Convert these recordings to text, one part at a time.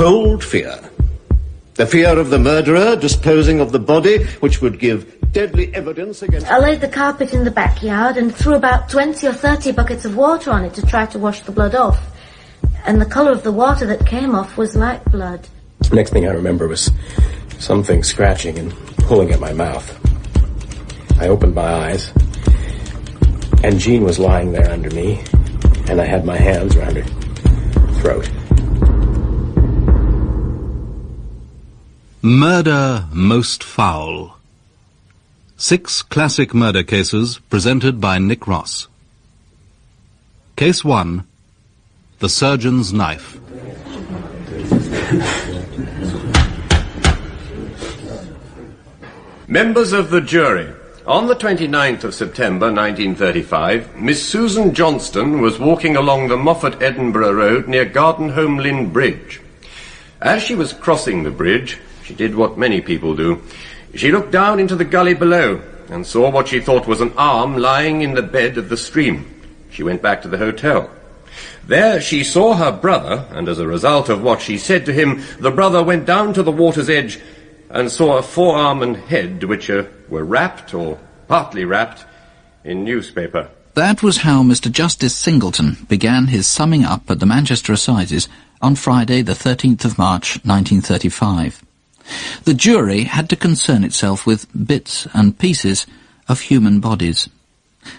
cold fear. The fear of the murderer disposing of the body, which would give deadly evidence against... I laid the carpet in the backyard and threw about 20 or 30 buckets of water on it to try to wash the blood off. And the colour of the water that came off was like blood. Next thing I remember was something scratching and pulling at my mouth. I opened my eyes, and Jean was lying there under me, and I had my hands around her throat. Murder Most Foul. 6 classic murder cases presented by Nick Ross. Case 1. The Surgeon's Knife. Members of the jury, on the 29th of September 1935, Miss Susan Johnston was walking along the Moffat-Edinburgh Road near Gardenholme Lynn Bridge. As she was crossing the bridge, she did what many people do. She looked down into the gully below and saw what she thought was an arm lying in the bed of the stream. She went back to the hotel. There she saw her brother, and as a result of what she said to him, the brother went down to the water's edge and saw a forearm and head which were wrapped, or partly wrapped, in newspaper. That was how Mr. Justice Singleton began his summing up at the Manchester Assizes on Friday the 13th of March 1935. The jury had to concern itself with bits and pieces of human bodies.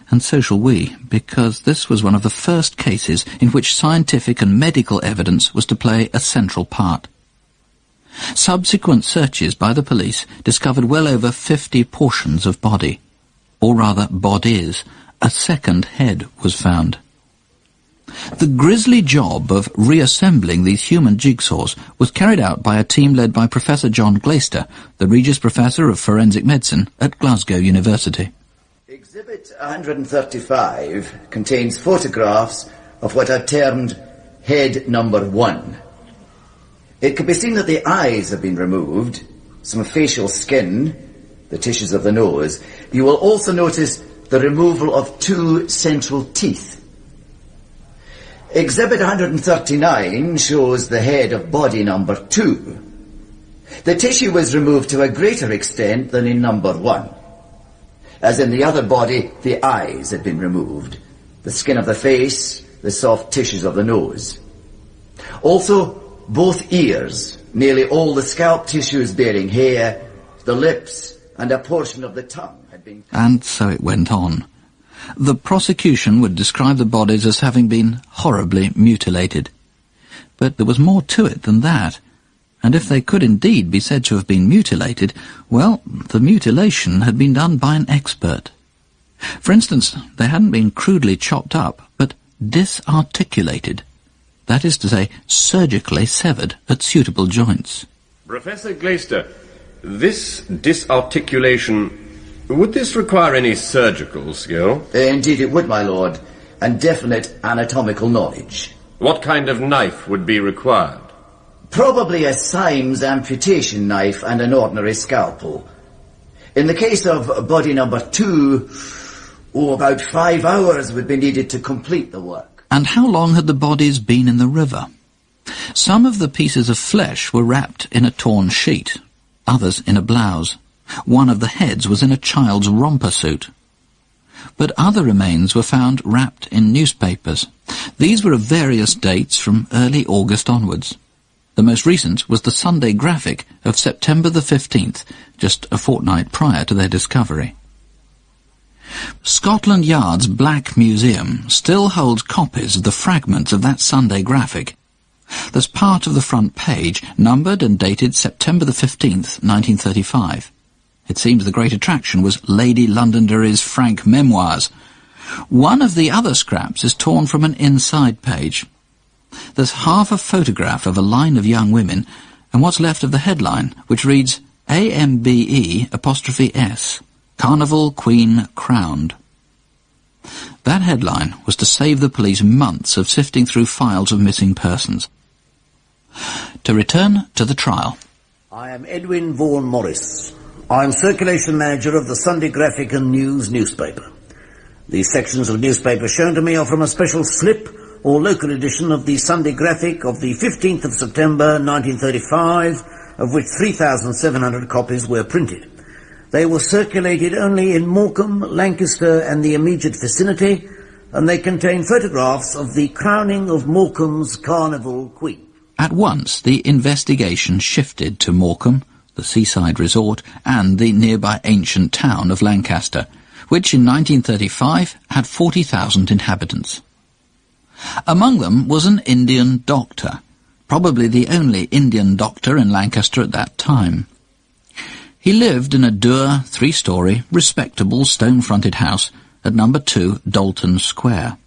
And so shall we, because this was one of the first cases in which scientific and medical evidence was to play a central part. Subsequent searches by the police discovered well over 50 portions of body, or rather bodies. A second head was found. The grisly job of reassembling these human jigsaws was carried out by a team led by Professor John Glaister, the Regius Professor of Forensic Medicine at Glasgow University. Exhibit 135 contains photographs of what are termed head number 1. It can be seen that the eyes have been removed, some facial skin, the tissues of the nose. You will also notice the removal of 2 central teeth. Exhibit 139 shows the head of body number 2. The tissue was removed to a greater extent than in number 1. As in the other body, the eyes had been removed, the skin of the face, the soft tissues of the nose. Also, both ears, nearly all the scalp tissues bearing hair, the lips, and a portion of the tongue had been... And so it went on. The prosecution would describe the bodies as having been horribly mutilated. But there was more to it than that. And if they could indeed be said to have been mutilated, well, the mutilation had been done by an expert. For instance, they hadn't been crudely chopped up, but disarticulated. That is to say, surgically severed at suitable joints. Professor Glaister, this disarticulation, would this require any surgical skill? Indeed it would, my lord, and definite anatomical knowledge. What kind of knife would be required? Probably a Symes amputation knife and an ordinary scalpel. In the case of body number 2, about 5 hours would be needed to complete the work. And how long had the bodies been in the river? Some of the pieces of flesh were wrapped in a torn sheet, others in a blouse. One of the heads was in a child's romper suit. But other remains were found wrapped in newspapers. These were of various dates from early August onwards. The most recent was the Sunday Graphic of September the 15th, just a fortnight prior to their discovery. Scotland Yard's Black Museum still holds copies of the fragments of that Sunday Graphic. There's part of the front page, numbered and dated September the 15th, 1935. It seems the great attraction was Lady Londonderry's frank memoirs. One of the other scraps is torn from an inside page. There's half a photograph of a line of young women, and what's left of the headline, which reads AMBE''S, Carnival Queen Crowned. That headline was to save the police months of sifting through files of missing persons. To return to the trial. I am Edwin Vaughan Morris. I am circulation manager of the Sunday Graphic and News newspaper. The sections of newspaper shown to me are from a special slip or local edition of the Sunday Graphic of the 15th of September 1935, of which 3,700 copies were printed. They were circulated only in Morecambe, Lancaster and the immediate vicinity, and they contain photographs of the crowning of Morecambe's Carnival Queen. At once, the investigation shifted to Morecambe, the seaside resort, and the nearby ancient town of Lancaster, which in 1935 had 40,000 inhabitants. Among them was an Indian doctor, probably the only Indian doctor in Lancaster at that time. He lived in a dour, 3-storey, respectable stone-fronted house at number 2 Dalton Square.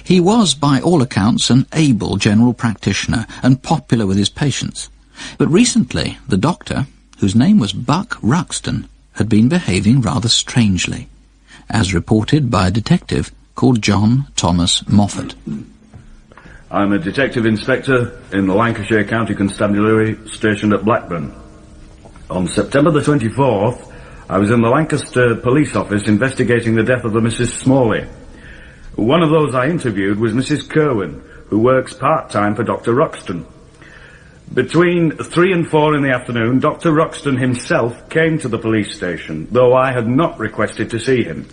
He was, by all accounts, an able general practitioner and popular with his patients. But recently, the doctor, whose name was Buck Ruxton, had been behaving rather strangely, as reported by a detective called John Thomas Moffat. I'm a detective inspector in the Lancashire County Constabulary stationed at Blackburn. On September the 24th, I was in the Lancaster police office investigating the death of the Mrs. Smalley. One of those I interviewed was Mrs. Kerwin, who works part-time for Dr. Ruxton. Between 3 and 4 in the afternoon, Dr. Ruxton himself came to the police station, though I had not requested to see him.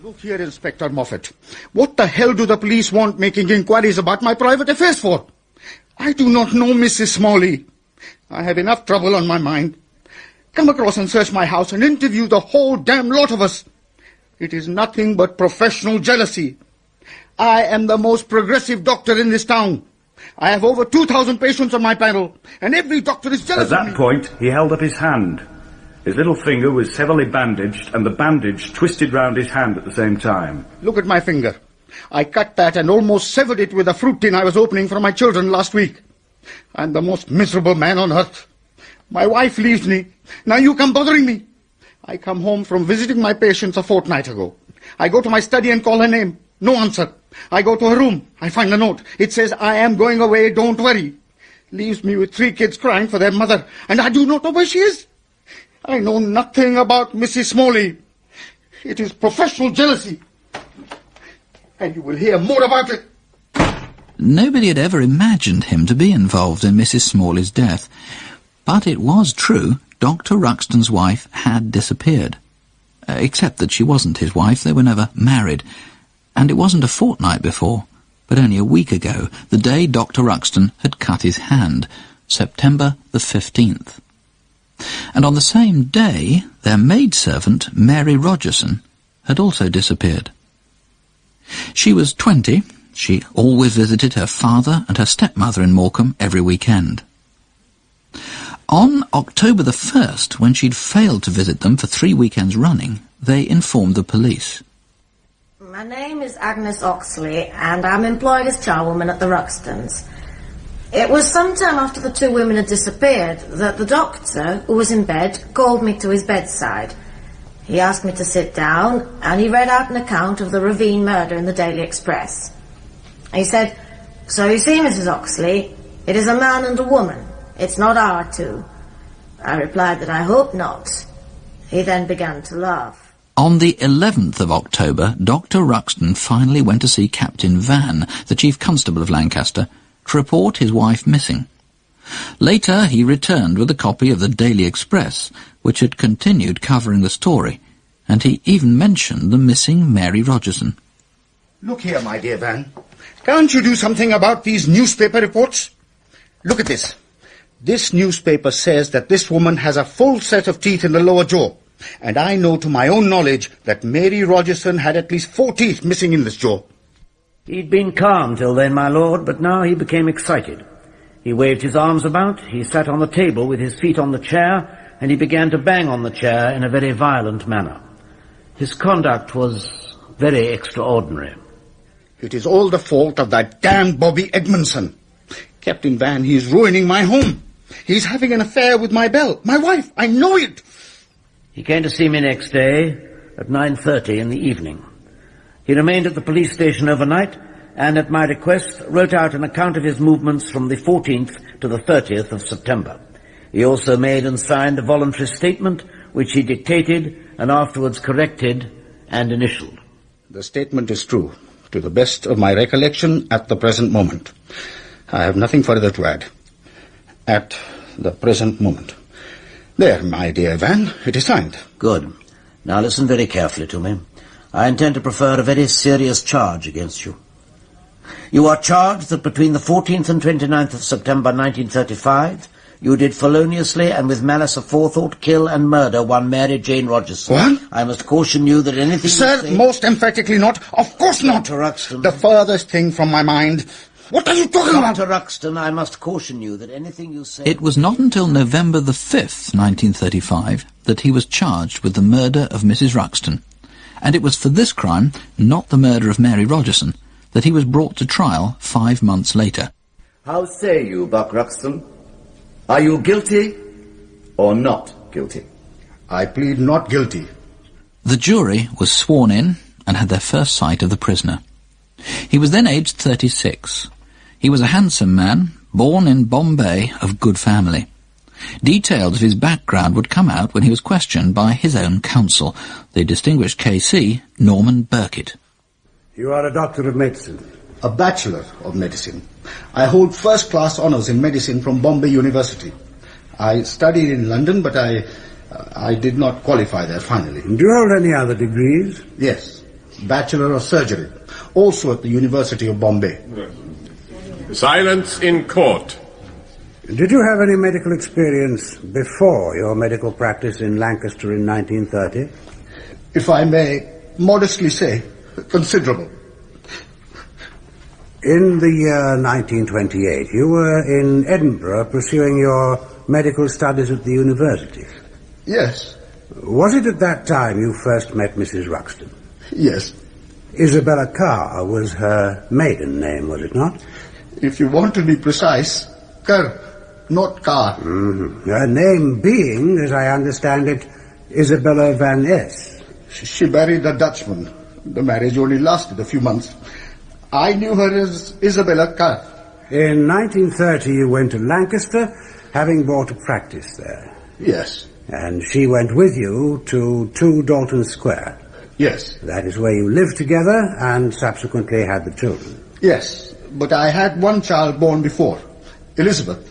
Look here, Inspector Moffat. What the hell do the police want making inquiries about my private affairs for? I do not know Mrs. Smalley. I have enough trouble on my mind. Come across and search my house and interview the whole damn lot of us. It is nothing but professional jealousy. I am the most progressive doctor in this town. I have over 2,000 patients on my panel, and every doctor is jealous of me. At that point, he held up his hand. His little finger was heavily bandaged, and the bandage twisted round his hand at the same time. Look at my finger. I cut that and almost severed it with a fruit tin I was opening for my children last week. I'm the most miserable man on earth. My wife leaves me. Now you come bothering me. I come home from visiting my patients a fortnight ago. I go to my study and call her name. No answer. I go to her room. I find a note. It says, I am going away, don't worry. Leaves me with 3 kids crying for their mother, and I do not know where she is. I know nothing about Mrs. Smalley. It is professional jealousy. And you will hear more about it. Nobody had ever imagined him to be involved in Mrs. Smalley's death. But it was true, Dr. Ruxton's wife had disappeared. Except that she wasn't his wife, they were never married. And it wasn't a fortnight before, but only a week ago, the day Dr. Ruxton had cut his hand, September the 15th. And on the same day, their maidservant, Mary Rogerson, had also disappeared. She was 20. She always visited her father and her stepmother in Morecambe every weekend. On October the 1st, when she'd failed to visit them for 3 weekends running, they informed the police. My name is Agnes Oxley, and I'm employed as charwoman at the Ruxtons. It was some time after the 2 women had disappeared that the doctor, who was in bed, called me to his bedside. He asked me to sit down, and he read out an account of the Ravine murder in the Daily Express. He said, "So you see, Mrs. Oxley, it is a man and a woman. It's not our 2. I replied that I hope not. He then began to laugh. On the 11th of October, Dr. Ruxton finally went to see Captain Van, the Chief Constable of Lancaster, to report his wife missing. Later, he returned with a copy of the Daily Express, which had continued covering the story, and he even mentioned the missing Mary Rogerson. Look here, my dear Van. Can't you do something about these newspaper reports? Look at this. This newspaper says that this woman has a full set of teeth in the lower jaw. And I know to my own knowledge that Mary Rogerson had at least 4 teeth missing in this jaw. He'd been calm till then, my lord, but now he became excited. He waved his arms about, he sat on the table with his feet on the chair, and he began to bang on the chair in a very violent manner. His conduct was very extraordinary. It is all the fault of that damned Bobby Edmondson. Captain Van, he is ruining my home. He's having an affair with my Belle, my wife. I know it. He came to see me next day at 9:30 in the evening. He remained at the police station overnight and, at my request, wrote out an account of his movements from the 14th to the 30th of September. He also made and signed a voluntary statement, which he dictated and afterwards corrected and initialed. The statement is true. to the best of my recollection at the present moment. I have nothing further to add. At the present moment. There, my dear Van, it is signed. Good. Now listen very carefully to me. I intend to prefer a very serious charge against you. You are charged that between the 14th and 29th of September 1935, you did feloniously and with malice aforethought kill and murder one Mary Jane Rogerson. What? I must caution you that anything Sir, you say... most emphatically not. Of course not. Dr. Ruxton. The furthest thing from my mind. What are you talking about? Dr. Ruxton, I must caution you that anything you say... It was not until November the 5th, 1935, that he was charged with the murder of Mrs. Ruxton. And it was for this crime, not the murder of Mary Rogerson, that he was brought to trial 5 months later. How say you, Buck Ruxton? Are you guilty or not guilty? I plead not guilty. The jury was sworn in and had their first sight of the prisoner. He was then aged 36. He was a handsome man, born in Bombay, of good family. Details of his background would come out when he was questioned by his own counsel, the distinguished K.C. Norman Birkett. You are a doctor of medicine? A bachelor of medicine. I hold first-class honours in medicine from Bombay University. I studied in London, but I did not qualify there finally. Do you hold any other degrees? Yes. Bachelor of Surgery, also at the University of Bombay. Silence in court. Did you have any medical experience before your medical practice in Lancaster in 1930? If I may modestly say, considerable. In the year 1928, you were in Edinburgh pursuing your medical studies at the university. Yes. Was it at that time you first met Mrs. Ruxton? Yes. Isabella Carr was her maiden name, was it not? If you want to be precise, Kerr, not Carr. Mm-hmm. Her name being, as I understand it, Isabella Van S. She married a Dutchman. The marriage only lasted a few months. I knew her as Isabella Carr. In 1930 you went to Lancaster, having bought a practice there. Yes. And she went with you to 2 Dalton Square. Yes. That is where you lived together and subsequently had the children. Yes, but I had one child born before, Elizabeth.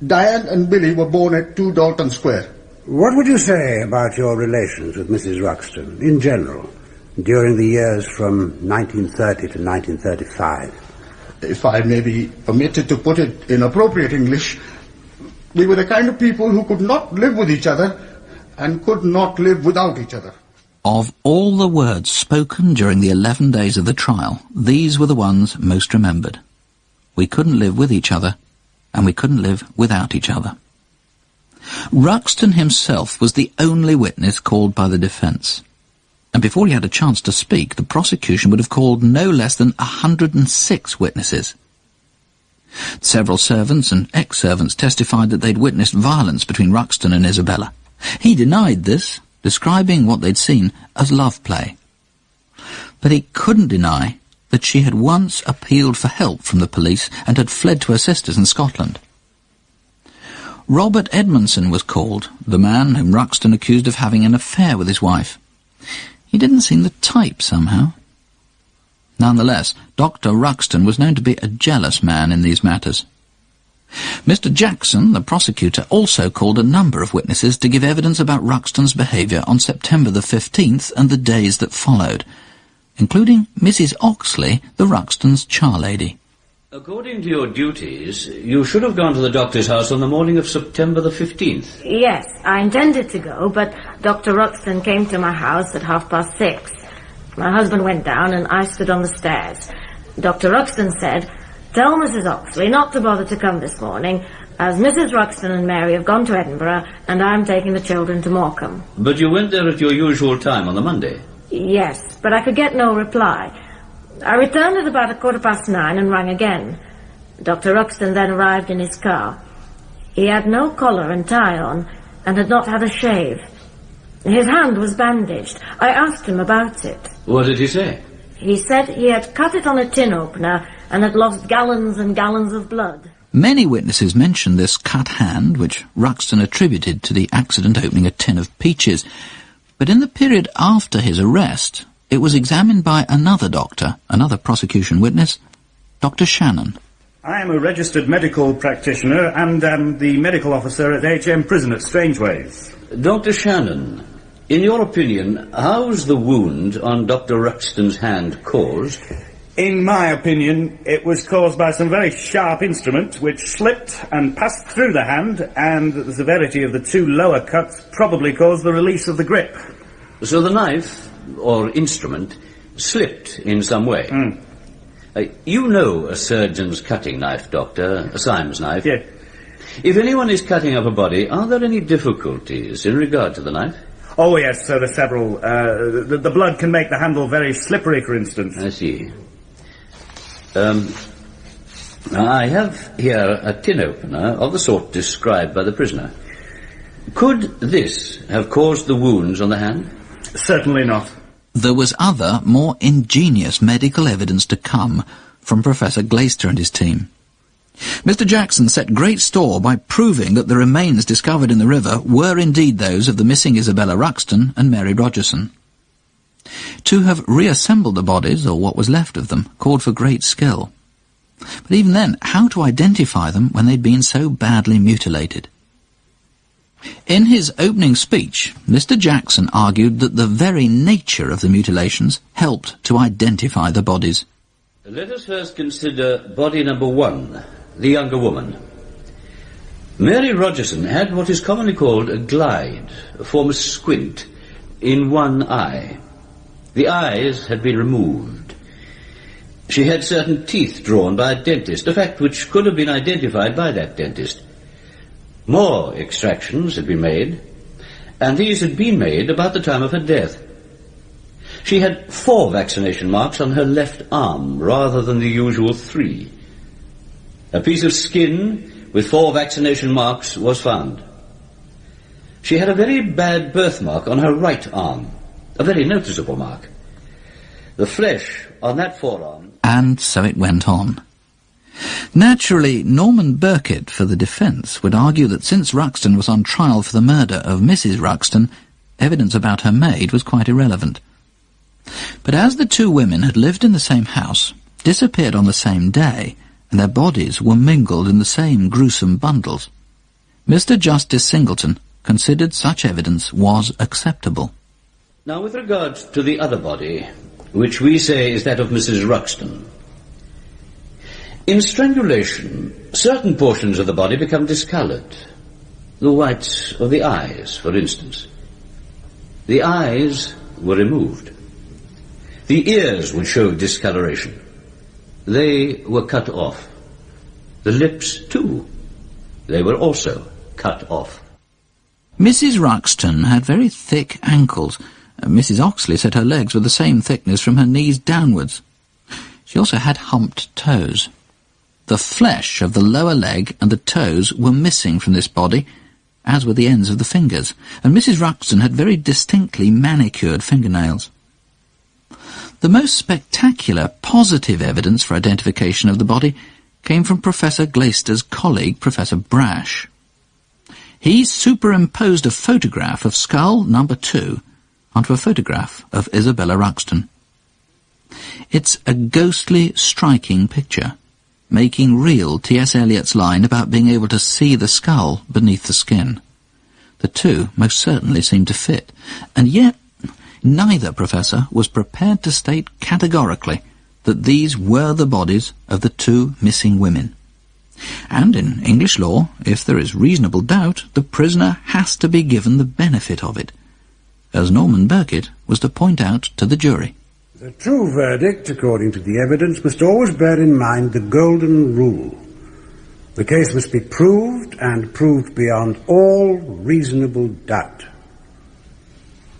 Diane and Billy were born at 2 Dalton Square. What would you say about your relations with Mrs. Ruxton, in general, during the years from 1930 to 1935? If I may be permitted to put it in appropriate English, we were the kind of people who could not live with each other and could not live without each other. Of all the words spoken during the 11 days of the trial, these were the ones most remembered. We couldn't live with each other, and we couldn't live without each other. Ruxton himself was the only witness called by the defence. And before he had a chance to speak, the prosecution would have called no less than 106 witnesses. Several servants and ex-servants testified that they'd witnessed violence between Ruxton and Isabella. He denied this, describing what they'd seen as love play. But he couldn't deny that she had once appealed for help from the police and had fled to her sisters in Scotland. Robert Edmondson was called, the man whom Ruxton accused of having an affair with his wife. He didn't seem the type, somehow. Nonetheless, Dr. Ruxton was known to be a jealous man in these matters. Mr. Jackson, the prosecutor, also called a number of witnesses to give evidence about Ruxton's behaviour on September the 15th and the days that followed, including Mrs. Oxley, the Ruxton's charlady. According to your duties, you should have gone to the doctor's house on the morning of September the 15th. Yes, I intended to go, but Dr. Ruxton came to my house at 6:30. My husband went down and I stood on the stairs. Dr. Ruxton said, "Tell Mrs. Oxley not to bother to come this morning, as Mrs. Ruxton and Mary have gone to Edinburgh and I'm taking the children to Morecambe." But you went there at your usual time on the Monday. Yes, but I could get no reply. I returned at about 9:15 and rang again. Dr. Ruxton then arrived in his car. He had no collar and tie on and had not had a shave. His hand was bandaged. I asked him about it. What did he say? He said he had cut it on a tin opener and had lost gallons and gallons of blood. Many witnesses mentioned this cut hand, which Ruxton attributed to the accident opening a tin of peaches. But in the period after his arrest, it was examined by another doctor, another prosecution witness, Dr. Shannon. I am a registered medical practitioner and am the medical officer at HM Prison at Strangeways. Dr. Shannon, in your opinion, how was the wound on Dr. Ruxton's hand caused? In my opinion, it was caused by some very sharp instrument which slipped and passed through the hand, and the severity of the two lower cuts probably caused the release of the grip. So the knife, or instrument, slipped in some way? You know a surgeon's cutting knife, Doctor, a Symes knife. Yes. If anyone is cutting up a body, are there any difficulties in regard to the knife? Oh, yes, so there are several. The blood can make the handle very slippery, for instance. I see. I have here a tin opener of the sort described by the prisoner. Could this have caused the wounds on the hand? Certainly not. There was other, more ingenious medical evidence to come from Professor Glaister and his team. Mr. Jackson set great store by proving that the remains discovered in the river were indeed those of the missing Isabella Ruxton and Mary Rogerson. To have reassembled the bodies, or what was left of them, called for great skill. But even then, how to identify them when they'd been so badly mutilated? In his opening speech, Mr. Jackson argued that the very nature of the mutilations helped to identify the bodies. Let us first consider body number 1, the younger woman. Mary Rogerson had what is commonly called a glide, a form of squint, in one eye. The eyes had been removed. She had certain teeth drawn by a dentist, a fact which could have been identified by that dentist. More extractions had been made, and these had been made about the time of her death. She had 4 vaccination marks on her left arm, rather than the usual 3. A piece of skin with 4 vaccination marks was found. She had a very bad birthmark on her right arm, a very noticeable mark. The flesh on that forearm... And so it went on. Naturally, Norman Birkett, for the defence, would argue that since Ruxton was on trial for the murder of Mrs. Ruxton, evidence about her maid was quite irrelevant. But as the two women had lived in the same house, disappeared on the same day, and their bodies were mingled in the same gruesome bundles, Mr. Justice Singleton considered such evidence was acceptable. Now, with regard to the other body, which we say is that of Mrs. Ruxton, in strangulation, certain portions of the body become discoloured. The whites of the eyes, for instance. The eyes were removed. The ears would show discoloration. They were cut off. The lips, too. They were also cut off. Mrs. Ruxton had very thick ankles. Mrs. Oxley said her legs were the same thickness from her knees downwards. She also had humped toes. The flesh of the lower leg and the toes were missing from this body, as were the ends of the fingers, and Mrs. Ruxton had very distinctly manicured fingernails. The most spectacular positive evidence for identification of the body came from Professor Glaister's colleague, Professor Brash. He superimposed a photograph of skull number 2 onto a photograph of Isabella Ruxton. It's a ghostly, striking picture, making real T.S. Eliot's line about being able to see the skull beneath the skin. The two most certainly seemed to fit, and yet neither professor was prepared to state categorically that these were the bodies of the 2 missing women. And in English law, if there is reasonable doubt, the prisoner has to be given the benefit of it, as Norman Birkett was to point out to the jury. The true verdict, according to the evidence, must always bear in mind the golden rule. The case must be proved, and proved beyond all reasonable doubt.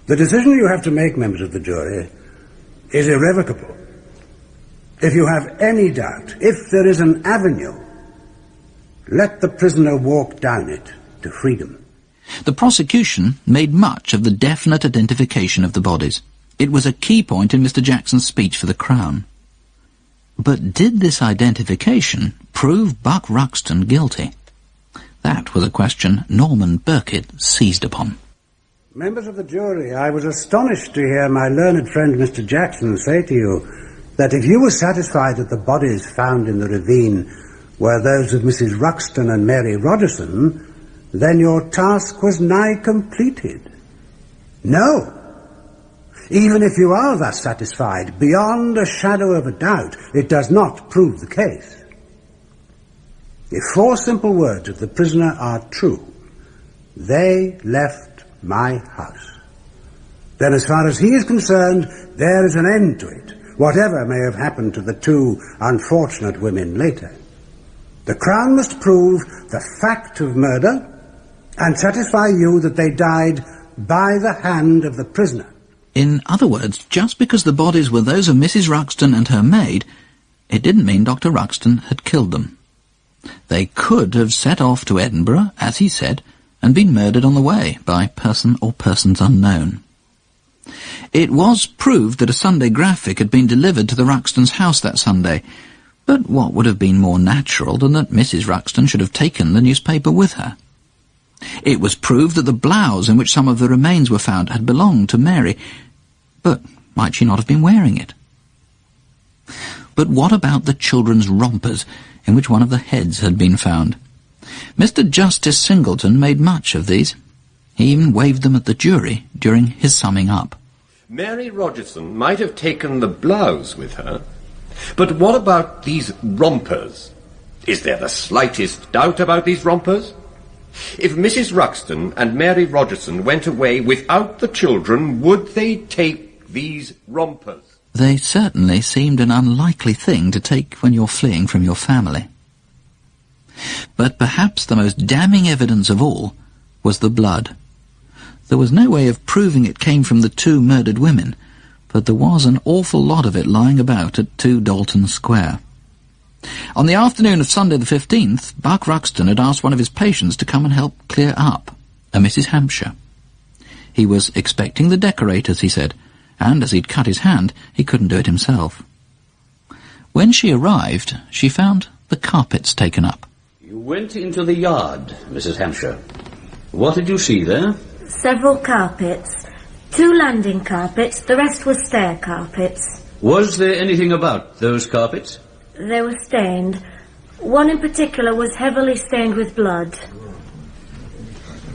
The decision you have to make, members of the jury, is irrevocable. If you have any doubt, if there is an avenue, let the prisoner walk down it to freedom. The prosecution made much of the definite identification of the bodies. It was a key point in Mr. Jackson's speech for the Crown. But did this identification prove Buck Ruxton guilty? That was a question Norman Birkett seized upon. Members of the jury, I was astonished to hear my learned friend Mr. Jackson say to you that if you were satisfied that the bodies found in the ravine were those of Mrs. Ruxton and Mary Rogerson, then your task was nigh completed. No. Even if you are thus satisfied, beyond a shadow of a doubt, it does not prove the case. If 4 simple words of the prisoner are true, they left my house, then as far as he is concerned, there is an end to it, whatever may have happened to the 2 unfortunate women later. The Crown must prove the fact of murder and satisfy you that they died by the hand of the prisoner. In other words, just because the bodies were those of Mrs. Ruxton and her maid, it didn't mean Dr. Ruxton had killed them. They could have set off to Edinburgh, as he said, and been murdered on the way by person or persons unknown. It was proved that a Sunday graphic had been delivered to the Ruxtons' house that Sunday, but what would have been more natural than that Mrs. Ruxton should have taken the newspaper with her? It was proved that the blouse in which some of the remains were found had belonged to Mary, but might she not have been wearing it? But what about the children's rompers, in which one of the heads had been found? Mr. Justice Singleton made much of these. He even waved them at the jury during his summing up. Mary Rogerson might have taken the blouse with her, but what about these rompers? Is there the slightest doubt about these rompers? If Mrs. Ruxton and Mary Rogerson went away without the children, would they take these rompers? They certainly seemed an unlikely thing to take when you're fleeing from your family. But perhaps the most damning evidence of all was the blood. There was no way of proving it came from the 2 murdered women, but there was an awful lot of it lying about at 2 Dalton Square. On the afternoon of Sunday the 15th, Buck Ruxton had asked one of his patients to come and help clear up, a Mrs. Hampshire. He was expecting the decorators, he said, and as he'd cut his hand, he couldn't do it himself. When she arrived, she found the carpets taken up. You went into the yard, Mrs. Hampshire. What did you see there? Several carpets. 2 landing carpets, the rest were stair carpets. Was there anything about those carpets? They were stained. One in particular was heavily stained with blood.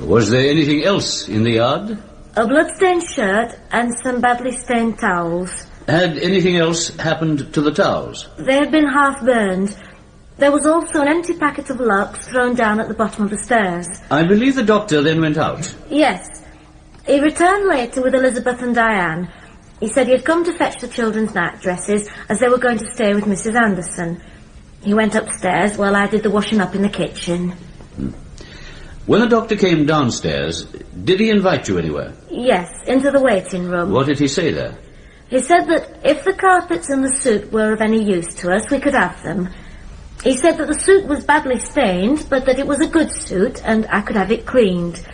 Was there anything else in the yard? A blood-stained shirt and some badly stained towels. Had anything else happened to the towels? They had been half burned. There was also an empty packet of Lux thrown down at the bottom of the stairs. I believe the doctor then went out. Yes. He returned later with Elizabeth and Diane. He said he had come to fetch the children's night dresses as they were going to stay with Mrs. Anderson. He went upstairs while I did the washing up in the kitchen. When the doctor came downstairs, did he invite you anywhere? Yes, into the waiting room. What did he say there? He said that if the carpets and the suit were of any use to us, we could have them. He said that the suit was badly stained, but that it was a good suit and I could have it cleaned.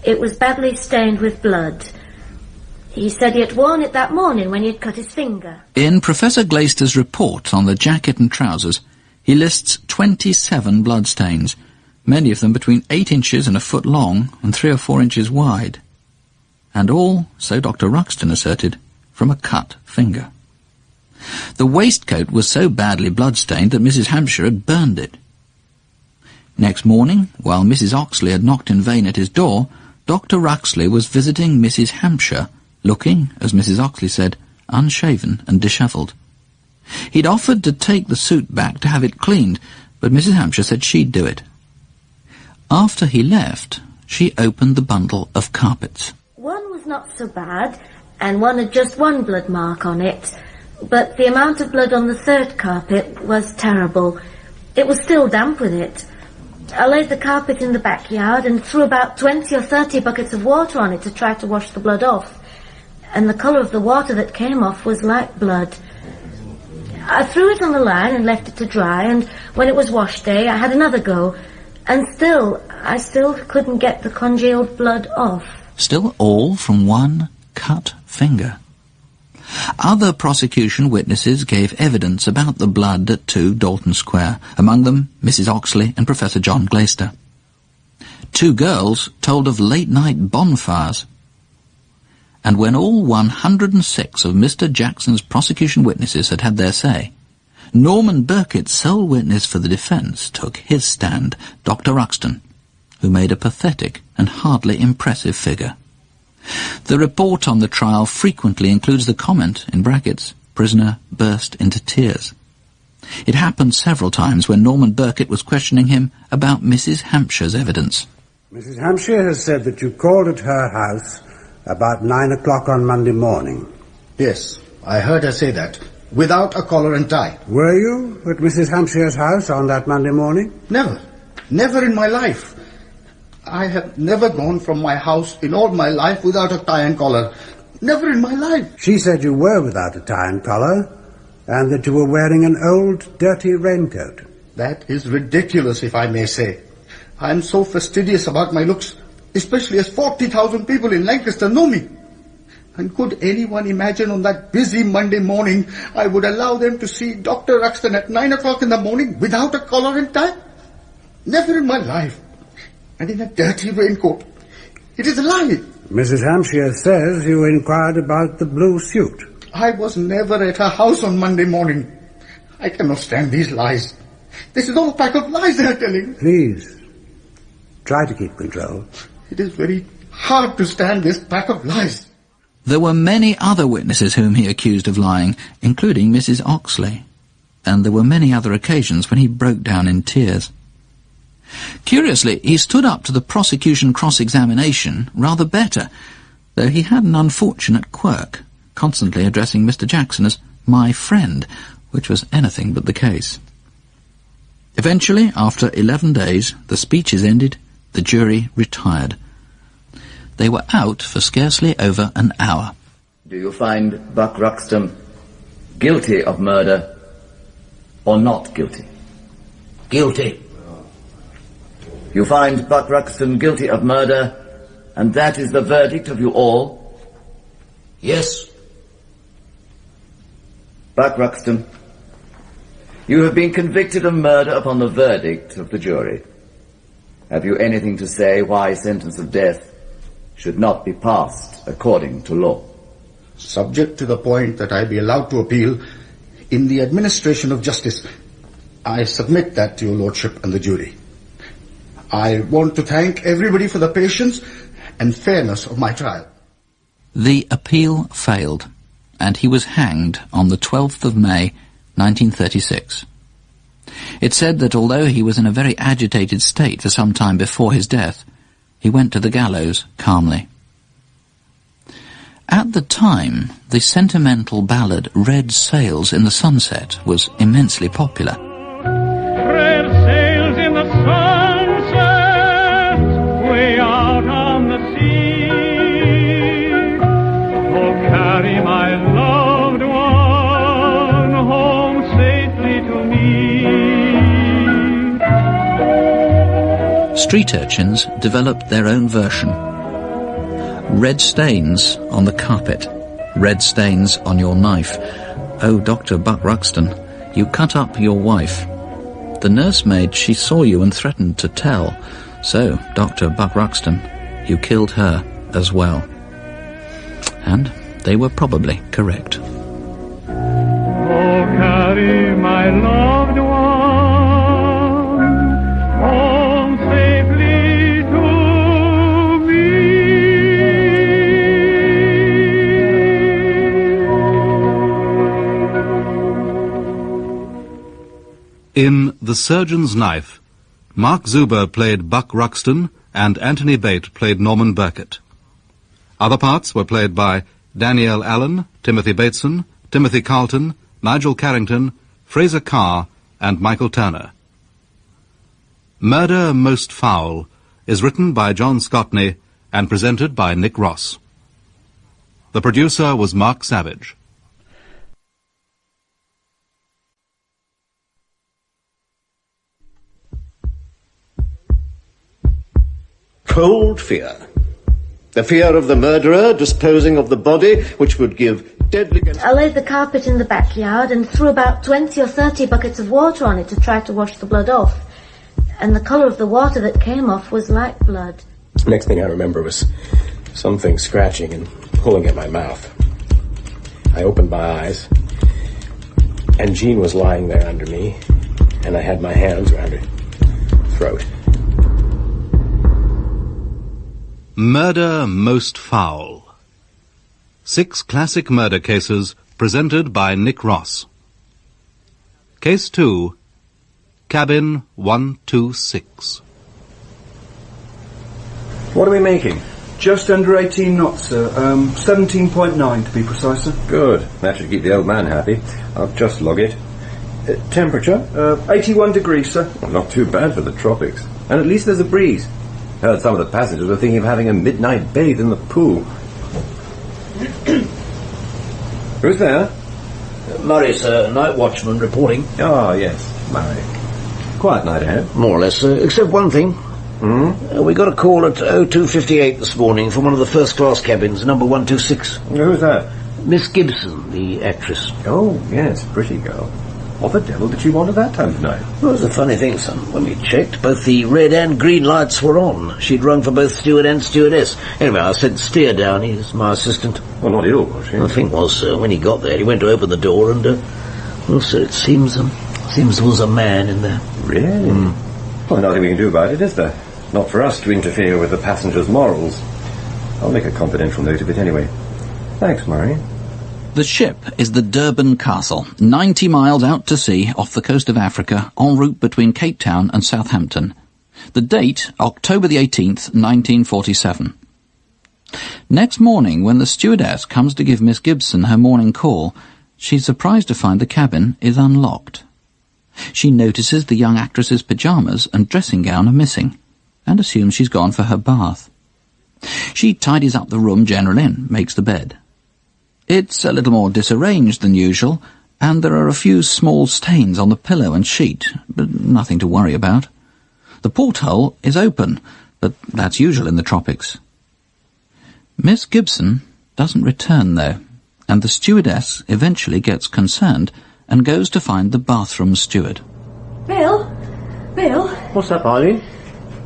It was badly stained with blood. He said he had worn it that morning when he had cut his finger. In Professor Glaister's report on the jacket and trousers, he lists 27 bloodstains, many of them between 8 inches and a foot long and 3 or 4 inches wide. And all, so Dr. Ruxton asserted, from a cut finger. The waistcoat was so badly blood-stained that Mrs. Hampshire had burned it. Next morning, while Mrs. Oxley had knocked in vain at his door, Dr. Ruxley was visiting Mrs. Hampshire, looking, as Mrs. Oxley said, unshaven and dishevelled. He'd offered to take the suit back to have it cleaned, but Mrs. Hampshire said she'd do it. After he left, she opened the bundle of carpets. One was not so bad, and one had just 1 blood mark on it, but the amount of blood on the 3rd carpet was terrible. It was still damp with it. I laid the carpet in the backyard and threw about 20 or 30 buckets of water on it to try to wash the blood off, and the colour of the water that came off was like blood. I threw it on the line and left it to dry, and when it was wash day I had another go, and I still couldn't get the congealed blood off. Still all from 1 cut finger. Other prosecution witnesses gave evidence about the blood at 2 Dalton Square, among them Mrs. Oxley and Professor John Glaister. 2 girls told of late-night bonfires, and when all 106 of Mr. Jackson's prosecution witnesses had had their say, Norman Birkett, sole witness for the defence, took his stand, Dr. Ruxton, who made a pathetic and hardly impressive figure. The report on the trial frequently includes the comment, in brackets, "Prisoner burst into tears." It happened several times when Norman Birkett was questioning him about Mrs. Hampshire's evidence. Mrs. Hampshire has said that you called at her house about 9 o'clock on Monday morning. Yes, I heard her say that, without a collar and tie. Were you at Mrs. Hampshire's house on that Monday morning? Never. Never in my life. I have never gone from my house in all my life without a tie and collar. Never in my life. She said you were without a tie and collar, and that you were wearing an old, dirty raincoat. That is ridiculous, if I may say. I am so fastidious about my looks, especially as 40,000 people in Lancaster know me. And could anyone imagine on that busy Monday morning I would allow them to see Dr. Ruxton at 9 o'clock in the morning without a collar and tie? Never in my life. And in a dirty raincoat. It is a lie. Mrs. Hampshire says you inquired about the blue suit. I was never at her house on Monday morning. I cannot stand these lies. This is all a pack of lies they are telling. Please, try to keep control. It is very hard to stand this pack of lies. There were many other witnesses whom he accused of lying, including Mrs. Oxley, and there were many other occasions when he broke down in tears. Curiously, he stood up to the prosecution cross-examination rather better, though he had an unfortunate quirk, constantly addressing Mr. Jackson as "my friend," which was anything but the case. Eventually, after 11 days, the speeches ended, the jury retired. They were out for scarcely over an hour. Do you find Buck Ruxton guilty of murder or not guilty? Guilty. You find Buck Ruxton guilty of murder, and that is the verdict of you all? Yes. Buck Ruxton, you have been convicted of murder upon the verdict of the jury. Have you anything to say why sentence of death should not be passed according to law? Subject to the point that I be allowed to appeal in the administration of justice, I submit that to your lordship and the jury. I want to thank everybody for the patience and fairness of my trial. The appeal failed, and he was hanged on the 12th of May, 1936. It said that although he was in a very agitated state for some time before his death, he went to the gallows calmly. At the time, the sentimental ballad "Red Sails in the Sunset" was immensely popular. Red sails in the sunset, way out on the sea, oh, carry my loved one home safely to me. Street urchins developed their own version. Red stains on the carpet, red stains on your knife. Oh, Dr. Buck Ruxton, you cut up your wife. The nursemaid, she saw you and threatened to tell. So, Dr. Buck Ruxton, you killed her as well. And they were probably correct. Oh, carry my loved one home safely to me. In The Surgeon's Knife, Marc Zuber played Buck Ruxton and Anthony Bate played Norman Birkett. Other parts were played by Danielle Allan, Timothy Bateson, Timothy Carlton, Nigel Carrington, Fraser Kerr and Michael Turner. Murder Most Foul is written by John Scotney and presented by Nick Ross. The producer was Mark Savage. Cold fear. The fear of the murderer disposing of the body, which would give deadly... I laid the carpet in the backyard and threw about 20 or 30 buckets of water on it to try to wash the blood off. And the colour of the water that came off was like blood. Next thing I remember was something scratching and pulling at my mouth. I opened my eyes, and Jean was lying there under me, and I had my hands around her throat. Murder Most Foul. 6 classic murder cases presented by Nick Ross. Case 2, Cabin 126. What are we making? Just under 18 knots, sir. 17.9 to be precise, sir. Good. That should keep the old man happy. I'll just log it. Temperature? 81 degrees, sir. Well, not too bad for the tropics. And at least there's a breeze. Heard some of the passengers were thinking of having a midnight bathe in the pool. Who's there? Murray, sir, night watchman reporting. Ah, yes, Murray. Quiet night ahead. More or less, sir, except one thing. We got a call at 02:58 this morning from one of the first-class cabins, number 126. Who's that? Miss Gibson, the actress. Oh, yes, pretty girl. What the devil did she want at that time tonight? Well, it was a funny thing, son. When we checked, both the red and green lights were on. She'd rung for both steward and stewardess. Anyway, I sent Steer down. He's my assistant. Well, not ill, was she? The thing was, sir, when he got there, he went to open the door and, well, sir, it seems there was a man in there. Really? Well, nothing we can do about it, is there? Not for us to interfere with the passengers' morals. I'll make a confidential note of it anyway. Thanks, Murray. The ship is the Durban Castle, 90 miles out to sea off the coast of Africa, en route between Cape Town and Southampton. The date, October the 18th, 1947. Next morning, when the stewardess comes to give Miss Gibson her morning call, she's surprised to find the cabin is unlocked. She notices the young actress's pyjamas and dressing gown are missing, and assumes she's gone for her bath. She tidies up the room generally and makes the bed. It's a little more disarranged than usual, and there are a few small stains on the pillow and sheet, but nothing to worry about. The porthole is open, but that's usual in the tropics. Miss Gibson doesn't return, though, and the stewardess eventually gets concerned and goes to find the bathroom steward. Bill? What's up, Eileen?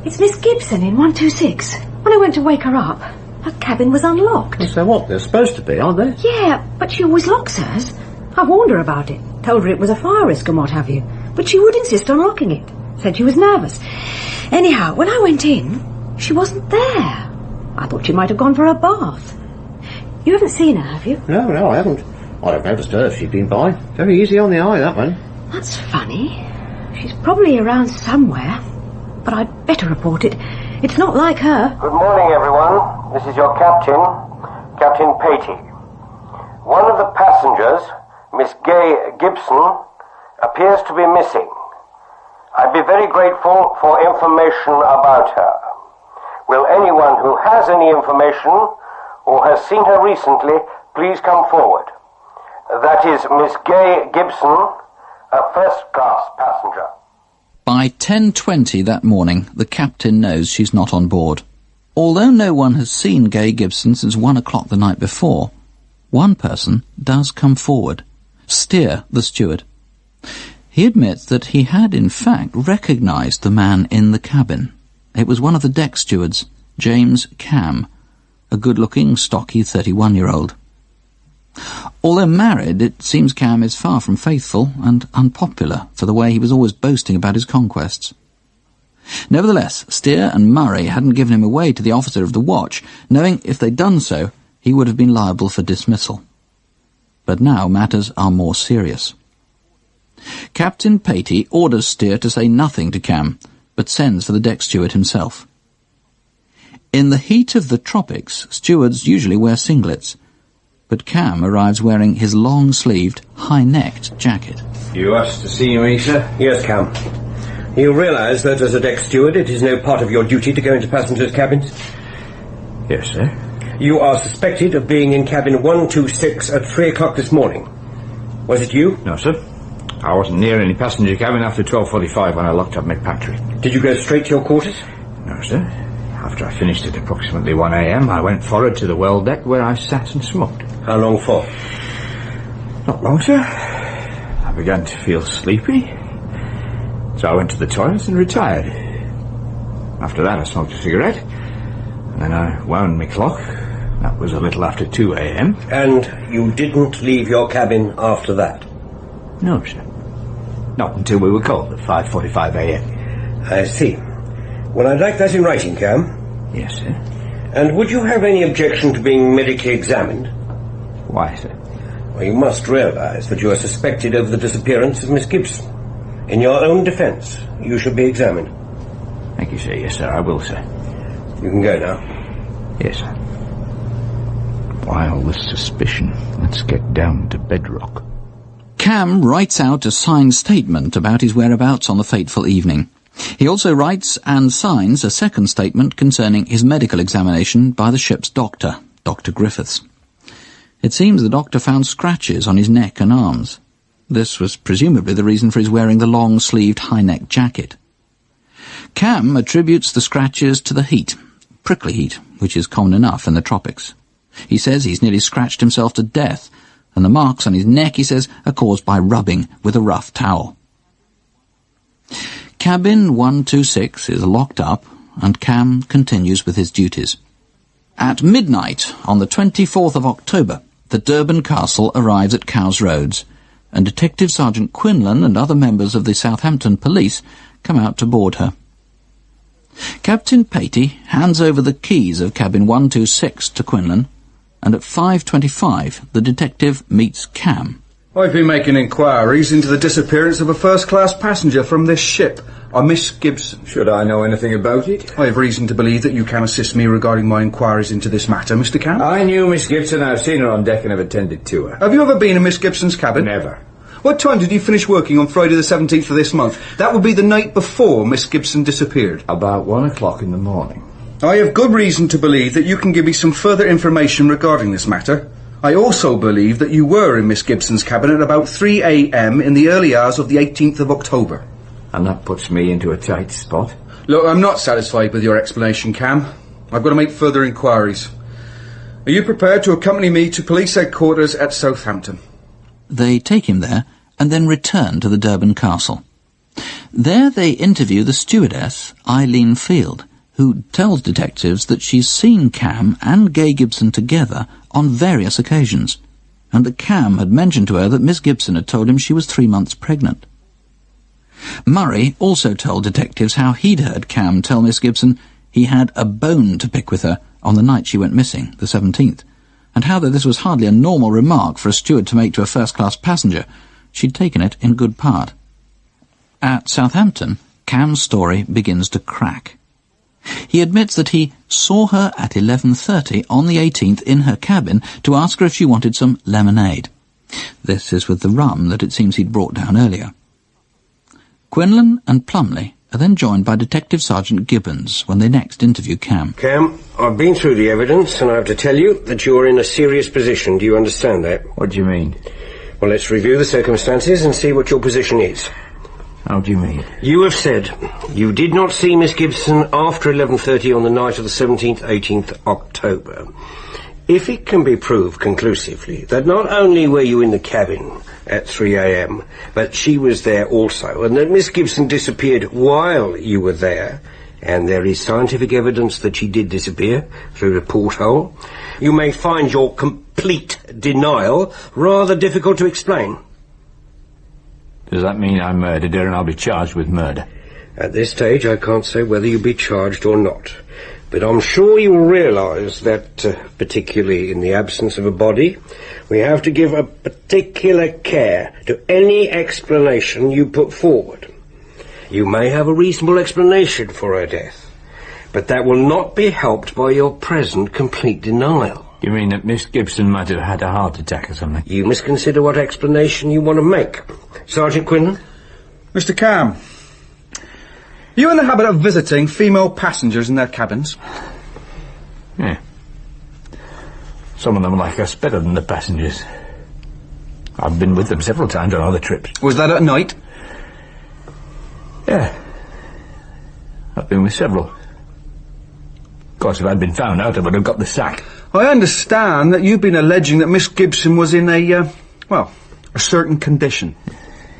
It's Miss Gibson in 126. When I went to wake her up, her cabin was unlocked. So what? They're supposed to be, aren't they? Yeah, but she always locks hers. I warned her about it. Told her it was a fire risk and what have you. But she would insist on locking it. Said she was nervous. Anyhow, when I went in, she wasn't there. I thought she might have gone for a bath. You haven't seen her, have you? No, I haven't. I'd have noticed her if she'd been by. Very easy on the eye, that one. That's funny. She's probably around somewhere. But I'd better report it. It's not like her. Good morning, everyone. This is your captain, Captain Bate. One of the passengers, Miss Gay Gibson, appears to be missing. I'd be very grateful for information about her. Will anyone who has any information or has seen her recently please come forward? That is Miss Gay Gibson, a first-class passenger. By 10:20 that morning, the captain knows she's not on board. Although no one has seen Gay Gibson since 1 o'clock the night before, one person does come forward. Steer, the steward. He admits that he had in fact recognised the man in the cabin. It was one of the deck stewards, James Cam, a good-looking, stocky 31-year-old. Although married, it seems Cam is far from faithful and unpopular for the way he was always boasting about his conquests. Nevertheless, Steer and Murray hadn't given him away to the officer of the watch, knowing if they'd done so, he would have been liable for dismissal. But now matters are more serious. Captain Bate orders Steer to say nothing to Cam, but sends for the deck steward himself. In the heat of the tropics, stewards usually wear singlets, but Cam arrives wearing his long-sleeved, high-necked jacket. You asked to see me, sir? Yes, Cam. You realise that as a deck steward it is no part of your duty to go into passengers' cabins? Yes, sir. You are suspected of being in cabin 126 at 3 o'clock this morning. Was it you? No, sir. I wasn't near any passenger cabin after 12:45 when I locked up McPatry. Did you go straight to your quarters? No, sir. After I finished at approximately 1 a.m, I went forward to the well deck where I sat and smoked. How long for? Not long, sir. I began to feel sleepy, so I went to the toilet and retired. After that I smoked a cigarette, and then I wound my clock That was a little after 2 a.m. And you didn't leave your cabin after that? No, sir. Not until we were called at 5:45 a.m. I see. Well, I'd like that in writing, Cam. Yes, sir. And would you have any objection to being medically examined? Why, sir? Well, you must realise that you are suspected of the disappearance of Miss Gibson. In your own defence, you should be examined. Thank you, sir. Yes, sir, I will, sir. You can go now. Yes, sir. Why all this suspicion? Let's get down to bedrock. Cam writes out a signed statement about his whereabouts on the fateful evening. He also writes and signs a second statement concerning his medical examination by the ship's doctor, Dr. Griffiths. It seems the doctor found scratches on his neck and arms. This was presumably the reason for his wearing the long-sleeved high-neck jacket. Cam attributes the scratches to the heat, prickly heat, which is common enough in the tropics. He says he's nearly scratched himself to death, and the marks on his neck, he says, are caused by rubbing with a rough towel. Cabin 126 is locked up, and Cam continues with his duties. At midnight on the 24th of October, the Durban Castle arrives at Cowes Roads, and Detective Sergeant Quinlan and other members of the Southampton Police come out to board her. Captain Patey hands over the keys of cabin 126 to Quinlan, and at 5:25 the detective meets Cam. I've been making inquiries into the disappearance of a first-class passenger from this ship, a Miss Gibson. Should I know anything about it? I have reason to believe that you can assist me regarding my inquiries into this matter, Mr. Cam. I knew Miss Gibson. I've seen her on deck and have attended to her. Have you ever been in Miss Gibson's cabin? Never. What time did you finish working on Friday the 17th of this month? That would be the night before Miss Gibson disappeared. About 1 o'clock in the morning. I have good reason to believe that you can give me some further information regarding this matter. I also believe that you were in Miss Gibson's cabin at about 3 a.m. in the early hours of the 18th of October. And that puts me into a tight spot. Look, I'm not satisfied with your explanation, Cam. I've got to make further inquiries. Are you prepared to accompany me to police headquarters at Southampton? They take him there and then return to the Durban Castle. There they interview the stewardess, Eileen Field, who tells detectives that she's seen Cam and Gay Gibson together on various occasions, and that Cam had mentioned to her that Miss Gibson had told him she was 3 months pregnant. Murray also told detectives how he'd heard Cam tell Miss Gibson he had a bone to pick with her on the night she went missing, the 17th, and how, though this was hardly a normal remark for a steward to make to a first-class passenger, she'd taken it in good part. At Southampton, Cam's story begins to crack. He admits that he saw her at 11:30 on the 18th in her cabin to ask her if she wanted some lemonade. This is with the rum that it seems he'd brought down earlier. Quinlan and Plumley are then joined by Detective Sergeant Gibbons when they next interview Cam. Cam, I've been through the evidence and I have to tell you that you're in a serious position. Do you understand that? What do you mean? Well, let's review the circumstances and see what your position is. How do you mean? You have said you did not see Miss Gibson after 11:30 on the night of the 17th, 18th October. If it can be proved conclusively that not only were you in the cabin at 3 a.m, but she was there also, and that Miss Gibson disappeared while you were there, and there is scientific evidence that she did disappear through the porthole, you may find your complete denial rather difficult to explain. Does that mean I murdered her and I'll be charged with murder? At this stage, I can't say whether you'll be charged or not. But I'm sure you'll realise that, particularly in the absence of a body, we have to give a particular care to any explanation you put forward. You may have a reasonable explanation for her death, but that will not be helped by your present complete denial. You mean that Miss Gibson might have had a heart attack or something? You must consider what explanation you want to make. Sergeant Quinlan? Mr. Cam, are you in the habit of visiting female passengers in their cabins? Yeah. Some of them like us better than the passengers. I've been with them several times on other trips. Was that at night? Yeah. I've been with several. Of course, if I'd been found out, I would have got the sack. I understand that you've been alleging that Miss Gibson was in a certain condition.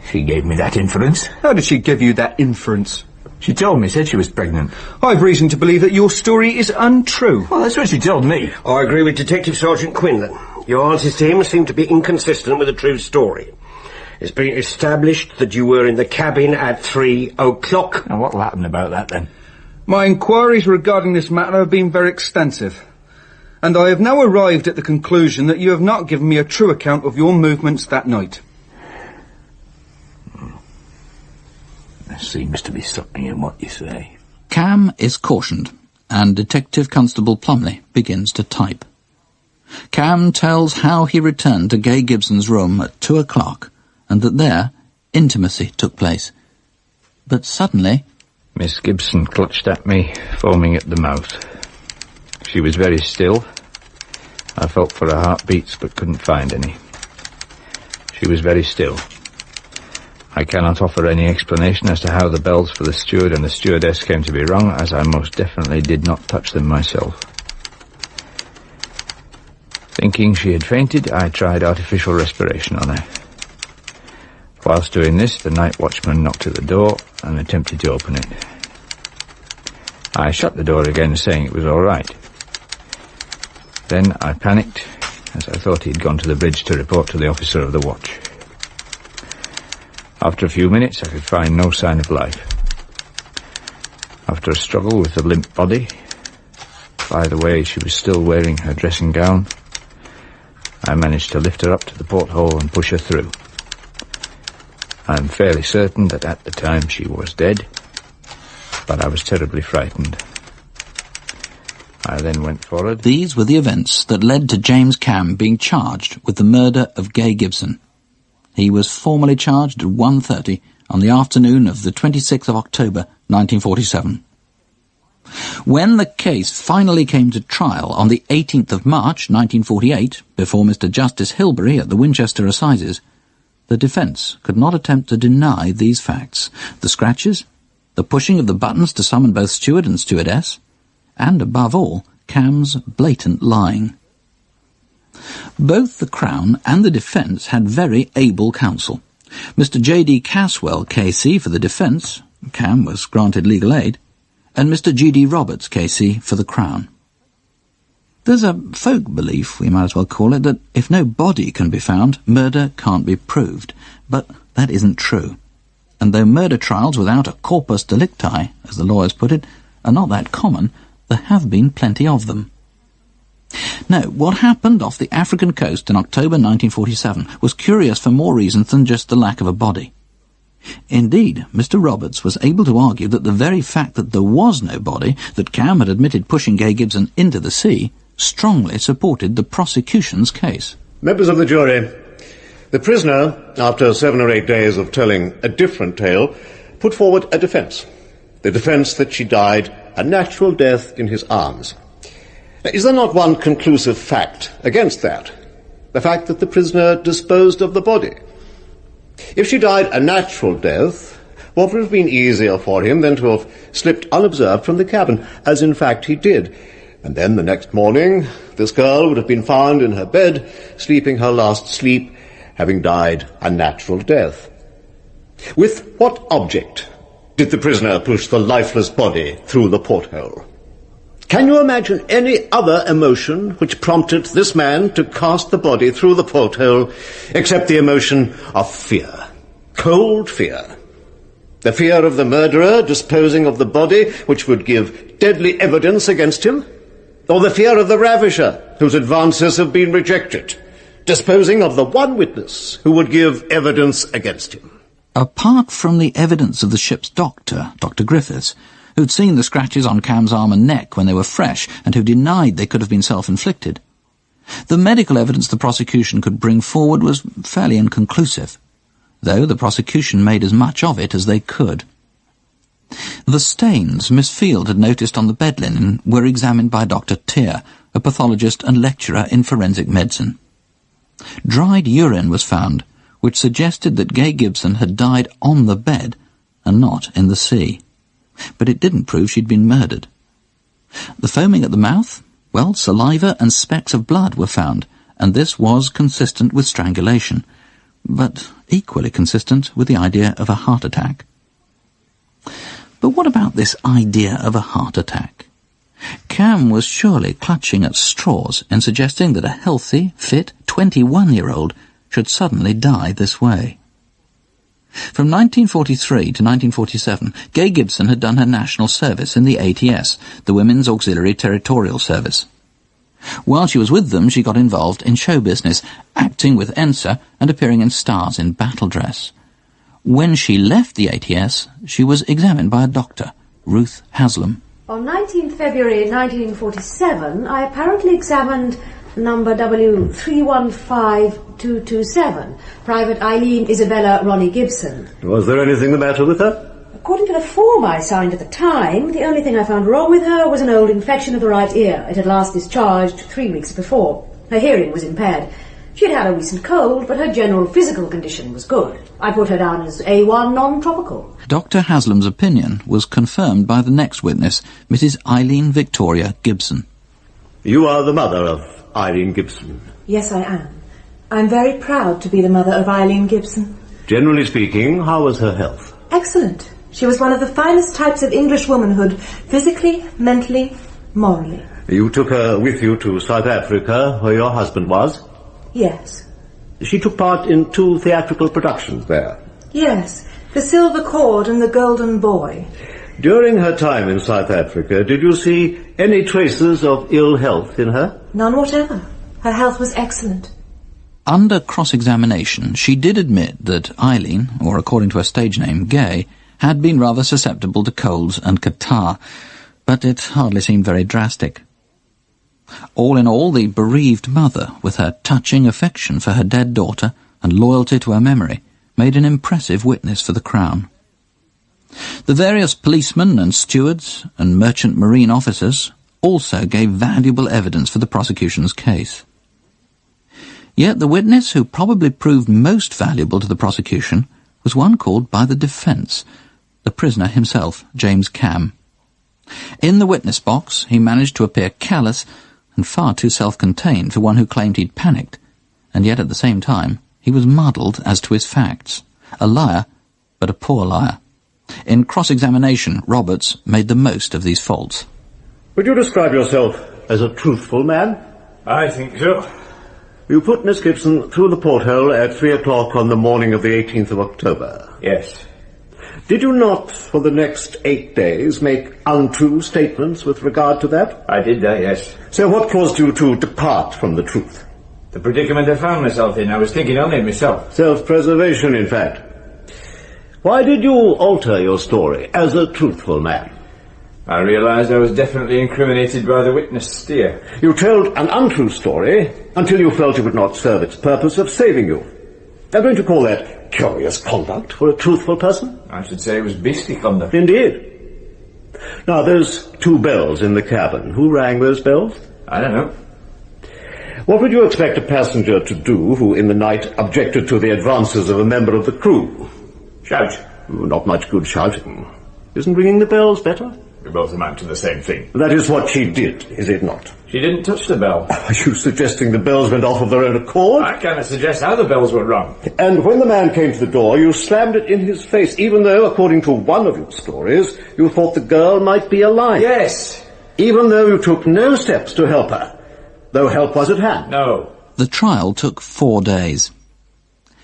She gave me that inference. How did she give you that inference? She told me, said she was pregnant. I've reason to believe that your story is untrue. Well, that's what she told me. I agree with Detective Sergeant Quinlan. Your answers to him seem to be inconsistent with the true story. It's been established that you were in the cabin at 3 o'clock. And what'll happen about that, then? My inquiries regarding this matter have been very extensive, and I have now arrived at the conclusion that you have not given me a true account of your movements that night. There seems to be something in what you say. Cam is cautioned, and Detective Constable Plumley begins to type. Cam tells how he returned to Gay Gibson's room at 2 o'clock, and that there, intimacy took place. But suddenly... Miss Gibson clutched at me, foaming at the mouth. She was very still. I felt for her heartbeats, but couldn't find any. She was very still. I cannot offer any explanation as to how the bells for the steward and the stewardess came to be rung, as I most definitely did not touch them myself. Thinking she had fainted, I tried artificial respiration on her. Whilst doing this, the night watchman knocked at the door and attempted to open it. I shut the door again, saying it was all right. Then I panicked, as I thought he'd gone to the bridge to report to the officer of the watch. After a few minutes, I could find no sign of life. After a struggle with the limp body, by the way she was still wearing her dressing gown, I managed to lift her up to the porthole and push her through. I'm fairly certain that at the time she was dead, but I was terribly frightened. I then went forward. These were the events that led to James Cam being charged with the murder of Gay Gibson. He was formally charged at 1:30 on the afternoon of the 26th of October, 1947. When the case finally came to trial on the 18th of March, 1948, before Mr. Justice Hilbery at the Winchester Assizes, the defence could not attempt to deny these facts: the scratches, the pushing of the buttons to summon both steward and stewardess, and, above all, Cam's blatant lying. Both the Crown and the defence had very able counsel. Mr. J.D. Caswell, K.C. for the defence, Cam was granted legal aid, and Mr. G.D. Roberts, K.C. for the Crown. There's a folk belief, we might as well call it, that if no body can be found, murder can't be proved. But that isn't true. And though murder trials without a corpus delicti, as the lawyers put it, are not that common, there have been plenty of them. Now, what happened off the African coast in October 1947 was curious for more reasons than just the lack of a body. Indeed, Mr. Roberts was able to argue that the very fact that there was no body, that Cam had admitted pushing Gay Gibson into the sea, strongly supported the prosecution's case. Members of the jury, the prisoner, after 7 or 8 days of telling a different tale, put forward a defence. The defence that she died a natural death in his arms. Now, is there not one conclusive fact against that? The fact that the prisoner disposed of the body. If she died a natural death, what would have been easier for him than to have slipped unobserved from the cabin, as in fact he did? And then the next morning, this girl would have been found in her bed, sleeping her last sleep, having died a natural death. With what object did the prisoner push the lifeless body through the porthole? Can you imagine any other emotion which prompted this man to cast the body through the porthole except the emotion of fear? Cold fear. The fear of the murderer disposing of the body which would give deadly evidence against him? Or the fear of the ravisher whose advances have been rejected, disposing of the one witness who would give evidence against him? Apart from the evidence of the ship's doctor, Dr. Griffiths, who'd seen the scratches on Cam's arm and neck when they were fresh and who denied they could have been self-inflicted, the medical evidence the prosecution could bring forward was fairly inconclusive, though the prosecution made as much of it as they could. The stains Miss Field had noticed on the bed linen were examined by Dr. Tear, a pathologist and lecturer in forensic medicine. Dried urine was found, which suggested that Gay Gibson had died on the bed and not in the sea. But it didn't prove she'd been murdered. The foaming at the mouth? Well, saliva and specks of blood were found, and this was consistent with strangulation, but equally consistent with the idea of a heart attack. But what about this idea of a heart attack? Cam was surely clutching at straws in suggesting that a healthy, fit 21-year-old should suddenly die this way. From 1943 to 1947, Gay Gibson had done her national service in the ATS, the Women's Auxiliary Territorial Service. While she was with them, she got involved in show business, acting with Ensa and appearing in stars in battle dress. When she left the ATS, she was examined by a doctor, Ruth Haslam. On 19 February 1947, I apparently examined number W315227, Private Eileen Isabella Ronnie Gibson. Was there anything the matter with her? According to the form I signed at the time, the only thing I found wrong with her was an old infection of the right ear. It had last discharged 3 weeks before. Her hearing was impaired. She had had a recent cold, but her general physical condition was good. I put her down as A1 non-tropical. Dr. Haslam's opinion was confirmed by the next witness, Mrs. Eileen Victoria Gibson. You are the mother of Eileen Gibson. Yes, I am. I'm very proud to be the mother of Eileen Gibson. Generally speaking, how was her health? Excellent. She was one of the finest types of English womanhood, physically, mentally, morally. You took her with you to South Africa, where your husband was? Yes. She took part in 2 theatrical productions there? Yes. The Silver Cord and The Golden Boy. During her time in South Africa, did you see any traces of ill health in her? None whatever. Her health was excellent. Under cross-examination, she did admit that Eileen, or according to her stage name, Gay, had been rather susceptible to colds and catarrh, but it hardly seemed very drastic. All in all, the bereaved mother, with her touching affection for her dead daughter and loyalty to her memory, made an impressive witness for the Crown. The various policemen and stewards and merchant marine officers also gave valuable evidence for the prosecution's case. Yet the witness who probably proved most valuable to the prosecution was one called by the defence, the prisoner himself, James Cam. In the witness box, he managed to appear callous and far too self-contained for one who claimed he'd panicked, and yet at the same time he was muddled as to his facts. A liar, but a poor liar. In cross-examination, Roberts made the most of these faults. Would you describe yourself as a truthful man? I think so. You put Miss Gibson through the porthole at 3 o'clock on the morning of the 18th of October. Yes. Did you not, for the next 8 days, make untrue statements with regard to that? I did that, yes. So what caused you to depart from the truth? The predicament I found myself in. I was thinking only of myself. Self-preservation, in fact. Why did you alter your story as a truthful man? I realised I was definitely incriminated by the witness Steer. You told an untrue story until you felt it would not serve its purpose of saving you. I'm going to call that curious conduct for a truthful person. I should say it was beastly conduct. Indeed. Now, those 2 bells in the cabin, who rang those bells? I don't know. What would you expect a passenger to do who in the night objected to the advances of a member of the crew? Shout. Not much good shouting. Isn't ringing the bells better? We both amount to the same thing. That is what she did, is it not? She didn't touch the bell. Are you suggesting the bells went off of their own accord? I cannot suggest how the bells were rung. And when the man came to the door, you slammed it in his face, even though, according to one of your stories, you thought the girl might be alive. Yes. Even though you took no steps to help her, though help was at hand. No. The trial took 4 days.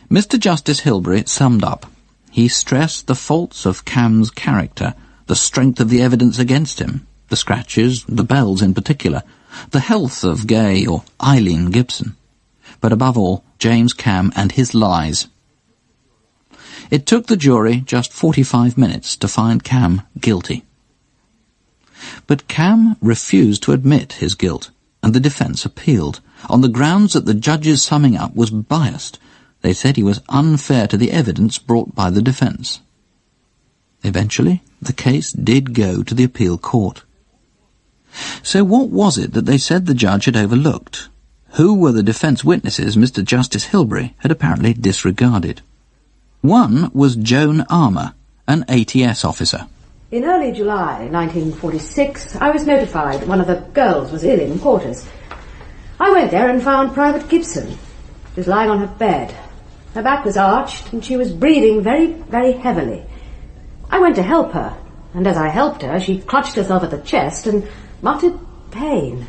Mr. Justice Hilbery summed up. He stressed the faults of Cam's character, the strength of the evidence against him, the scratches, the bells in particular, the health of Gay or Eileen Gibson, but above all, James Cam and his lies. It took the jury just 45 minutes to find Cam guilty. But Cam refused to admit his guilt, and the defence appealed, on the grounds that the judge's summing up was biased. They said he was unfair to the evidence brought by the defence. Eventually, the case did go to the appeal court. So what was it that they said the judge had overlooked? Who were the defence witnesses Mr. Justice Hilbery had apparently disregarded? One was Joan Armour, an ATS officer. In early July 1946, I was notified one of the girls was ill in quarters. I went there and found Private Gibson. She was lying on her bed. Her back was arched and she was breathing very, very heavily. I went to help her, and as I helped her, she clutched herself at the chest and muttered pain.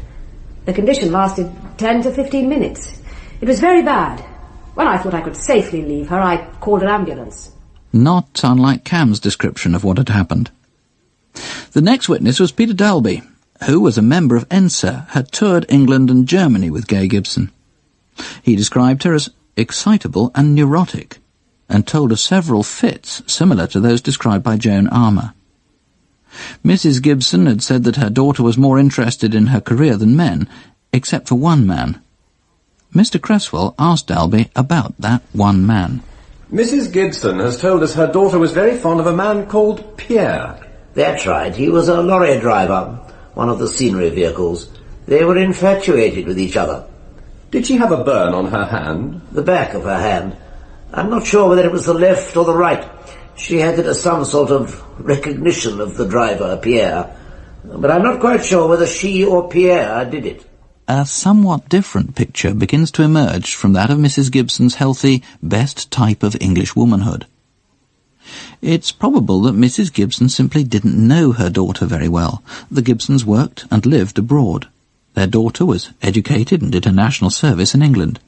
The condition lasted 10 to 15 minutes. It was very bad. When I thought I could safely leave her, I called an ambulance. Not unlike Cam's description of what had happened. The next witness was Peter Dalby, who, as a member of ENSA, had toured England and Germany with Gay Gibson. He described her as excitable and neurotic, and told of several fits similar to those described by Joan Armour. Mrs. Gibson had said that her daughter was more interested in her career than men, except for one man. Mr. Cresswell asked Dalby about that one man. Mrs. Gibson has told us her daughter was very fond of a man called Pierre. That's right. He was a lorry driver, one of the scenery vehicles. They were infatuated with each other. Did she have a burn on her hand? The back of her hand. I'm not sure whether it was the left or the right. She had it as some sort of recognition of the driver, Pierre. But I'm not quite sure whether she or Pierre did it. A somewhat different picture begins to emerge from that of Mrs. Gibson's healthy, best type of English womanhood. It's probable that Mrs. Gibson simply didn't know her daughter very well. The Gibsons worked and lived abroad. Their daughter was educated and did her national service in England.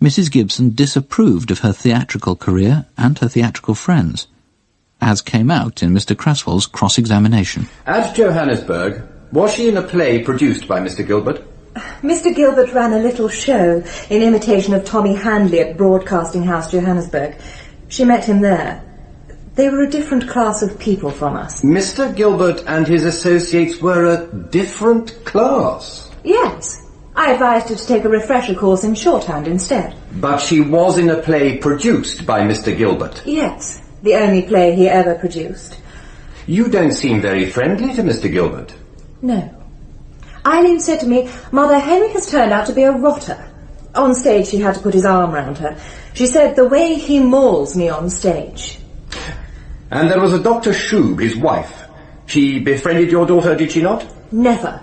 Mrs. Gibson disapproved of her theatrical career and her theatrical friends, as came out in Mr. Cresswell's cross-examination. At Johannesburg, was she in a play produced by Mr. Gilbert? Mr. Gilbert ran a little show in imitation of Tommy Handley at Broadcasting House, Johannesburg. She met him there. They were a different class of people from us. Mr. Gilbert and his associates were a different class? Yes. I advised her to take a refresher course in shorthand instead. But she was in a play produced by Mr. Gilbert? Yes, the only play he ever produced. You don't seem very friendly to Mr. Gilbert. No. Eileen said to me, Mother, Henry has turned out to be a rotter. On stage she had to put his arm round her. She said, the way he mauls me on stage. And there was a Dr. Shube, his wife. She befriended your daughter, did she not? Never.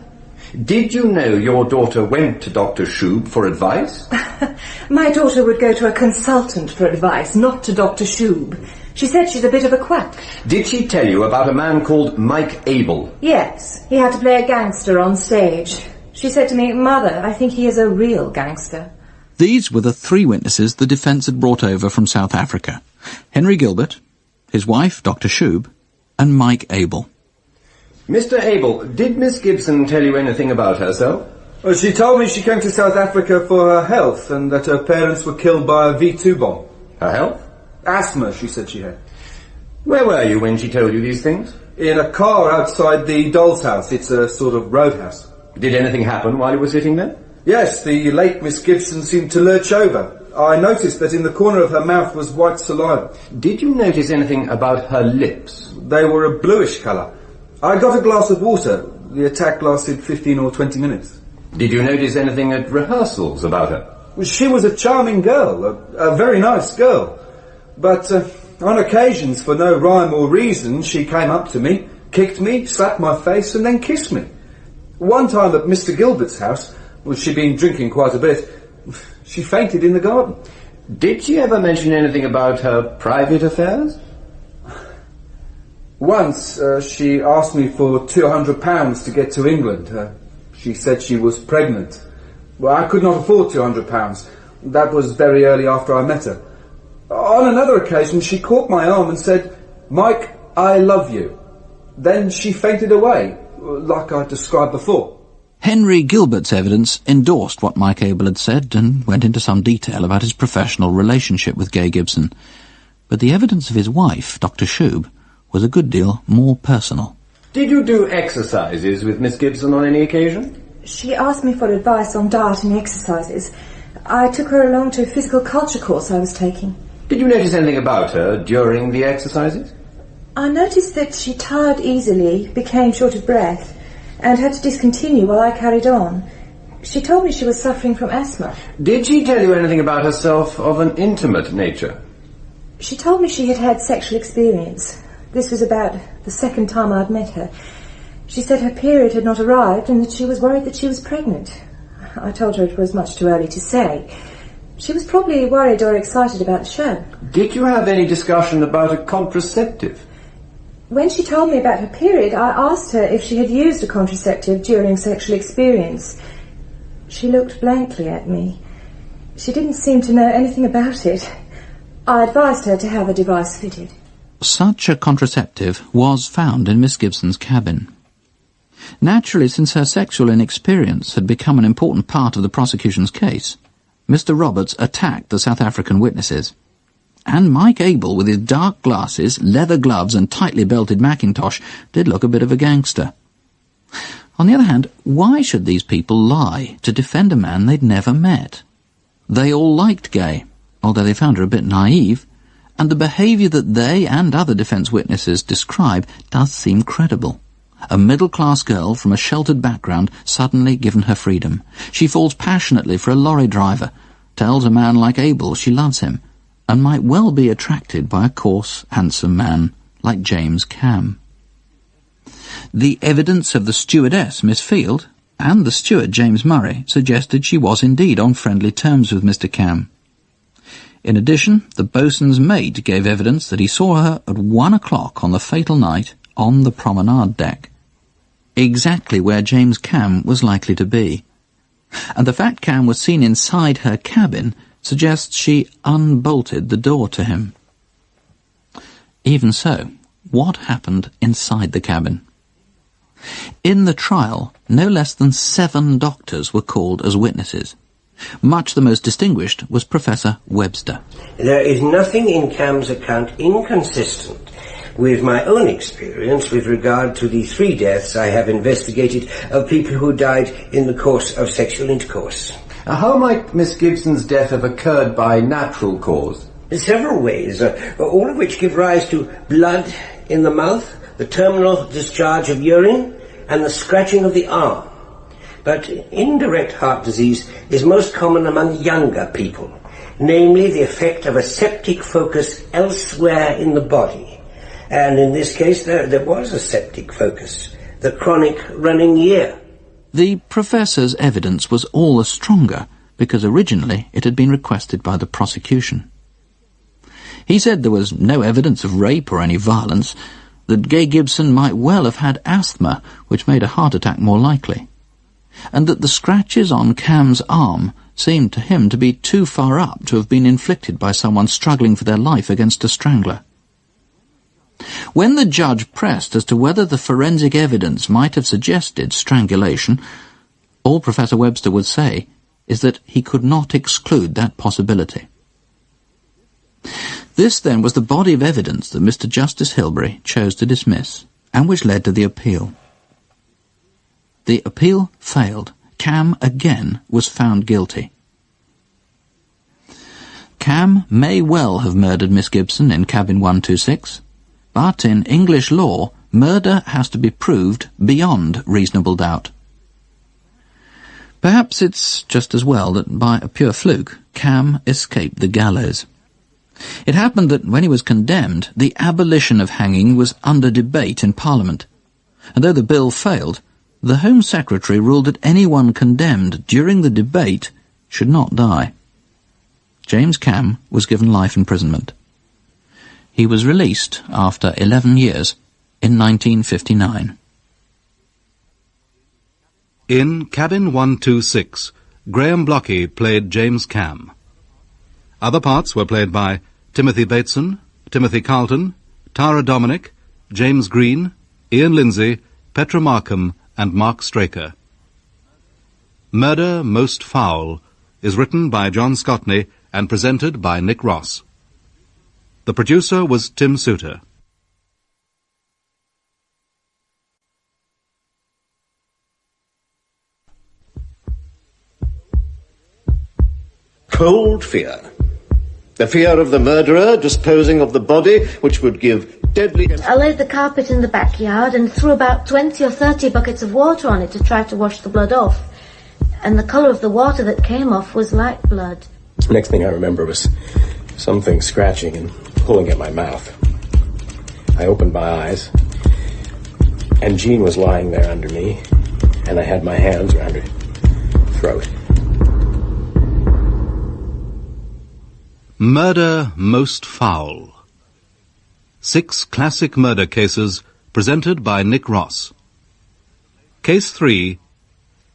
Did you know your daughter went to Dr. Shube for advice? My daughter would go to a consultant for advice, not to Dr. Shube. She said she's a bit of a quack. Did she tell you about a man called Mike Abel? Yes, he had to play a gangster on stage. She said to me, Mother, I think he is a real gangster. These were the three witnesses the defence had brought over from South Africa. Henry Gilbert, his wife, Dr. Shube, and Mike Abel. Mr. Abel, did Miss Gibson tell you anything about herself? Well, she told me she came to South Africa for her health and that her parents were killed by a V2 bomb. Her health? Asthma, she said she had. Where were you when she told you these things? In a car outside the doll's house. It's a sort of roadhouse. Did anything happen while you were sitting there? Yes, the late Miss Gibson seemed to lurch over. I noticed that in the corner of her mouth was white saliva. Did you notice anything about her lips? They were a bluish colour. I got a glass of water. The attack lasted 15 or 20 minutes. Did you notice anything at rehearsals about her? Well, she was a charming girl, a very nice girl. But on occasions, for no rhyme or reason, she came up to me, kicked me, slapped my face, and then kissed me. One time at Mr. Gilbert's house, she'd been drinking quite a bit, she fainted in the garden. Did she ever mention anything about her private affairs? Once, she asked me for £200 to get to England. She said she was pregnant. Well, I could not afford £200. That was very early after I met her. On another occasion, she caught my arm and said, Mike, I love you. Then she fainted away, like I described before. Henry Gilbert's evidence endorsed what Mike Abel had said and went into some detail about his professional relationship with Gay Gibson. But the evidence of his wife, Dr. Shube, was a good deal more personal. Did you do exercises with Miss Gibson on any occasion? She asked me for advice on diet and exercises. I took her along to a physical culture course I was taking. Did you notice anything about her during the exercises? I noticed that she tired easily, became short of breath, and had to discontinue while I carried on. She told me she was suffering from asthma. Did she tell you anything about herself of an intimate nature? She told me she had had sexual experience. This was about the second time I'd met her. She said her period had not arrived and that she was worried that she was pregnant. I told her it was much too early to say. She was probably worried or excited about the show. Did you have any discussion about a contraceptive? When she told me about her period, I asked her if she had used a contraceptive during sexual experience. She looked blankly at me. She didn't seem to know anything about it. I advised her to have a device fitted. Such a contraceptive was found in Miss Gibson's cabin. Naturally, since her sexual inexperience had become an important part of the prosecution's case, Mr. Roberts attacked the South African witnesses. And Mike Abel, with his dark glasses, leather gloves and tightly belted Macintosh, did look a bit of a gangster. On the other hand, why should these people lie to defend a man they'd never met? They all liked Gay, although they found her a bit naive, and the behaviour that they and other defence witnesses describe does seem credible. A middle-class girl from a sheltered background suddenly given her freedom. She falls passionately for a lorry driver, tells a man like Abel she loves him, and might well be attracted by a coarse, handsome man like James Cam. The evidence of the stewardess, Miss Field, and the steward, James Murray, suggested she was indeed on friendly terms with Mr. Cam. In addition, the boatswain's maid gave evidence that he saw her at 1 o'clock on the fatal night on the promenade deck, exactly where James Cam was likely to be. And the fact Cam was seen inside her cabin suggests she unbolted the door to him. Even so, what happened inside the cabin? In the trial, no less than 7 doctors were called as witnesses. Much the most distinguished was Professor Webster. There is nothing in Cam's account inconsistent with my own experience with regard to the 3 deaths I have investigated of people who died in the course of sexual intercourse. How might Miss Gibson's death have occurred by natural cause? Several ways, all of which give rise to blood in the mouth, the terminal discharge of urine, and the scratching of the arm. But indirect heart disease is most common among younger people, namely the effect of a septic focus elsewhere in the body. And in this case, there was a septic focus, the chronic running ear. The professor's evidence was all the stronger because originally it had been requested by the prosecution. He said there was no evidence of rape or any violence, that Gay Gibson might well have had asthma, which made a heart attack more likely, and that the scratches on Cam's arm seemed to him to be too far up to have been inflicted by someone struggling for their life against a strangler. When the judge pressed as to whether the forensic evidence might have suggested strangulation, all Professor Webster would say is that he could not exclude that possibility. This, then, was the body of evidence that Mr. Justice Hilbery chose to dismiss, and which led to the appeal. The appeal failed. Cam again was found guilty. Cam may well have murdered Miss Gibson in cabin 126, but in English law, murder has to be proved beyond reasonable doubt. Perhaps it's just as well that by a pure fluke, Cam escaped the gallows. It happened that when he was condemned, the abolition of hanging was under debate in Parliament, and though the bill failed, the Home Secretary ruled that anyone condemned during the debate should not die. James Cam was given life imprisonment. He was released after 11 years in 1959. In Cabin 126, Graham Blockey played James Cam. Other parts were played by Timothy Bateson, Timothy Carlton, Tara Dominic, James Green, Ian Lindsay, Petra Markham, and Mark Straker. Murder Most Foul is written by John Scotney and presented by Nick Ross. The producer was Tim Souter. Cold fear. The fear of the murderer disposing of the body, which would give deadly... I laid the carpet in the backyard and threw about 20 or 30 buckets of water on it to try to wash the blood off. And the colour of the water that came off was like blood. Next thing I remember was something scratching and pulling at my mouth. I opened my eyes, and Jean was lying there under me, and I had my hands around her throat. Murder Most Foul. 6 classic murder cases presented by Nick Ross. Case 3,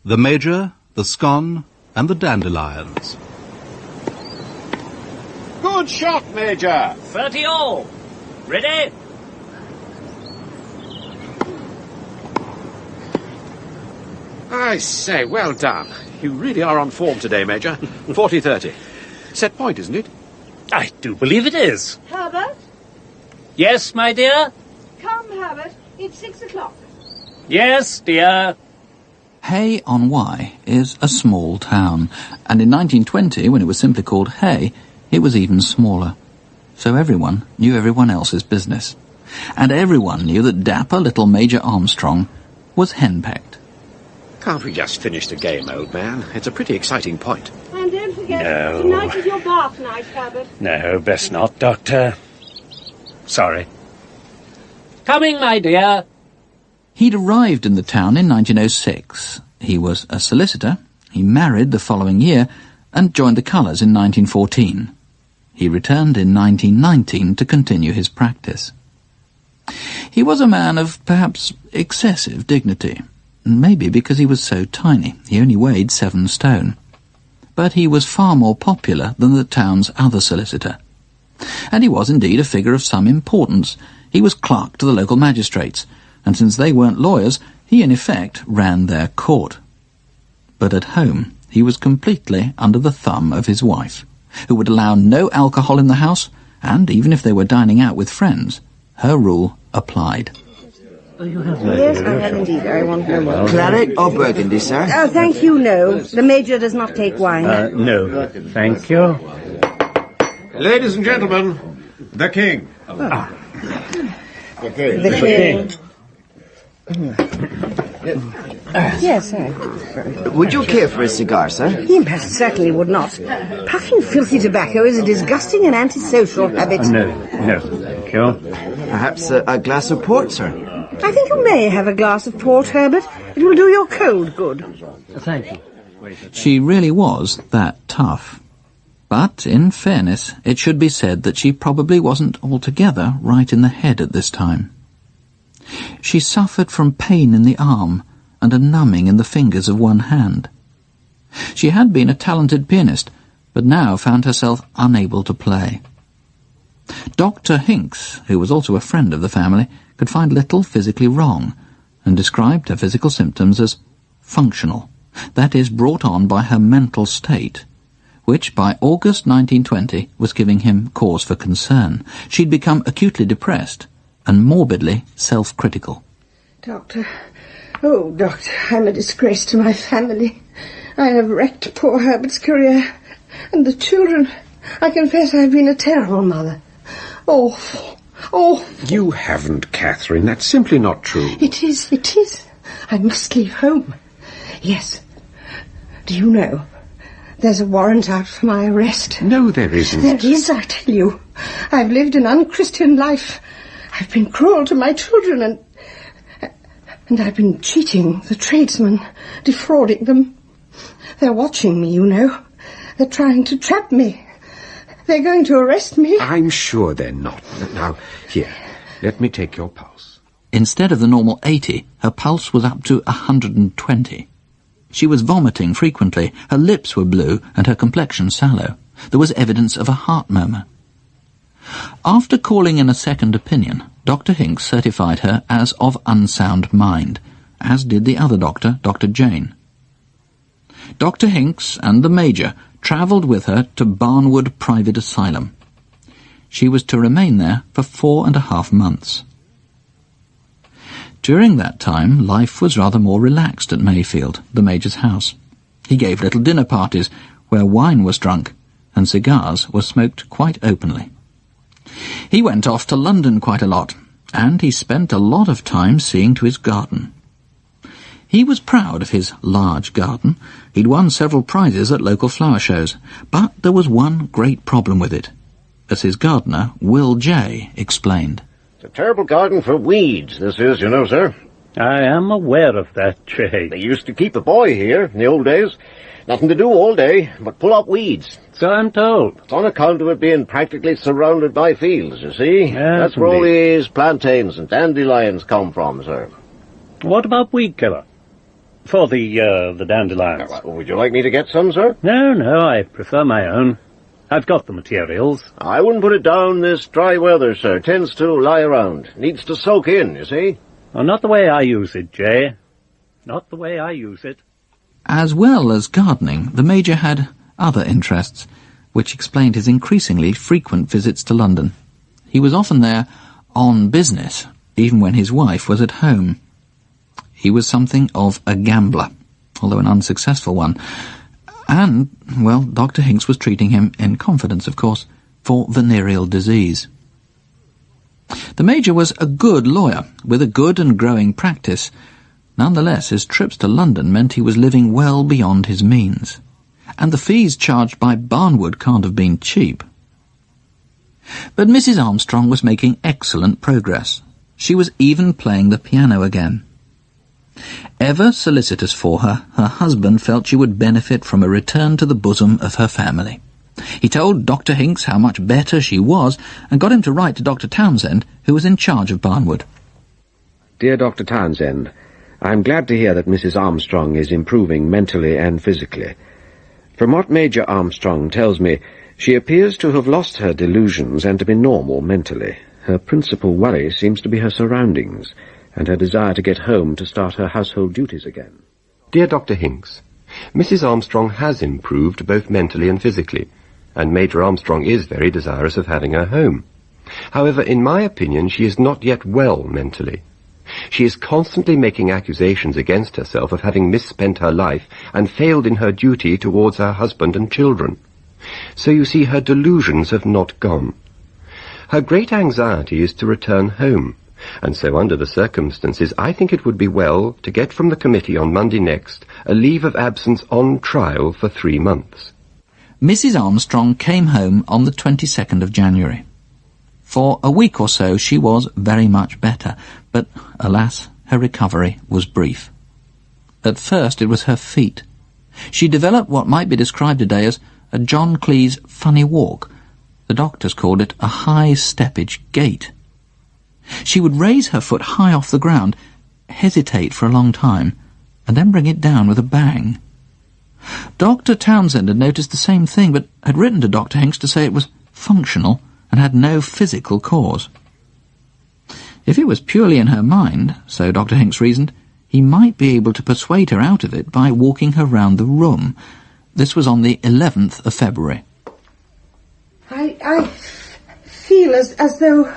The Major, the Scone and the Dandelions. Good shot, Major. 30 all. Ready? I say, well done. You really are on form today, Major. 40-30. Set point, isn't it? I do believe it is. Herbert? Yes, my dear? Come, Herbert. It's 6 o'clock. Yes, dear. Hay on Wye is a small town, and in 1920, when it was simply called Hay, it was even smaller. So everyone knew everyone else's business. And everyone knew that dapper little Major Armstrong was henpecked. Can't we just finish the game, old man? It's a pretty exciting point. And don't forget, No. tonight is your bath night, Herbert. No, best not, Doctor. Sorry. Coming, my dear. He'd arrived in the town in 1906. He was a solicitor, he married the following year, and joined the colours in 1914. He returned in 1919 to continue his practice. He was a man of perhaps excessive dignity, maybe because he was so tiny. He only weighed 7 stone. But he was far more popular than the town's other solicitor. And he was indeed a figure of some importance. He was clerk to the local magistrates, and since they weren't lawyers, he in effect ran their court. But at home, he was completely under the thumb of his wife, who would allow no alcohol in the house, and even if they were dining out with friends, her rule applied. Yes, I have indeed. I want no more. Claret or Burgundy, sir? Oh, thank you, no. The Major does not take wine. No, thank you. Ladies and gentlemen, the King. The King. Yes, sir. Would you care for a cigar, sir? He most certainly would not. Puffing filthy tobacco is a disgusting and antisocial habit. No, thank you. Perhaps a glass of port, sir? I think you may have a glass of port, Herbert. It will do your cold good. Thank you. She really was that tough. But, in fairness, it should be said that she probably wasn't altogether right in the head at this time. She suffered from pain in the arm and a numbing in the fingers of one hand. She had been a talented pianist, but now found herself unable to play. Dr. Hinks, who was also a friend of the family, could find little physically wrong, and described her physical symptoms as functional, that is, brought on by her mental state, which by August 1920 was giving him cause for concern. She'd become acutely depressed and morbidly self-critical. Doctor, oh, Doctor, I'm a disgrace to my family. I have wrecked poor Herbert's career, and the children. I confess I've been a terrible mother. Awful, awful. You haven't, Catherine. That's simply not true. It is. I must leave home. Yes. Do you know, there's a warrant out for my arrest. No, there isn't. There is, I tell you. I've lived an unchristian life. I've been cruel to my children, and I've been cheating the tradesmen, defrauding them. They're watching me, you know. They're trying to trap me. They're going to arrest me. I'm sure they're not. Now, here, let me take your pulse. Instead of the normal 80, her pulse was up to 120. She was vomiting frequently, her lips were blue, and her complexion sallow. There was evidence of a heart murmur. After calling in a second opinion, Dr. Hinks certified her as of unsound mind, as did the other doctor, Dr. Jane. Dr. Hinks and the Major travelled with her to Barnwood Private Asylum. She was to remain there for 4.5 months. During that time, life was rather more relaxed at Mayfield, the Major's house. He gave little dinner parties, where wine was drunk, and cigars were smoked quite openly. He went off to London quite a lot, and he spent a lot of time seeing to his garden. He was proud of his large garden. He'd won several prizes at local flower shows, but there was one great problem with it, as his gardener, Will J., explained. It's a terrible garden for weeds, this is, you know, sir. I am aware of that, Jay. They used to keep a boy here in the old days. Nothing to do all day but pull up weeds. So I'm told. It's on account of it being practically surrounded by fields, you see. Yes, That's where all indeed. these plantains and dandelions come from, sir. What about weed killer? For the dandelions. Would you like me to get some, sir? No, I prefer my own. I've got the materials. I wouldn't put it down this dry weather, sir. Tends to lie around. Needs to soak in, you see. Well, not the way I use it, Jay. Not the way I use it. As well as gardening, the Major had other interests, which explained his increasingly frequent visits to London. He was often there on business, even when his wife was at home. He was something of a gambler, although an unsuccessful one. And, well, Dr. Hinks was treating him, in confidence of course, for venereal disease. The Major was a good lawyer, with a good and growing practice. Nonetheless, his trips to London meant he was living well beyond his means. And the fees charged by Barnwood can't have been cheap. But Mrs. Armstrong was making excellent progress. She was even playing the piano again. Ever solicitous for her, her husband felt she would benefit from a return to the bosom of her family. He told Dr. Hinks how much better she was and got him to write to Dr. Townsend, who was in charge of Barnwood. Dear Dr. Townsend, I am glad to hear that Mrs. Armstrong is improving mentally and physically. From what Major Armstrong tells me, she appears to have lost her delusions and to be normal mentally. Her principal worry seems to be her surroundings and her desire to get home to start her household duties again. Dear Dr. Hinks, Mrs. Armstrong has improved both mentally and physically, and Major Armstrong is very desirous of having her home. However, in my opinion, she is not yet well mentally. She is constantly making accusations against herself of having misspent her life and failed in her duty towards her husband and children. So you see, her delusions have not gone. Her great anxiety is to return home, and so under the circumstances I think it would be well to get from the committee on Monday next a leave of absence on trial for 3 months. Mrs. Armstrong came home on the 22nd of January. For a week or so she was very much better, but, alas, her recovery was brief. At first it was her feet. She developed what might be described today as a John Cleese funny walk. The doctors called it a high steppage gait. She would raise her foot high off the ground, hesitate for a long time, and then bring it down with a bang. Dr. Townsend had noticed the same thing, but had written to Dr. Hinks to say it was functional and had no physical cause. If it was purely in her mind, so Dr. Hinks reasoned, he might be able to persuade her out of it by walking her round the room. This was on the 11th of February. I feel as though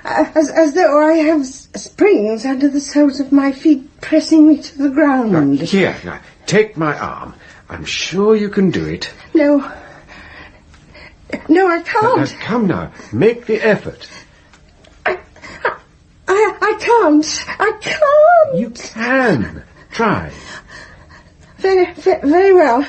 I have springs under the soles of my feet pressing me to the ground. Here, now, take my arm. I'm sure you can do it. No, I can't. Now, come now, make the effort. I can't. You can. Try. Very well.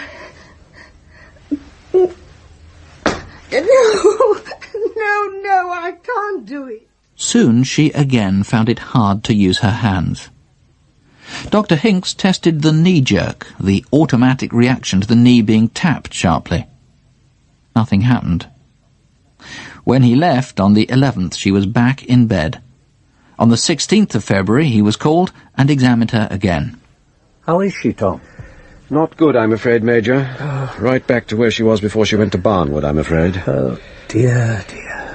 No, I can't do it. Soon she again found it hard to use her hands. Dr. Hinks tested the knee jerk, the automatic reaction to the knee being tapped sharply. Nothing happened. When he left on the 11th, she was back in bed. On the 16th of February, he was called and examined her again. How is she, Tom? Not good, I'm afraid, Major. Right back to where she was before she went to Barnwood, I'm afraid. Oh, dear.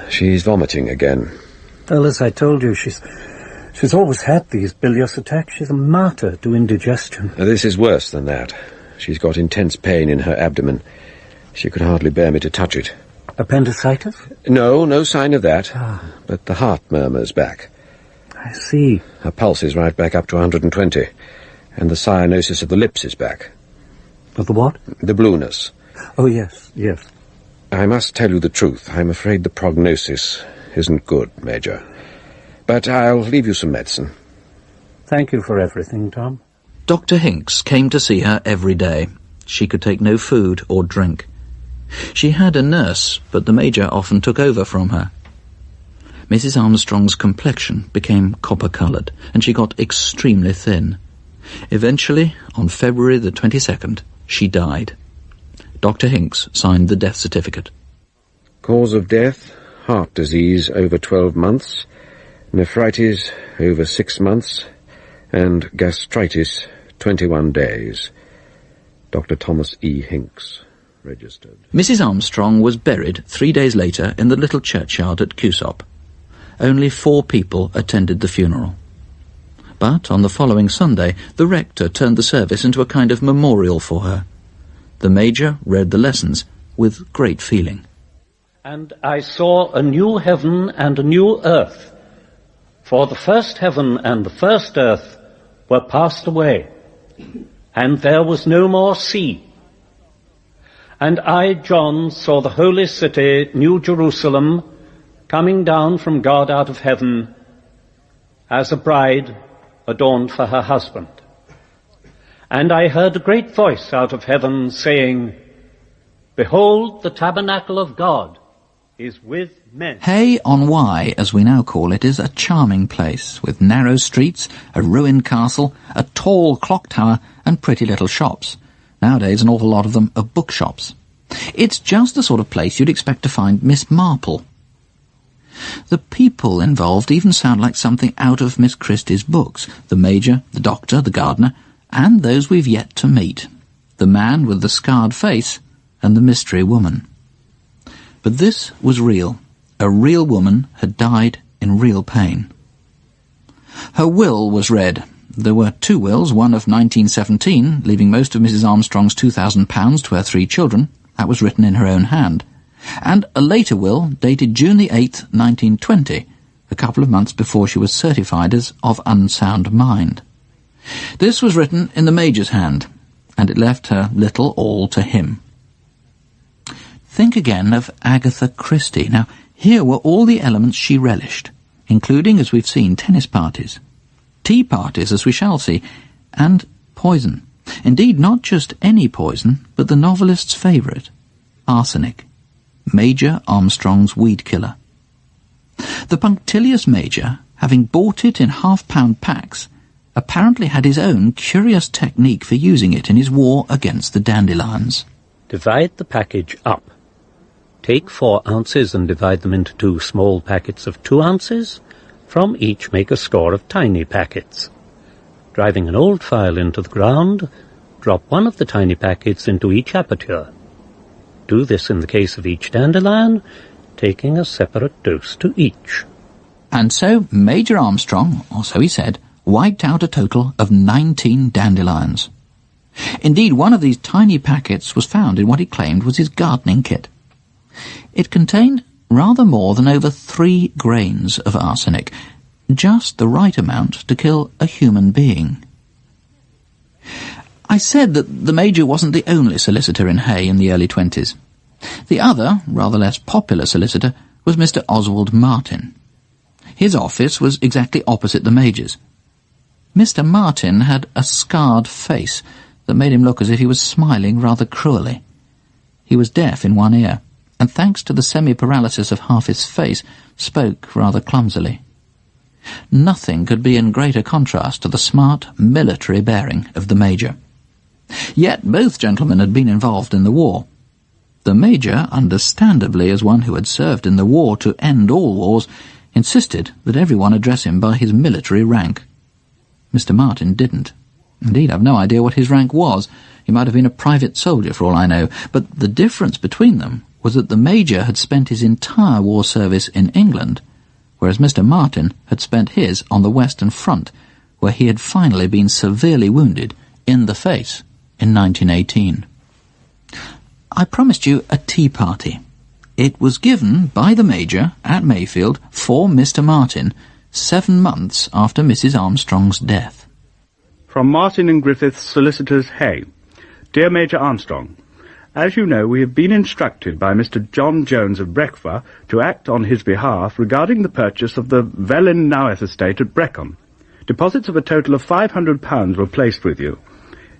She's vomiting again. Well, as I told you, she's always had these bilious attacks. She's a martyr to indigestion. This is worse than that. She's got intense pain in her abdomen. She could hardly bear me to touch it. Appendicitis? No sign of that. But the heart murmurs back. I see. Her pulse is right back up to 120. And the cyanosis of the lips is back. Of the what? The blueness. Oh, yes. I must tell you the truth. I'm afraid the prognosis isn't good, Major. But I'll leave you some medicine. Thank you for everything, Tom. Dr. Hinks came to see her every day. She could take no food or drink. She had a nurse, but the Major often took over from her. Mrs. Armstrong's complexion became copper-coloured, and she got extremely thin. Eventually, on February the 22nd, she died. Dr. Hinks signed the death certificate. Cause of death, heart disease over 12 months, nephritis over 6 months, and gastritis 21 days. Dr. Thomas E. Hinks, registered. Mrs. Armstrong was buried 3 days later in the little churchyard at Cusop. Only 4 people attended the funeral. But on the following Sunday, the rector turned the service into a kind of memorial for her. The Major read the lessons with great feeling. And I saw a new heaven and a new earth, for the first heaven and the first earth were passed away, and there was no more sea. And I, John, saw the holy city, New Jerusalem, coming down from God out of heaven, as a bride adorned for her husband. And I heard a great voice out of heaven saying, Behold, the tabernacle of God is with men. Hay-on-Wye, as we now call it, is a charming place, with narrow streets, a ruined castle, a tall clock tower, and pretty little shops. Nowadays, an awful lot of them are bookshops. It's just the sort of place you'd expect to find Miss Marple. The people involved even sound like something out of Miss Christie's books. The Major, the Doctor, the gardener, and those we've yet to meet. The man with the scarred face and the mystery woman. But this was real. A real woman had died in real pain. Her will was read. There were 2 wills, one of 1917, leaving most of Mrs. Armstrong's £2,000 to her 3 children. That was written in her own hand. And a later will, dated June the 8th, 1920, a couple of months before she was certified as of unsound mind. This was written in the Major's hand, and it left her little all to him. Think again of Agatha Christie. Now, here were all the elements she relished, including, as we've seen, tennis parties, tea parties, as we shall see, and poison. Indeed, not just any poison, but the novelist's favourite, arsenic, Major Armstrong's weed killer. The punctilious Major, having bought it in half-pound packs, apparently had his own curious technique for using it in his war against the dandelions. Divide the package up. Take 4 ounces and divide them into 2 small packets of 2 ounces. From each make a score of tiny packets. Driving an old file into the ground, drop one of the tiny packets into each aperture. Do this in the case of each dandelion, taking a separate dose to each. And so Major Armstrong, or so he said, wiped out a total of 19 dandelions. Indeed, one of these tiny packets was found in what he claimed was his gardening kit. It contained rather more than over 3 grains of arsenic, just the right amount to kill a human being. I said that the Major wasn't the only solicitor in Hay in the early 20s. The other, rather less popular solicitor was Mr. Oswald Martin. His office was exactly opposite the Major's. Mr. Martin had a scarred face that made him look as if he was smiling rather cruelly. He was deaf in one ear, and thanks to the semi-paralysis of half his face, spoke rather clumsily. Nothing could be in greater contrast to the smart military bearing of the Major. Yet both gentlemen had been involved in the war. The Major, understandably as one who had served in the war to end all wars, insisted that everyone address him by his military rank. Mr. Martin didn't. Indeed, I've no idea what his rank was. He might have been a private soldier for all I know, but the difference between them was that the Major had spent his entire war service in England, whereas Mr. Martin had spent his on the Western Front, where he had finally been severely wounded in the face in 1918. I promised you a tea party. It was given by the Major at Mayfield for Mr. Martin 7 months after Mrs. Armstrong's death. From Martin and Griffiths, Solicitors, Hay. Dear Major Armstrong, as you know, we have been instructed by Mr. John Jones of Breckfast to act on his behalf regarding the purchase of the Velin Noweth estate at Brecon. Deposits of a total of £500 were placed with you.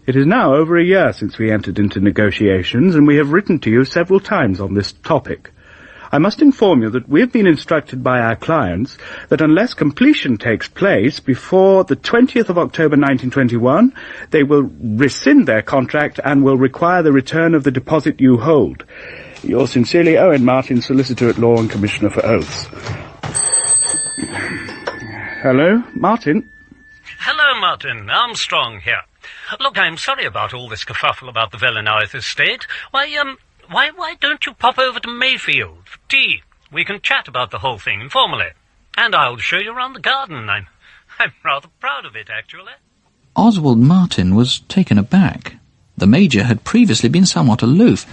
It is now over a year since we entered into negotiations, and we have written to you several times on this topic. I must inform you that we have been instructed by our clients that unless completion takes place before the 20th of October 1921, they will rescind their contract and will require the return of the deposit you hold. Yours sincerely, Owen Martin, Solicitor at Law and Commissioner for Oaths. Hello, Martin? Hello, Martin. Armstrong here. Look, I'm sorry about all this kerfuffle about the Vellenouth estate. Why don't you pop over to Mayfield for tea? We can chat about the whole thing informally. And I'll show you around the garden. I'm rather proud of it, actually. Oswald Martin was taken aback. The Major had previously been somewhat aloof.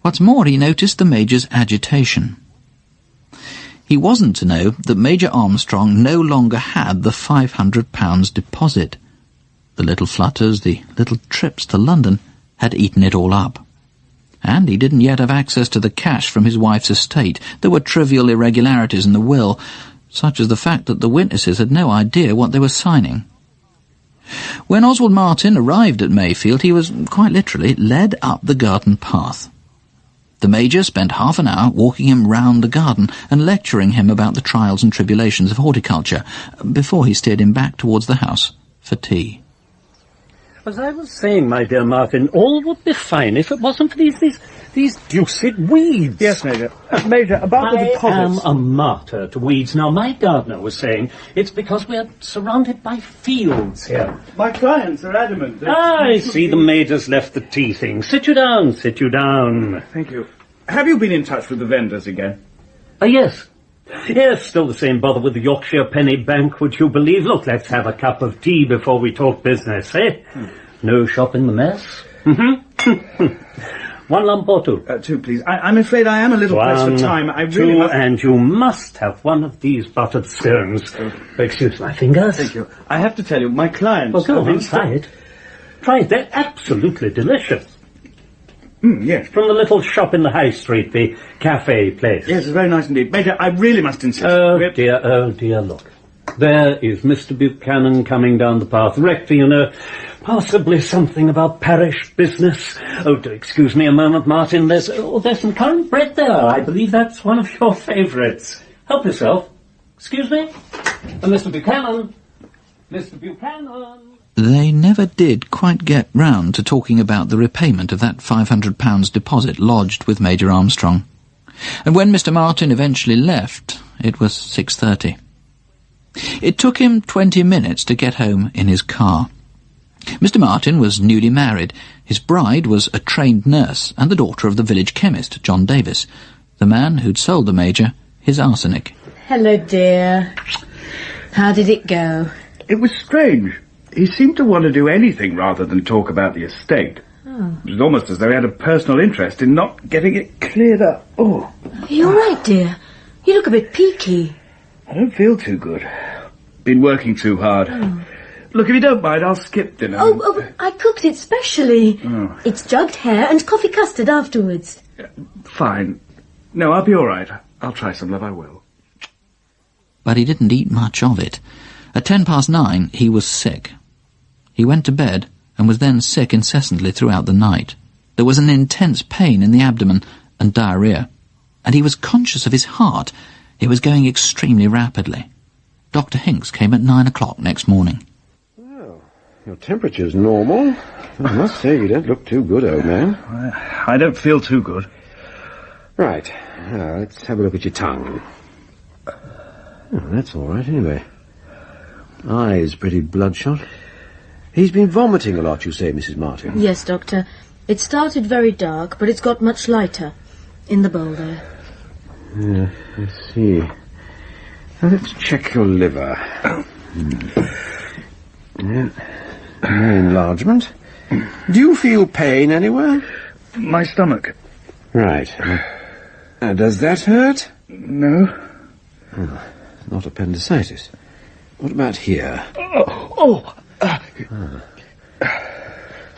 What's more, he noticed the Major's agitation. He wasn't to know that Major Armstrong no longer had the £500 deposit. The little flutters, the little trips to London, had eaten it all up. And he didn't yet have access to the cash from his wife's estate. There were trivial irregularities in the will, such as the fact that the witnesses had no idea what they were signing. When Oswald Martin arrived at Mayfield, he was, quite literally, led up the garden path. The Major spent half an hour walking him round the garden and lecturing him about the trials and tribulations of horticulture, before he steered him back towards the house for tea. As I was saying, my dear Martin, all would be fine if it wasn't for these deuced weeds. Yes, Major. Major, about the deposits. I am a martyr to weeds. Now, my gardener was saying it's because we are surrounded by fields here. My clients are adamant. I see the Major's left the tea thing. Sit you down, sit you down. Thank you. Have you been in touch with the vendors again? Yes. Yes, still the same bother with the Yorkshire Penny Bank, would you believe? Look, let's have a cup of tea before we talk business, eh? No shop in the mess? One lump or two? Two, please. I'm afraid I am a little pressed for time. I really must... and you must have one of these buttered scones. Excuse my fingers. Thank you. I have to tell you, my clients... Well, go on, try it. Try it. They're absolutely delicious. Yes. From the little shop in the High Street, the cafe place. Yes, it's very nice indeed. Major, I really must insist. Oh, dear, look. There is Mr. Buchanan coming down the path. Rector, you know, possibly something about parish business. Oh, do excuse me a moment, Martin. There's some currant bread there. I believe that's one of your favourites. Help yourself. Excuse me? Mr. Buchanan. Mr. Buchanan. They never did quite get round to talking about the repayment of that £500 deposit lodged with Major Armstrong. And when Mr. Martin eventually left, it was 6:30. It took him 20 minutes to get home in his car. Mr. Martin was newly married. His bride was a trained nurse and the daughter of the village chemist, John Davis, the man who'd sold the Major his arsenic. Hello, dear. How did it go? It was strange. He seemed to want to do anything rather than talk about the estate. Oh. It was almost as though he had a personal interest in not getting it cleared up. Oh. Are you all right, dear? You look a bit peaky. I don't feel too good. Been working too hard. Oh. Look, if you don't mind, I'll skip dinner. Oh, but I cooked it specially. Oh. It's jugged hare and coffee custard afterwards. Fine. No, I'll be all right. I'll try some, love, I will. But he didn't eat much of it. At 9:10, he was sick. He went to bed and was then sick incessantly throughout the night. There was an intense pain in the abdomen and diarrhoea, and he was conscious of his heart. It was going extremely rapidly. Dr. Hinks came at 9 o'clock next morning. Well, your temperature's normal. I must say you don't look too good, old man. I don't feel too good. Right. Now, let's have a look at your tongue. Oh, that's all right, anyway. Eyes pretty bloodshot. He's been vomiting a lot, you say, Mrs. Martin? Yes, Doctor. It started very dark, but it's got much lighter. In the bowl there. Yeah, I see. Now, let's check your liver. Yeah. No enlargement. Do you feel pain anywhere? My stomach. Right. Does that hurt? No. Oh, not appendicitis. What about here?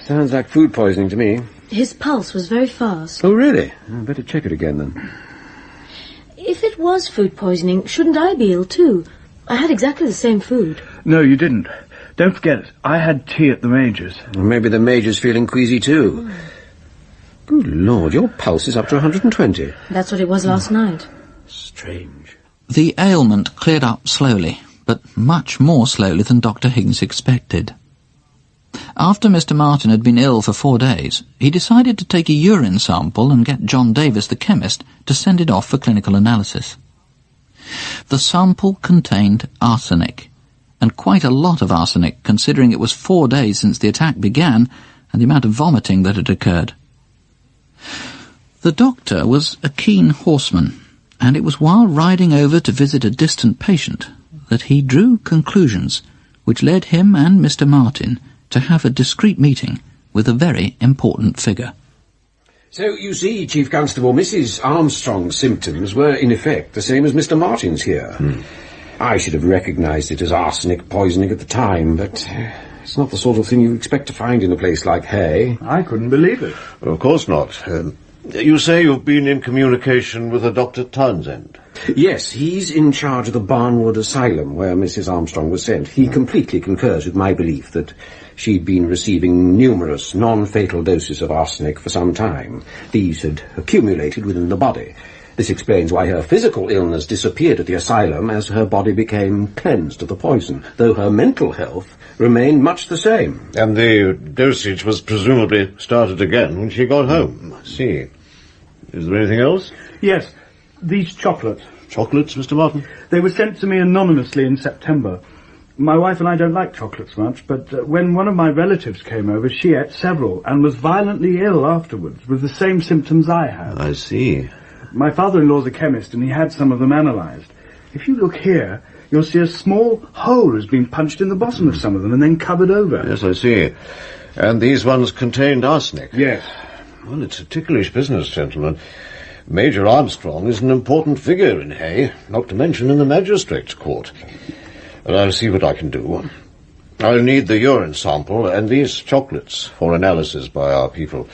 Sounds like food poisoning to me. His pulse was very fast. Oh, really? I'd better check it again, then. If it was food poisoning, shouldn't I be ill, too? I had exactly the same food. No, you didn't. Don't forget, I had tea at the Major's. Well, maybe the Major's feeling queasy, too. Good Lord, your pulse is up to 120. That's what it was last night. Strange. The ailment cleared up slowly, but much more slowly than Dr. Higgins expected. After Mr. Martin had been ill for 4 days, he decided to take a urine sample and get John Davis, the chemist, to send it off for clinical analysis. The sample contained arsenic, and quite a lot of arsenic, considering it was 4 days since the attack began and the amount of vomiting that had occurred. The doctor was a keen horseman, and it was while riding over to visit a distant patient that he drew conclusions which led him and Mr. Martin to have a discreet meeting with a very important figure. So, you see, Chief Constable, Mrs. Armstrong's symptoms were, in effect, the same as Mr. Martin's here. I should have recognised it as arsenic poisoning at the time, but it's not the sort of thing you expect to find in a place like Hay. I couldn't believe it. Of course not. You say you've been in communication with a Dr. Townsend? Yes, he's in charge of the Barnwood Asylum, where Mrs. Armstrong was sent. He completely concurs with my belief that she'd been receiving numerous non-fatal doses of arsenic for some time. These had accumulated within the body. This explains why her physical illness disappeared at the asylum as her body became cleansed of the poison, though her mental health remained much the same. And the dosage was presumably started again when she got home. I see. Is there anything else? Yes, these chocolates. Chocolates, Mr. Martin? They were sent to me anonymously in September. My wife and I don't like chocolates much, but when one of my relatives came over, she ate several and was violently ill afterwards, with the same symptoms I had. I see. My father-in-law's a chemist, and he had some of them analysed. If you look here, you'll see a small hole has been punched in the bottom of some of them and then covered over. Yes, I see. And these ones contained arsenic? Yes. Well, it's a ticklish business, gentlemen. Major Armstrong is an important figure in Hay, not to mention in the magistrate's court. But I'll see what I can do. I'll need the urine sample and these chocolates for analysis by our people.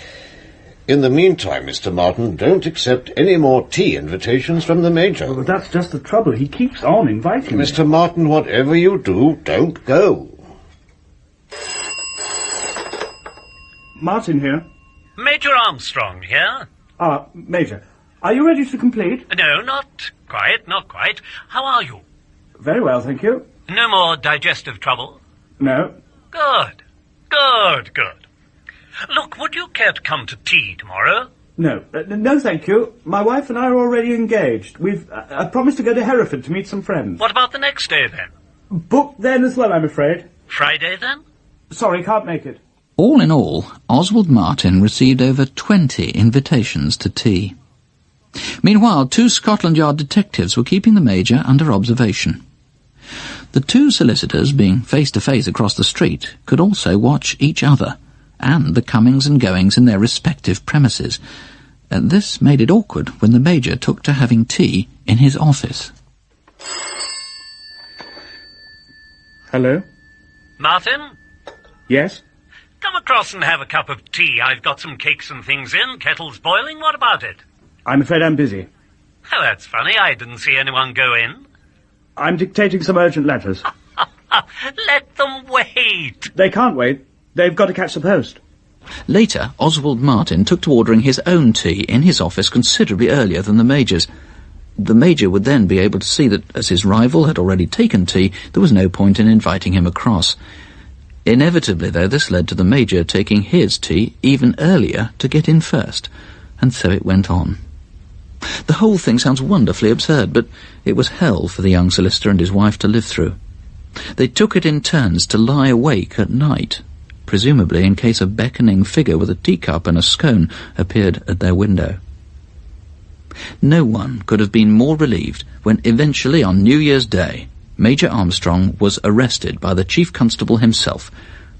In the meantime, Mr. Martin, don't accept any more tea invitations from the Major. Well, that's just the trouble. He keeps on inviting me. Mr. Martin, whatever you do, don't go. Martin here. Major Armstrong here. Major, are you ready to complete? No, not quite, not quite. How are you? Very well, thank you. No more digestive trouble? No. Good, good, good. Look, would you care to come to tea tomorrow? No, no, thank you. My wife and I are already engaged. We've promised to go to Hereford to meet some friends. What about the next day, then? Booked then as well, I'm afraid. Friday, then? Sorry, can't make it. All in all, Oswald Martin received over 20 invitations to tea. Meanwhile, 2 Scotland Yard detectives were keeping the Major under observation. The 2 solicitors, being face-to-face across the street, could also watch each other and the comings and goings in their respective premises. This made it awkward when the Major took to having tea in his office. Hello? Martin? Yes? Come across and have a cup of tea. I've got some cakes and things in. Kettle's boiling. What about it? I'm afraid I'm busy. Oh, that's funny. I didn't see anyone go in. I'm dictating some urgent letters. Let them wait. They can't wait. They've got to catch the post. Later, Oswald Martin took to ordering his own tea in his office considerably earlier than the Major's. The Major would then be able to see that, as his rival had already taken tea, there was no point in inviting him across. Inevitably, though, this led to the Major taking his tea even earlier to get in first, and so it went on. The whole thing sounds wonderfully absurd, but it was hell for the young solicitor and his wife to live through. They took it in turns to lie awake at night, presumably in case a beckoning figure with a teacup and a scone appeared at their window. No one could have been more relieved when eventually on New Year's Day Major Armstrong was arrested by the Chief Constable himself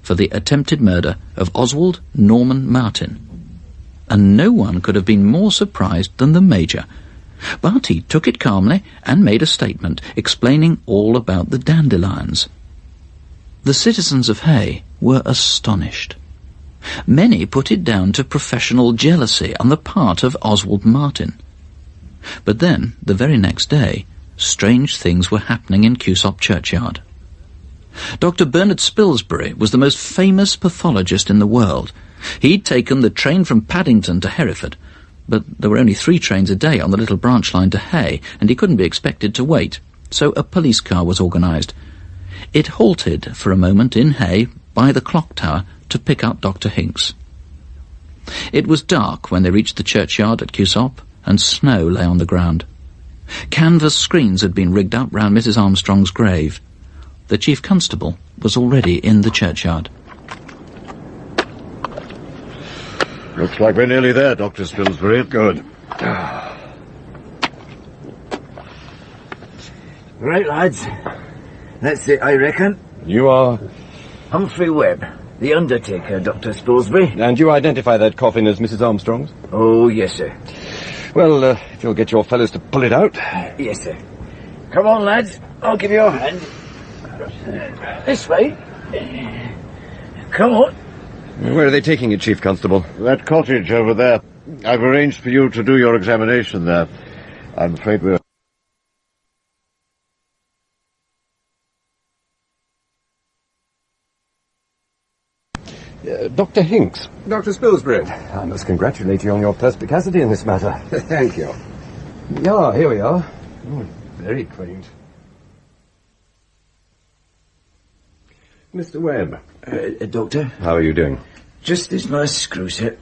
for the attempted murder of Oswald Norman Martin. And no one could have been more surprised than the Major. But he took it calmly and made a statement explaining all about the dandelions. The citizens of Hay were astonished. Many put it down to professional jealousy on the part of Oswald Martin. But then, the very next day, strange things were happening in Cusop churchyard. Dr. Bernard Spilsbury was the most famous pathologist in the world. He'd taken the train from Paddington to Hereford, but there were only 3 trains a day on the little branch line to Hay, and he couldn't be expected to wait, so a police car was organised. It halted for a moment in Hay by the clock tower to pick up Dr. Hinks. It was dark when they reached the churchyard at Cusop, and snow lay on the ground. Canvas screens had been rigged up round Mrs. Armstrong's grave. The chief constable was already in the churchyard. Looks like we're nearly there, Dr. Spilsbury. Good. Right, lads. That's it, I reckon. You are? Humphrey Webb, the undertaker, Dr. Spilsbury. And you identify that coffin as Mrs. Armstrong's? Oh, yes, sir. Well, if you'll get your fellows to pull it out. Yes, sir. Come on, lads. I'll give you a hand. This way. Come on. Where are they taking it, Chief Constable? That cottage over there. I've arranged for you to do your examination there. I'm afraid we're... Dr. Hinks. Dr. Spilsbury. I must congratulate you on your perspicacity in this matter. Thank you. Yeah, here we are. Oh, very quaint. Mr. Webb. Doctor? How are you doing? Just this last screw set.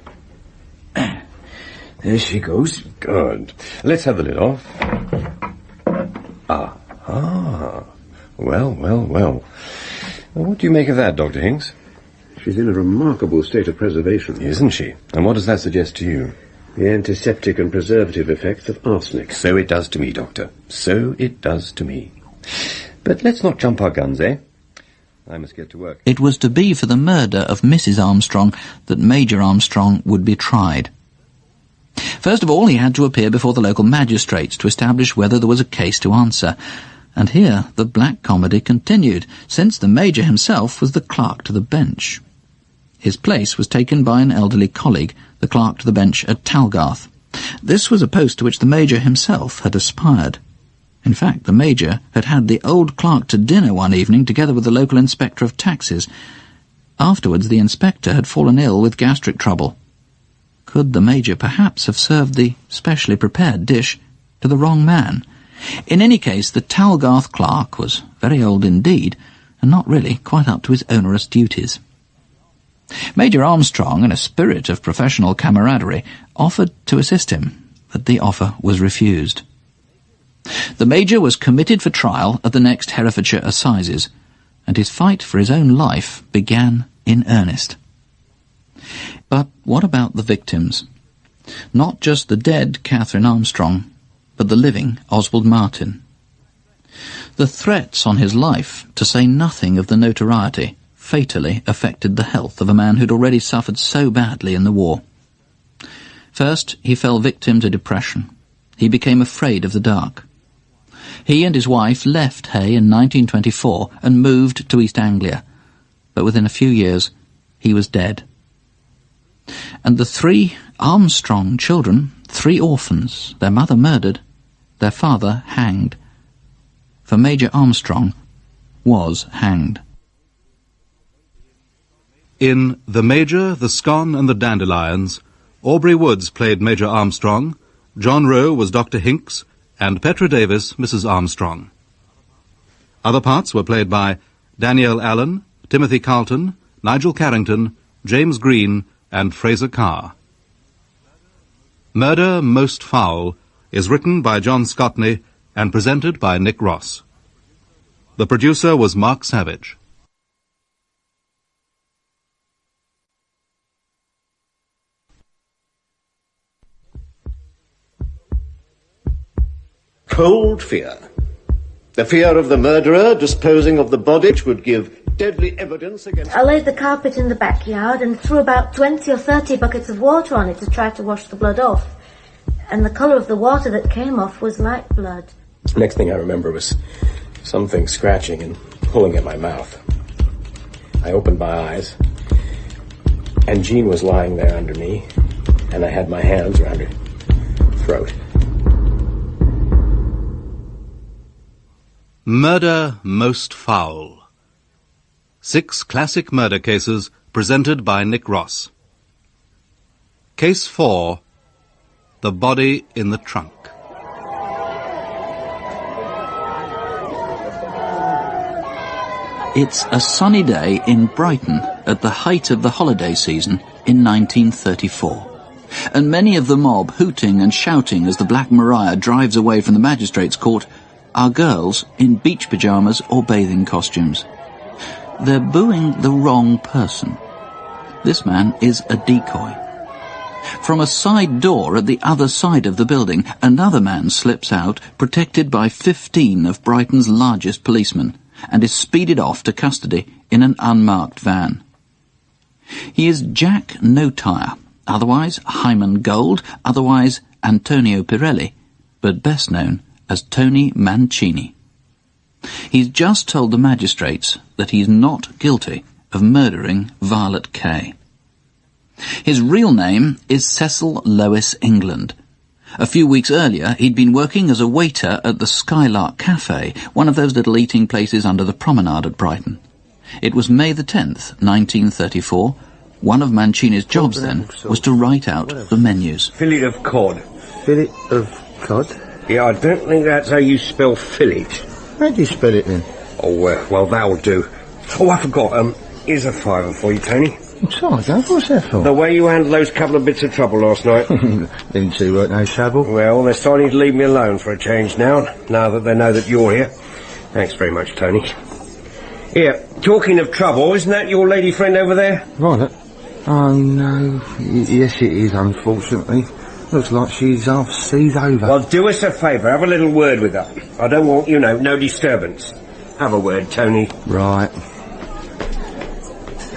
There she goes. Good. Let's have the lid off. Well. What do you make of that, Dr. Hinks? She's in a remarkable state of preservation. Isn't she? And what does that suggest to you? The antiseptic and preservative effects of arsenic. So it does to me, Doctor. So it does to me. But let's not jump our guns, eh? I must get to work. It was to be for the murder of Mrs. Armstrong that Major Armstrong would be tried. First of all, he had to appear before the local magistrates to establish whether there was a case to answer. And here the black comedy continued, since the Major himself was the clerk to the bench. His place was taken by an elderly colleague, the clerk to the bench at Talgarth. This was a post to which the Major himself had aspired. In fact, the Major had had the old clerk to dinner one evening together with the local inspector of taxes. Afterwards, the inspector had fallen ill with gastric trouble. Could the Major perhaps have served the specially prepared dish to the wrong man? In any case, the Talgarth clerk was very old indeed, and not really quite up to his onerous duties. Major Armstrong, in a spirit of professional camaraderie, offered to assist him, but the offer was refused. The Major was committed for trial at the next Herefordshire Assizes, and his fight for his own life began in earnest. But what about the victims? Not just the dead Catherine Armstrong, but the living Oswald Martin. The threats on his life, to say nothing of the notoriety, fatally affected the health of a man who'd already suffered so badly in the war. First, he fell victim to depression. He became afraid of the dark. He and his wife left Hay in 1924 and moved to East Anglia, but within a few years he was dead. And the 3 Armstrong children, 3 orphans, their mother murdered, their father hanged. For Major Armstrong was hanged. In The Major, the Scone and the Dandelions, Aubrey Woods played Major Armstrong, John Rowe was Dr. Hinks, and Petra Davis, Mrs. Armstrong. Other parts were played by Danielle Allan, Timothy Carlton, Nigel Carrington, James Green, and Fraser Kerr. Murder Most Foul is written by John Scotney and presented by Nick Ross. The producer was Mark Savage. Cold fear. The fear of the murderer disposing of the body, which would give deadly evidence against... I laid the carpet in the backyard and threw about 20 or 30 buckets of water on it to try to wash the blood off. And the colour of the water that came off was light blood. Next thing I remember was something scratching and pulling at my mouth. I opened my eyes, and Jean was lying there under me, and I had my hands around her throat. Murder Most Foul. 6 classic murder cases presented by Nick Ross. Case 4. The Body in the Trunk. It's a sunny day in Brighton at the height of the holiday season in 1934. And many of the mob hooting and shouting as the Black Maria drives away from the magistrate's court are girls in beach pyjamas or bathing costumes. They're booing the wrong person. This man is a decoy. From a side door at the other side of the building, another man slips out, protected by 15 of Brighton's largest policemen, and is speeded off to custody in an unmarked van. He is Jack No-Tire, otherwise Hyman Gold, otherwise Antonio Pirelli, but best known as Tony Mancini. He's just told the magistrates that he's not guilty of murdering Violet Kay. His real name is Cecil Lois England. A few weeks earlier, he'd been working as a waiter at the Skylark Cafe, one of those little eating places under the promenade at Brighton. It was May the 10th, 1934. One of Mancini's jobs then was to write out the menus. Fillet of cod. Fillet of cod? Yeah, I don't think that's how you spell fillet. How do you spell it then? Oh, well, that'll do. Oh, I forgot. Here's a £5 for you, Tony. Sorry, Dave, what's that for? The way you handled those couple of bits of trouble last night. Didn't see you weren't no trouble. Well, they're starting to leave me alone for a change now that they know that you're here. Thanks very much, Tony. Here, talking of trouble, isn't that your lady friend over there? Violet? Oh, no. Yes, it is, unfortunately. Looks like she's half seas over. Well, do us a favour, have a little word with her. I don't want, no disturbance. Have a word, Tony. Right.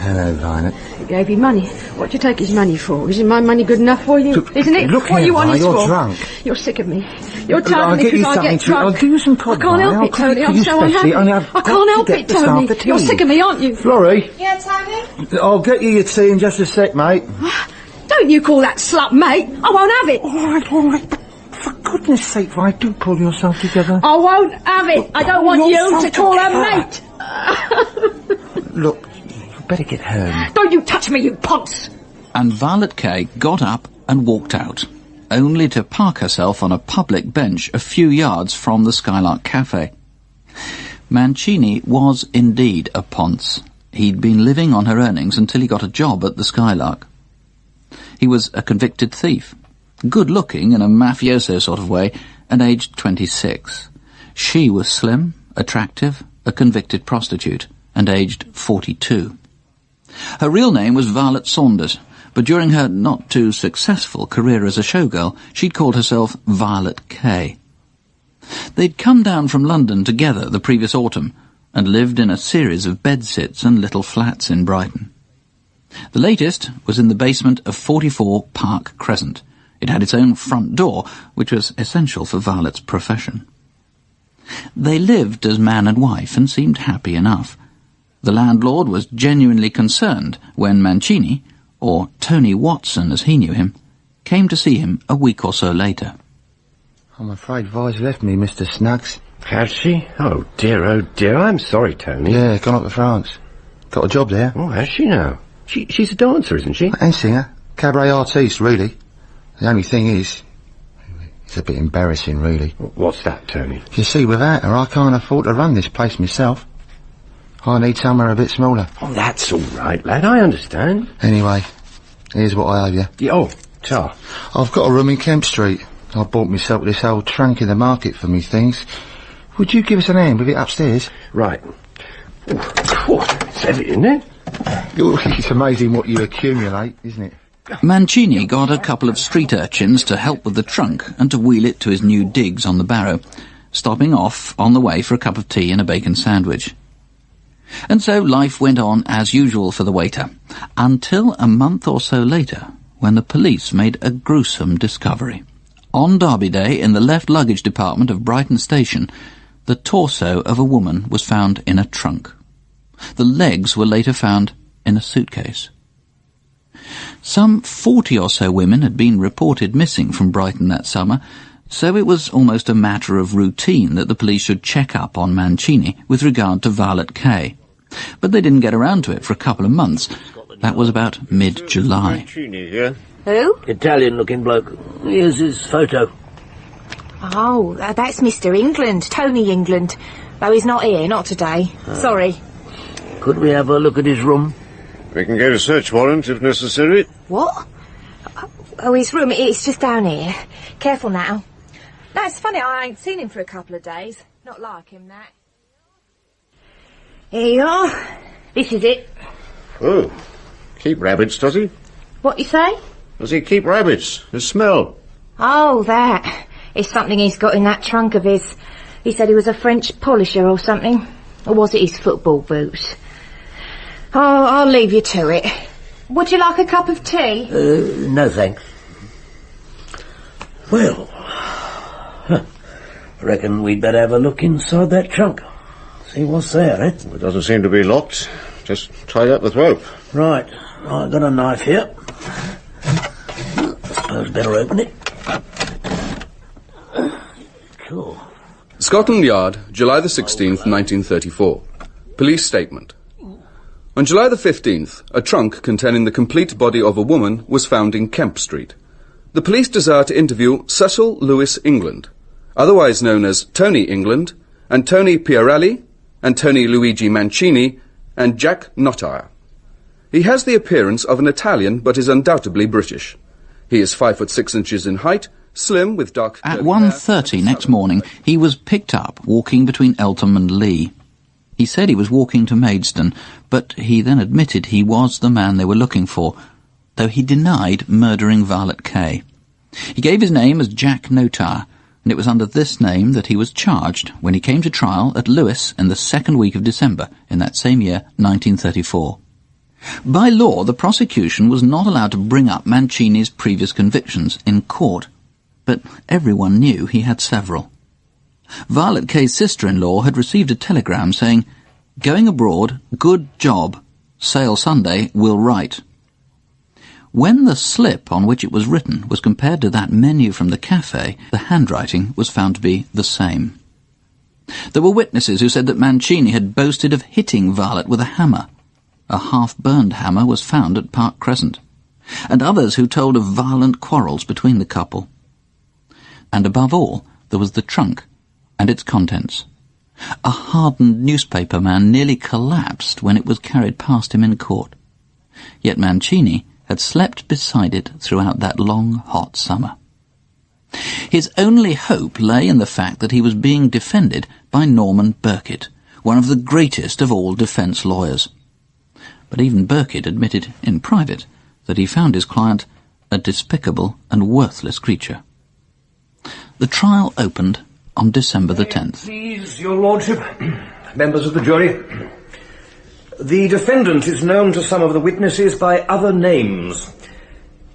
Hello, Violet. He gave you money. What do you take his money for? Isn't my money good enough for you? Isn't it? Look what here, you want you're for? drunk. You're sick of me. You're tired I'll of me get you because I something get drunk. I'll give you some cod. I can't help it, Tony. I'm so unhappy. I can't help it, Tony. You're sick of me, aren't you? Florrie? Yeah, Tony? I'll get you your tea in just a sec, mate. Don't you call that slut, mate. I won't have it. All right. For goodness sake, why do pull yourself together? I won't have it. I don't want you to call her mate. Look, you better get home. Don't you touch me, you ponce. And Violet Kay got up and walked out, only to park herself on a public bench a few yards from the Skylark Cafe. Mancini was indeed a ponce. He'd been living on her earnings until he got a job at the Skylark. He was a convicted thief, good-looking in a mafioso sort of way, and aged 26. She was slim, attractive, a convicted prostitute, and aged 42. Her real name was Violet Saunders, but during her not-too-successful career as a showgirl, she'd called herself Violet Kay. They'd come down from London together the previous autumn, and lived in a series of bedsits and little flats in Brighton. The latest was in the basement of 44 Park Crescent. It had its own front door, which was essential for Violet's profession. They lived as man and wife and seemed happy enough. The landlord was genuinely concerned when Mancini, or Tony Watson as he knew him, came to see him a week or so later. I'm afraid Vi's left me, Mr. Snuggs. Has she? Oh dear, I'm sorry, Tony. Yeah, gone up to France. Got a job there. Oh, has she now? She's a dancer, isn't she? And singer. Cabaret artiste, really. The only thing is, it's a bit embarrassing, really. What's that, Tony? You see, without her, I can't afford to run this place myself. I need somewhere a bit smaller. Oh, that's all right, lad, I understand. Anyway, here's what I owe you. Yeah, oh, tar. I've got a room in Kemp Street. I bought myself this old trunk in the market for me things. Would you give us an hand with it upstairs? Right. It's heavy, isn't it? It's amazing what you accumulate, isn't it? Mancini got a couple of street urchins to help with the trunk and to wheel it to his new digs on the Barrow, stopping off on the way for a cup of tea and a bacon sandwich. And so life went on as usual for the waiter, until a month or so later, when the police made a gruesome discovery. On Derby Day, in the left luggage department of Brighton Station, the torso of a woman was found in a trunk. The legs were later found in a suitcase. Some 40 or so women had been reported missing from Brighton that summer, so it was almost a matter of routine that the police should check up on Mancini with regard to Violet Kay. But they didn't get around to it for a couple of months. That was about mid-July. Who? Italian-looking bloke. Here's his photo. Oh, that's Mr. England, Tony England. Though he's not here, not today. Sorry. Could we have a look at his room? We can get a search warrant if necessary. What? Oh, his room, it's just down here. Careful now. That's funny, I ain't seen him for a couple of days. Not like him, that. Here you are. This is it. Oh, keep rabbits, does he? What you say? Does he keep rabbits? The smell. Oh, that. It's something he's got in that trunk of his. He said he was a French polisher or something. Or was it his football boots? Oh, I'll leave you to it. Would you like a cup of tea? No thanks. Well, I reckon we'd better have a look inside that trunk. See what's there, eh? It doesn't seem to be locked. Just tied up with rope. Right. I've got a knife here. I suppose better open it. Cool. Scotland Yard, July the 16th, 1934. Police statement. On July the 15th, a trunk containing the complete body of a woman was found in Kemp Street. The police desire to interview Cecil Lewis England, otherwise known as Tony England, and Tony Pierelli, and Tony Luigi Mancini, and Jack Nottire. He has the appearance of an Italian, but is undoubtedly British. He is 5'6" in height, slim with dark... At 1:30 next morning, he was picked up walking between Eltham and Lee. He said he was walking to Maidstone, but he then admitted he was the man they were looking for, though he denied murdering Violet Kay. He gave his name as Jack Nottire, and it was under this name that he was charged when he came to trial at Lewes in the second week of December in that same year, 1934. By law, the prosecution was not allowed to bring up Mancini's previous convictions in court, but everyone knew he had several. Violet Kay's sister-in-law had received a telegram saying, "Going abroad, good job. Sail Sunday, will write." When the slip on which it was written was compared to that menu from the cafe, the handwriting was found to be the same. There were witnesses who said that Mancini had boasted of hitting Violet with a hammer. A half-burned hammer was found at Park Crescent, and others who told of violent quarrels between the couple. And above all, there was the trunk and its contents. A hardened newspaper man nearly collapsed when it was carried past him in court. Yet Mancini had slept beside it throughout that long, hot summer. His only hope lay in the fact that he was being defended by Norman Birkett, one of the greatest of all defence lawyers. But even Birkett admitted in private that he found his client a despicable and worthless creature. The trial opened on December the 10th. Please, Your Lordship, members of the jury. The defendant is known to some of the witnesses by other names,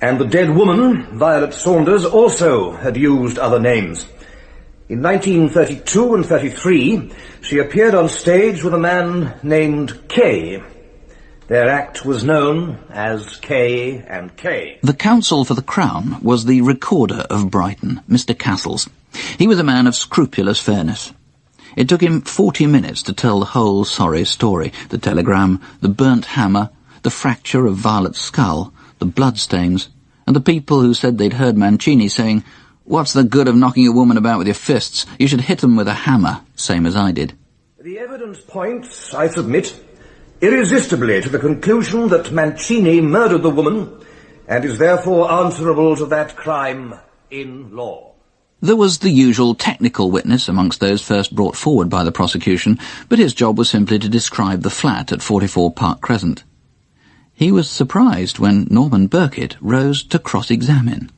and the dead woman, Violet Saunders, also had used other names. In 1932 and 33, she appeared on stage with a man named Kay. Their act was known as K and K. The counsel for the Crown was the Recorder of Brighton, Mr. Castles. He was a man of scrupulous fairness. It took him 40 minutes to tell the whole sorry story: the telegram, the burnt hammer, the fracture of Violet's skull, the bloodstains, and the people who said they'd heard Mancini saying, "What's the good of knocking a woman about with your fists? You should hit them with a hammer," same as I did. The evidence points, I submit, irresistibly to the conclusion that Mancini murdered the woman and is therefore answerable to that crime in law. There was the usual technical witness amongst those first brought forward by the prosecution, but his job was simply to describe the flat at 44 Park Crescent. He was surprised when Norman Birkett rose to cross-examine,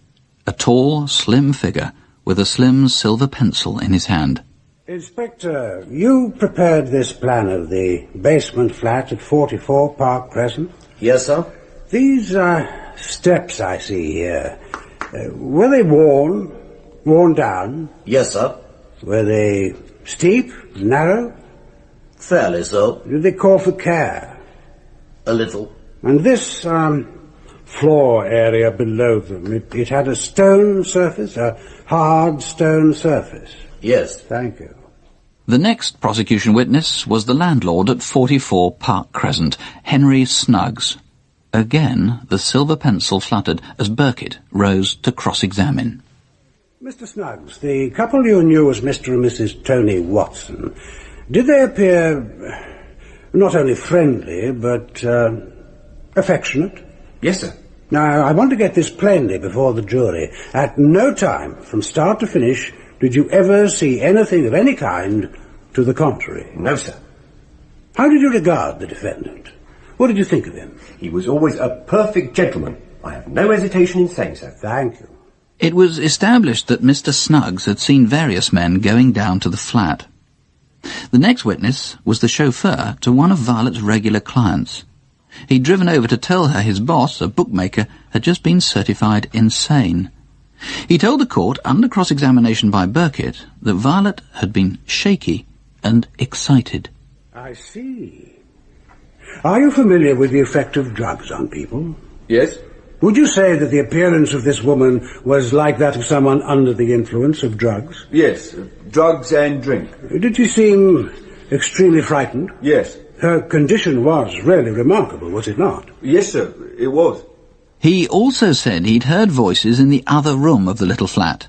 a tall, slim figure with a slim silver pencil in his hand. Inspector, you prepared this plan of the basement flat at 44 Park Crescent? Yes, sir. These steps I see here, were they worn down? Yes, sir. Were they steep, narrow? Fairly so. Did they call for care? A little. And this floor area below them, it had a stone surface, a hard stone surface? Yes. Thank you. The next prosecution witness was the landlord at 44 Park Crescent, Henry Snuggs. Again, the silver pencil fluttered as Birkett rose to cross-examine. Mr. Snuggs, the couple you knew as Mr. and Mrs. Tony Watson, did they appear not only friendly, but affectionate? Yes, sir. Now, I want to get this plainly before the jury. At no time, from start to finish, did you ever see anything of any kind to the contrary? No, sir. How did you regard the defendant? What did you think of him? He was always a perfect gentleman. I have no hesitation in saying so. Thank you. It was established that Mr. Snuggs had seen various men going down to the flat. The next witness was the chauffeur to one of Violet's regular clients. He'd driven over to tell her his boss, a bookmaker, had just been certified insane. He told the court, under cross-examination by Birkett, that Violet had been shaky and excited. I see. Are you familiar with the effect of drugs on people? Yes. Would you say that the appearance of this woman was like that of someone under the influence of drugs? Yes, drugs and drink. Did she seem extremely frightened? Yes. Her condition was really remarkable, was it not? Yes, sir, it was. He also said he'd heard voices in the other room of the little flat.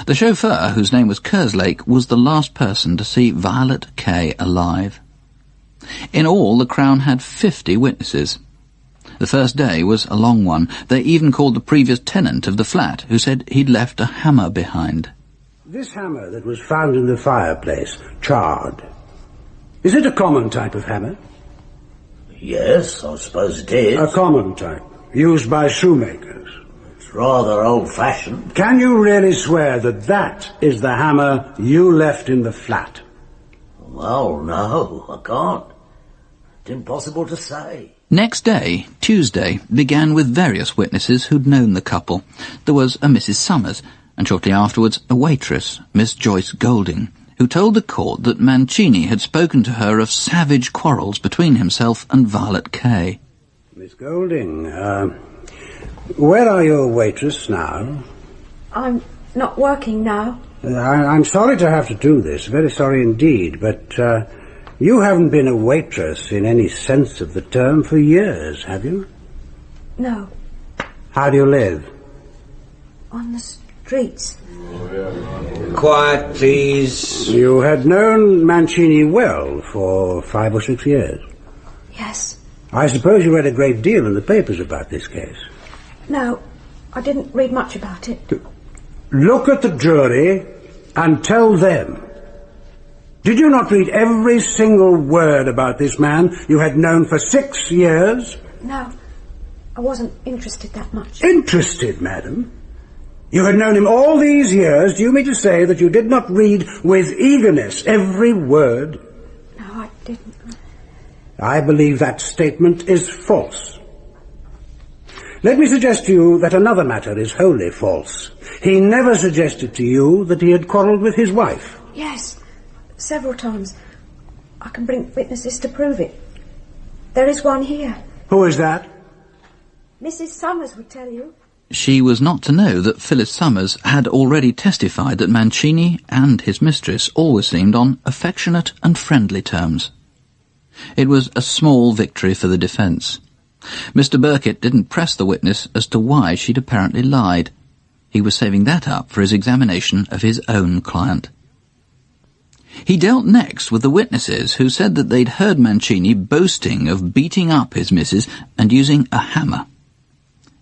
The chauffeur, whose name was Kerslake, was the last person to see Violet Kay alive. In all, the Crown had 50 witnesses. The first day was a long one. They even called the previous tenant of the flat, who said he'd left a hammer behind. This hammer that was found in the fireplace, charred, is it a common type of hammer? Yes, I suppose it is. A common type, used by shoemakers. It's rather old-fashioned. Can you really swear that that is the hammer you left in the flat? Well, no, I can't. It's impossible to say. Next day, Tuesday, began with various witnesses who'd known the couple. There was a Mrs. Summers, and shortly afterwards a waitress, Miss Joyce Golding, who told the court that Mancini had spoken to her of savage quarrels between himself and Violet Kay. Miss Golding, where are your waitress now? I'm not working now. I'm sorry to have to do this, very sorry indeed, but you haven't been a waitress in any sense of the term for years, have you? No. How do you live? On the streets. Quiet, please. You had known Mancini well for 5 or 6 years. Yes. I suppose you read a great deal in the papers about this case. No, I didn't read much about it. Look at the jury and tell them. Did you not read every single word about this man you had known for 6 years? No, I wasn't interested that much. Interested, madam? You had known him all these years. Do you mean to say that you did not read with eagerness every word? No, I didn't. I believe that statement is false. Let me suggest to you that another matter is wholly false. He never suggested to you that he had quarrelled with his wife. Yes, several times. I can bring witnesses to prove it. There is one here. Who is that? Mrs. Summers would tell you. She was not to know that Phyllis Summers had already testified that Mancini and his mistress always seemed on affectionate and friendly terms. It was a small victory for the defence. Mr. Birkett didn't press the witness as to why she'd apparently lied. He was saving that up for his examination of his own client. He dealt next with the witnesses who said that they'd heard Mancini boasting of beating up his missus and using a hammer.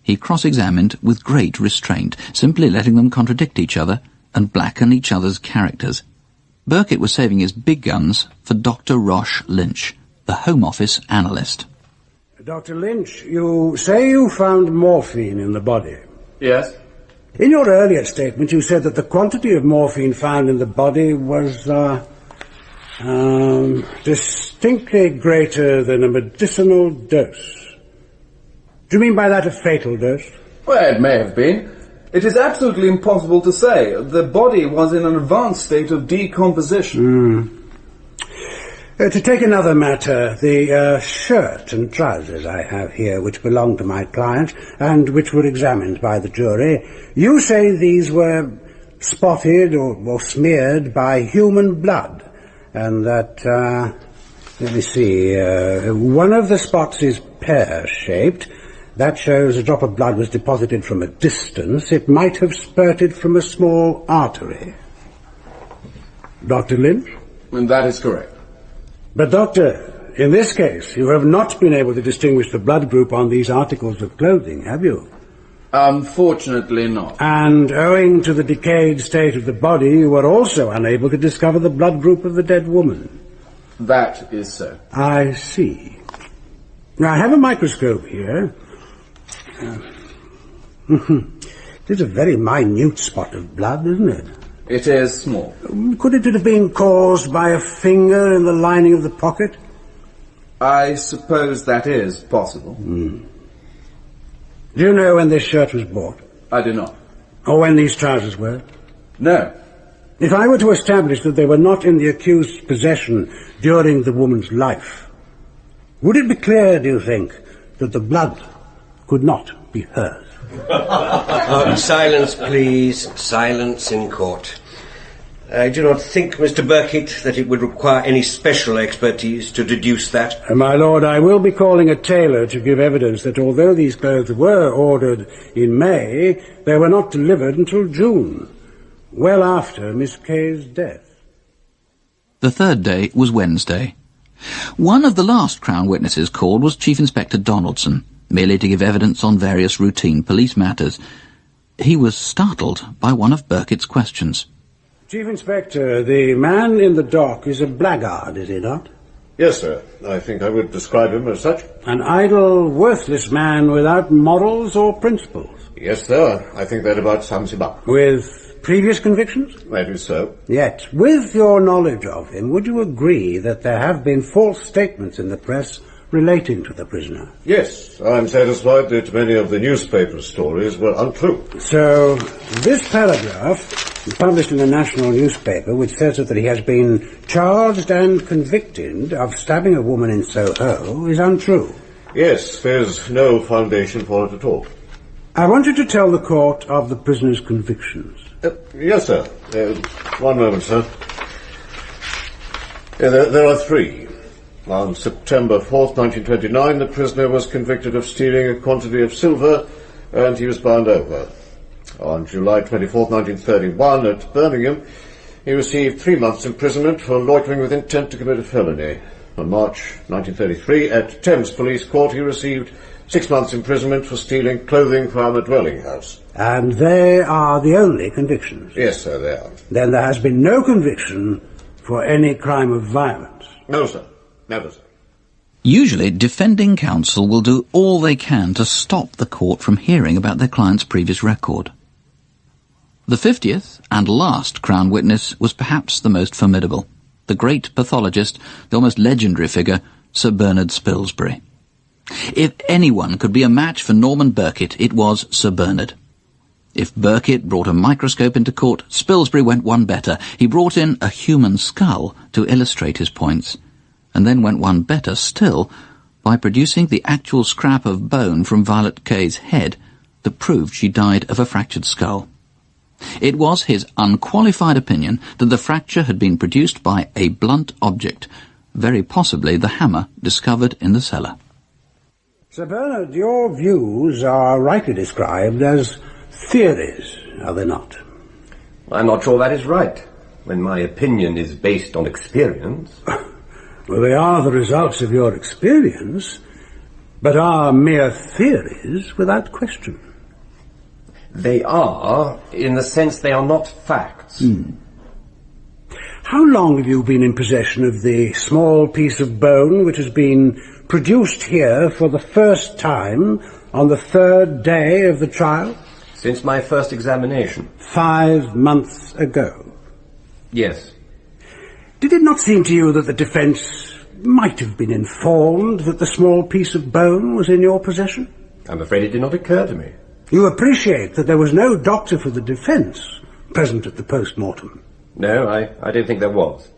He cross-examined with great restraint, simply letting them contradict each other and blacken each other's characters. Birkett was saving his big guns for Dr. Roche Lynch, the Home Office analyst. Dr. Lynch, you say you found morphine in the body. Yes. In your earlier statement, you said that the quantity of morphine found in the body was distinctly greater than a medicinal dose. Do you mean by that a fatal dose? Well, it may have been. It is absolutely impossible to say. The body was in an advanced state of decomposition. To take another matter, the shirt and trousers I have here, which belong to my client, and which were examined by the jury, you say these were spotted or smeared by human blood. and that, let me see, one of the spots is pear-shaped. That shows a drop of blood was deposited from a distance. It might have spurted from a small artery. Dr. Lynch? That is correct. But, Doctor, in this case, you have not been able to distinguish the blood group on these articles of clothing, have you? Unfortunately not. And owing to the decayed state of the body, you were also unable to discover the blood group of the dead woman. That is so. I see. Now, I have a microscope here. It is a very minute spot of blood, isn't it? It is small. Could it have been caused by a finger in the lining of the pocket? I suppose that is possible. Do you know when this shirt was bought? I do not. Or when these trousers were? No. If I were to establish that they were not in the accused's possession during the woman's life, would it be clear, do you think, that the blood could not be hers? Silence, please. Silence in court. I do not think, Mr. Birkett, that it would require any special expertise to deduce that. My lord, I will be calling a tailor to give evidence that although these clothes were ordered in May, they were not delivered until June, well after Miss Kay's death. The third day was Wednesday. One of the last Crown witnesses called was Chief Inspector Donaldson, merely to give evidence on various routine police matters. He was startled by one of Birkett's questions. Chief Inspector, the man in the dock is a blackguard, is he not? Yes, sir. I think I would describe him as such. An idle, worthless man without morals or principles. Yes, sir. I think that about sums him up. With previous convictions? That is so. Yet, with your knowledge of him, would you agree that there have been false statements in the press relating to the prisoner? Yes, I'm satisfied that many of the newspaper stories were untrue. So, this paragraph, published in a national newspaper, which says that he has been charged and convicted of stabbing a woman in Soho, is untrue. Yes, there's no foundation for it at all. I want you to tell the court of the prisoner's convictions. Yes, sir. One moment, sir. There are three. On September 4th, 1929, the prisoner was convicted of stealing a quantity of silver, and he was bound over. On July 24th, 1931, at Birmingham, he received 3 months' imprisonment for loitering with intent to commit a felony. On March 1933, at Thames Police Court, he received 6 months' imprisonment for stealing clothing from a dwelling house. And they are the only convictions? Yes, sir, they are. Then there has been no conviction for any crime of violence? No, sir. Never, sir. Usually, defending counsel will do all they can to stop the court from hearing about their client's previous record. The 50th and last Crown witness was perhaps the most formidable, the great pathologist, the almost legendary figure, Sir Bernard Spilsbury. If anyone could be a match for Norman Birkett, it was Sir Bernard. If Birkett brought a microscope into court, Spilsbury went one better. He brought in a human skull to illustrate his points, and then went one better still by producing the actual scrap of bone from Violet Kay's head that proved she died of a fractured skull. It was his unqualified opinion that the fracture had been produced by a blunt object, very possibly the hammer discovered in the cellar. Sir Bernard, your views are rightly described as theories, are they not? I'm not sure that is right, when my opinion is based on experience. Well, they are the results of your experience, but are mere theories without question. They are, in the sense they are not facts. How long have you been in possession of the small piece of bone which has been produced here for the first time on the third day of the trial? Since my first examination. 5 months ago. Yes. Did it not seem to you that the defence might have been informed that the small piece of bone was in your possession? I'm afraid it did not occur to me. You appreciate that there was no doctor for the defence present at the post-mortem? No, I don't think there was.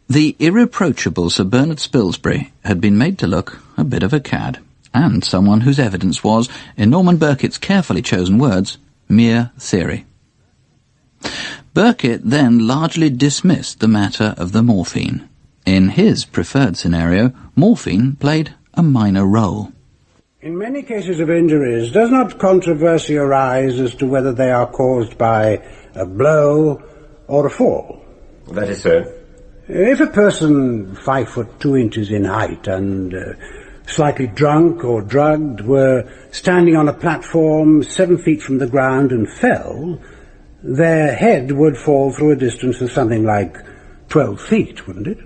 The irreproachable Sir Bernard Spilsbury had been made to look a bit of a cad, and someone whose evidence was, in Norman Birkett's carefully chosen words, mere theory. Birkett then largely dismissed the matter of the morphine. In his preferred scenario, morphine played a minor role. In many cases of injuries, does not controversy arise as to whether they are caused by a blow or a fall? That is so. If a person 5'2" in height and slightly drunk or drugged were standing on a platform 7 feet from the ground and fell, their head would fall through a distance of something like 12 feet, wouldn't it?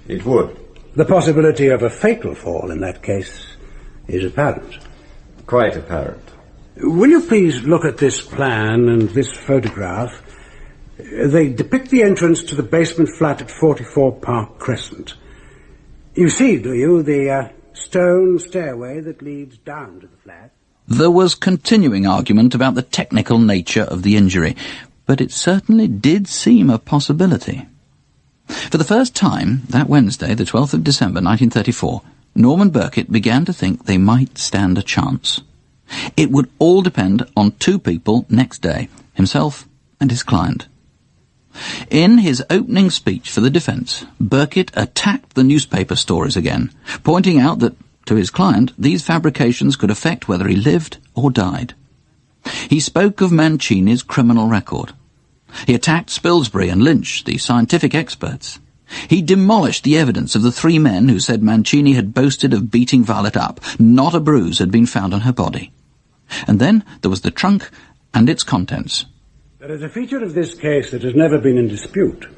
It would. The possibility of a fatal fall in that case is apparent. Quite apparent. Will you please look at this plan and this photograph? They depict the entrance to the basement flat at 44 Park Crescent. You see, do you, the stone stairway that leads down to the flat? There was continuing argument about the technical nature of the injury, but it certainly did seem a possibility. For the first time, that Wednesday, the 12th of December 1934, Norman Birkett began to think they might stand a chance. It would all depend on two people next day, himself and his client. In his opening speech for the defence, Birkett attacked the newspaper stories again, pointing out that, to his client, these fabrications could affect whether he lived or died. He spoke of Mancini's criminal record. He attacked Spilsbury and Lynch, the scientific experts. He demolished the evidence of the three men who said Mancini had boasted of beating Violet up. Not a bruise had been found on her body. And then there was the trunk and its contents. There is a feature of this case that has never been in dispute.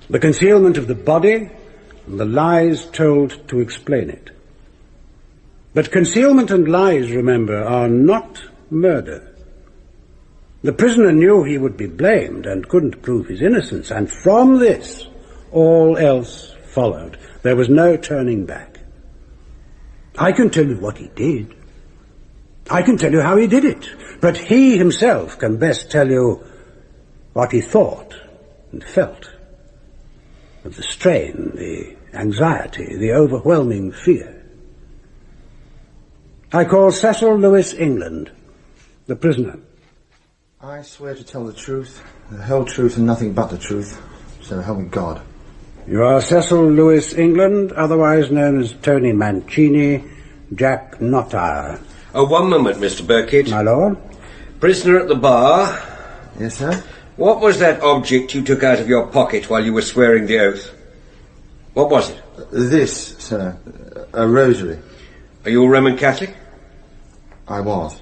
The concealment of the body and the lies told to explain it. But concealment and lies, remember, are not murder. The prisoner knew he would be blamed and couldn't prove his innocence, and from this, all else followed. There was no turning back. I can tell you what he did. I can tell you how he did it. But he himself can best tell you what he thought and felt. Of the strain, the anxiety, the overwhelming fear. I call Cecil Lewis England, the prisoner. I swear to tell the truth, the whole truth and nothing but the truth, so help me God. You are Cecil Lewis England, otherwise known as Tony Mancini, Jack Notire. Oh, one moment, Mr. Birkett. My lord? Prisoner at the bar. Yes, sir? What was that object you took out of your pocket while you were swearing the oath? What was it? This, sir. A rosary. Are you a Roman Catholic? I was.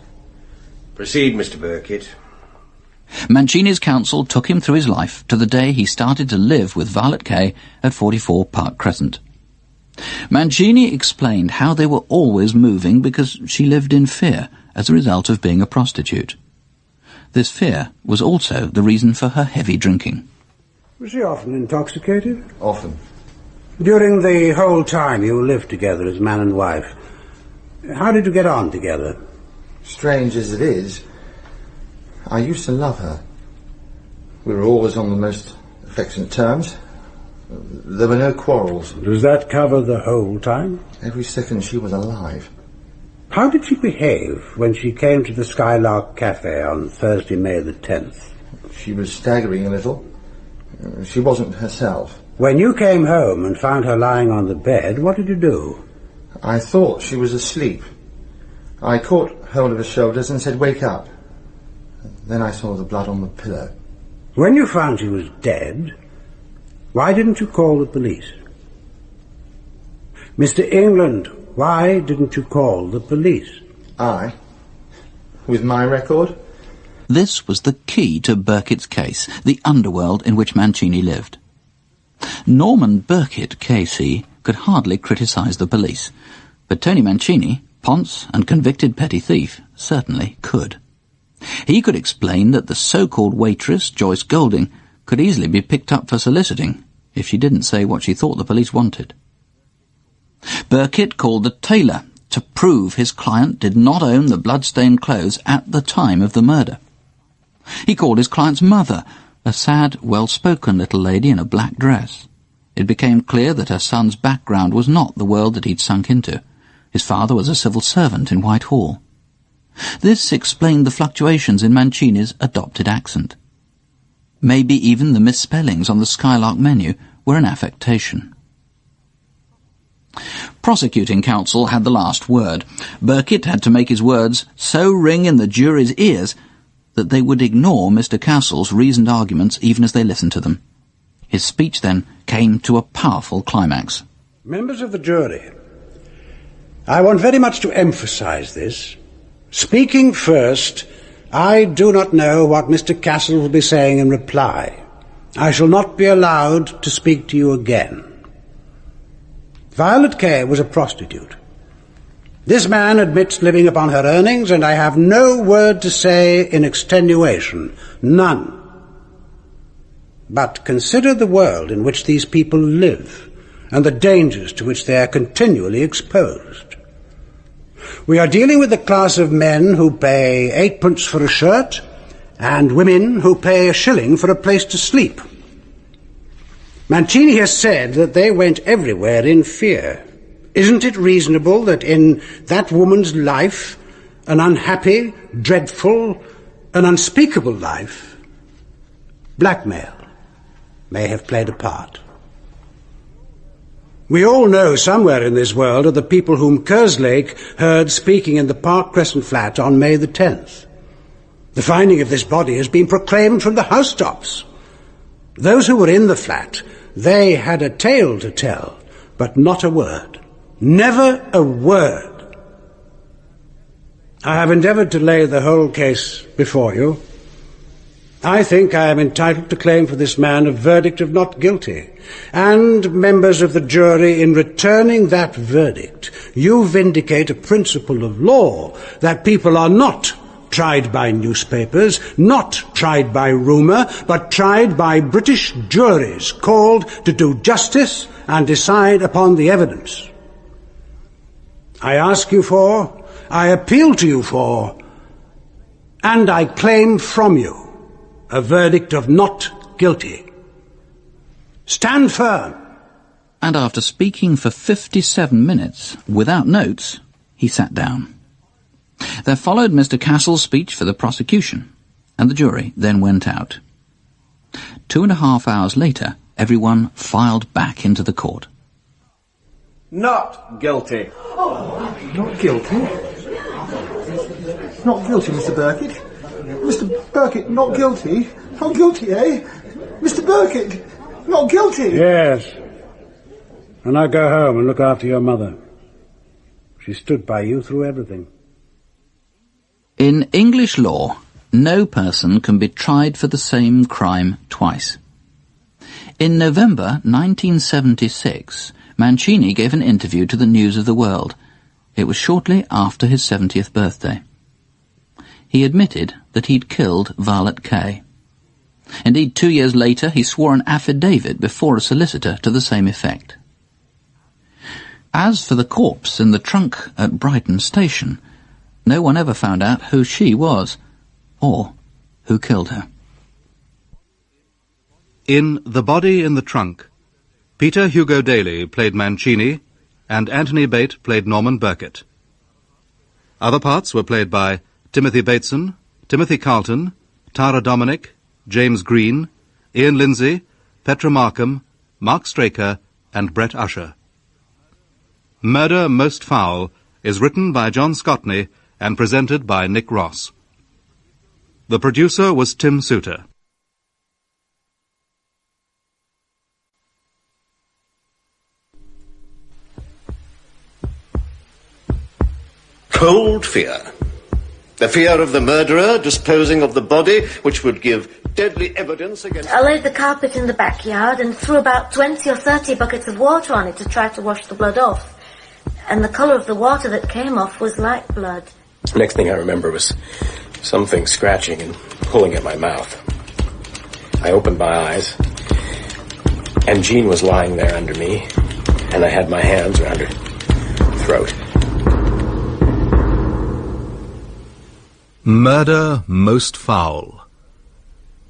Proceed, Mr. Birkett. Mancini's counsel took him through his life to the day he started to live with Violet Kay at 44 Park Crescent. Mancini explained how they were always moving because she lived in fear as a result of being a prostitute. This fear was also the reason for her heavy drinking. Was she often intoxicated? Often. During the whole time you lived together as man and wife, how did you get on together? Strange as it is, I used to love her. We were always on the most affectionate terms. There were no quarrels. Does that cover the whole time? Every second she was alive. How did she behave when she came to the Skylark Cafe on Thursday, May the 10th? She was staggering a little. She wasn't herself. When you came home and found her lying on the bed, what did you do? I thought she was asleep. I caught hold of her shoulders and said, "Wake up." Then I saw the blood on the pillow. When you found she was dead, why didn't you call the police? Mr. England, why didn't you call the police? I? With my record? This was the key to Birkett's case, the underworld in which Mancini lived. Norman Birkett, KC, could hardly criticise the police, but Tony Mancini, Ponce and convicted petty thief, certainly could. He could explain that the so-called waitress, Joyce Golding, could easily be picked up for soliciting if she didn't say what she thought the police wanted. Birkett called the tailor to prove his client did not own the blood-stained clothes at the time of the murder. He called his client's mother, a sad, well-spoken little lady in a black dress. It became clear that her son's background was not the world that he'd sunk into. His father was a civil servant in Whitehall. This explained the fluctuations in Mancini's adopted accent. Maybe even the misspellings on the Skylark menu were an affectation. Prosecuting counsel had the last word. Birkett had to make his words so ring in the jury's ears that they would ignore Mr. Castle's reasoned arguments even as they listened to them. His speech then came to a powerful climax. Members of the jury, I want very much to emphasize this. Speaking first, I do not know what Mr. Castle will be saying in reply. I shall not be allowed to speak to you again. Violet Kay was a prostitute. This man admits living upon her earnings, and I have no word to say in extenuation. None. But consider the world in which these people live, and the dangers to which they are continually exposed. We are dealing with a class of men who pay 8p for a shirt, and women who pay a shilling for a place to sleep. Mancini has said that they went everywhere in fear. Isn't it reasonable that in that woman's life, an unhappy, dreadful, an unspeakable life, blackmail may have played a part? We all know somewhere in this world are the people whom Kerslake heard speaking in the Park Crescent flat on May the 10th. The finding of this body has been proclaimed from the housetops. Those who were in the flat, they had a tale to tell, but not a word. Never a word. I have endeavoured to lay the whole case before you. I think I am entitled to claim for this man a verdict of not guilty. And, members of the jury, in returning that verdict, you vindicate a principle of law, that people are not tried by newspapers, not tried by rumour, but tried by British juries called to do justice and decide upon the evidence. I ask you for, I appeal to you for, and I claim from you a verdict of not guilty. Stand firm. And after speaking for 57 minutes, without notes, he sat down. There followed Mr. Castle's speech for the prosecution, and the jury then went out. 2.5 hours later, everyone filed back into the court. Not guilty. Not guilty? Not guilty, Mr. Birkett. Mr. Birkett, not guilty? Not guilty, eh? Mr. Birkett, not guilty? Yes. And now go home and look after your mother. She stood by you through everything. In English law, no person can be tried for the same crime twice. In November 1976, Mancini gave an interview to the News of the World. It was shortly after his 70th birthday. He admitted that he'd killed Violet Kay. Indeed, 2 years later, he swore an affidavit before a solicitor to the same effect. As for the corpse in the trunk at Brighton Station, no one ever found out who she was, or who killed her. In The Body in the Trunk, Peter Hugo Daly played Mancini, and Anthony Bate played Norman Birkett. Other parts were played by Timothy Bateson, Timothy Carlton, Tara Dominic, James Green, Ian Lindsay, Petra Markham, Mark Straker, and Brett Usher. Murder Most Foul is written by John Scotney and presented by Nick Ross. The producer was Tim Souter. Cold fear. The fear of the murderer disposing of the body, which would give deadly evidence against... I laid the carpet in the backyard and threw about 20 or 30 buckets of water on it to try to wash the blood off. And the colour of the water that came off was like blood. Next thing I remember was something scratching and pulling at my mouth. I opened my eyes, and Jean was lying there under me, and I had my hands around her throat. Murder Most Foul.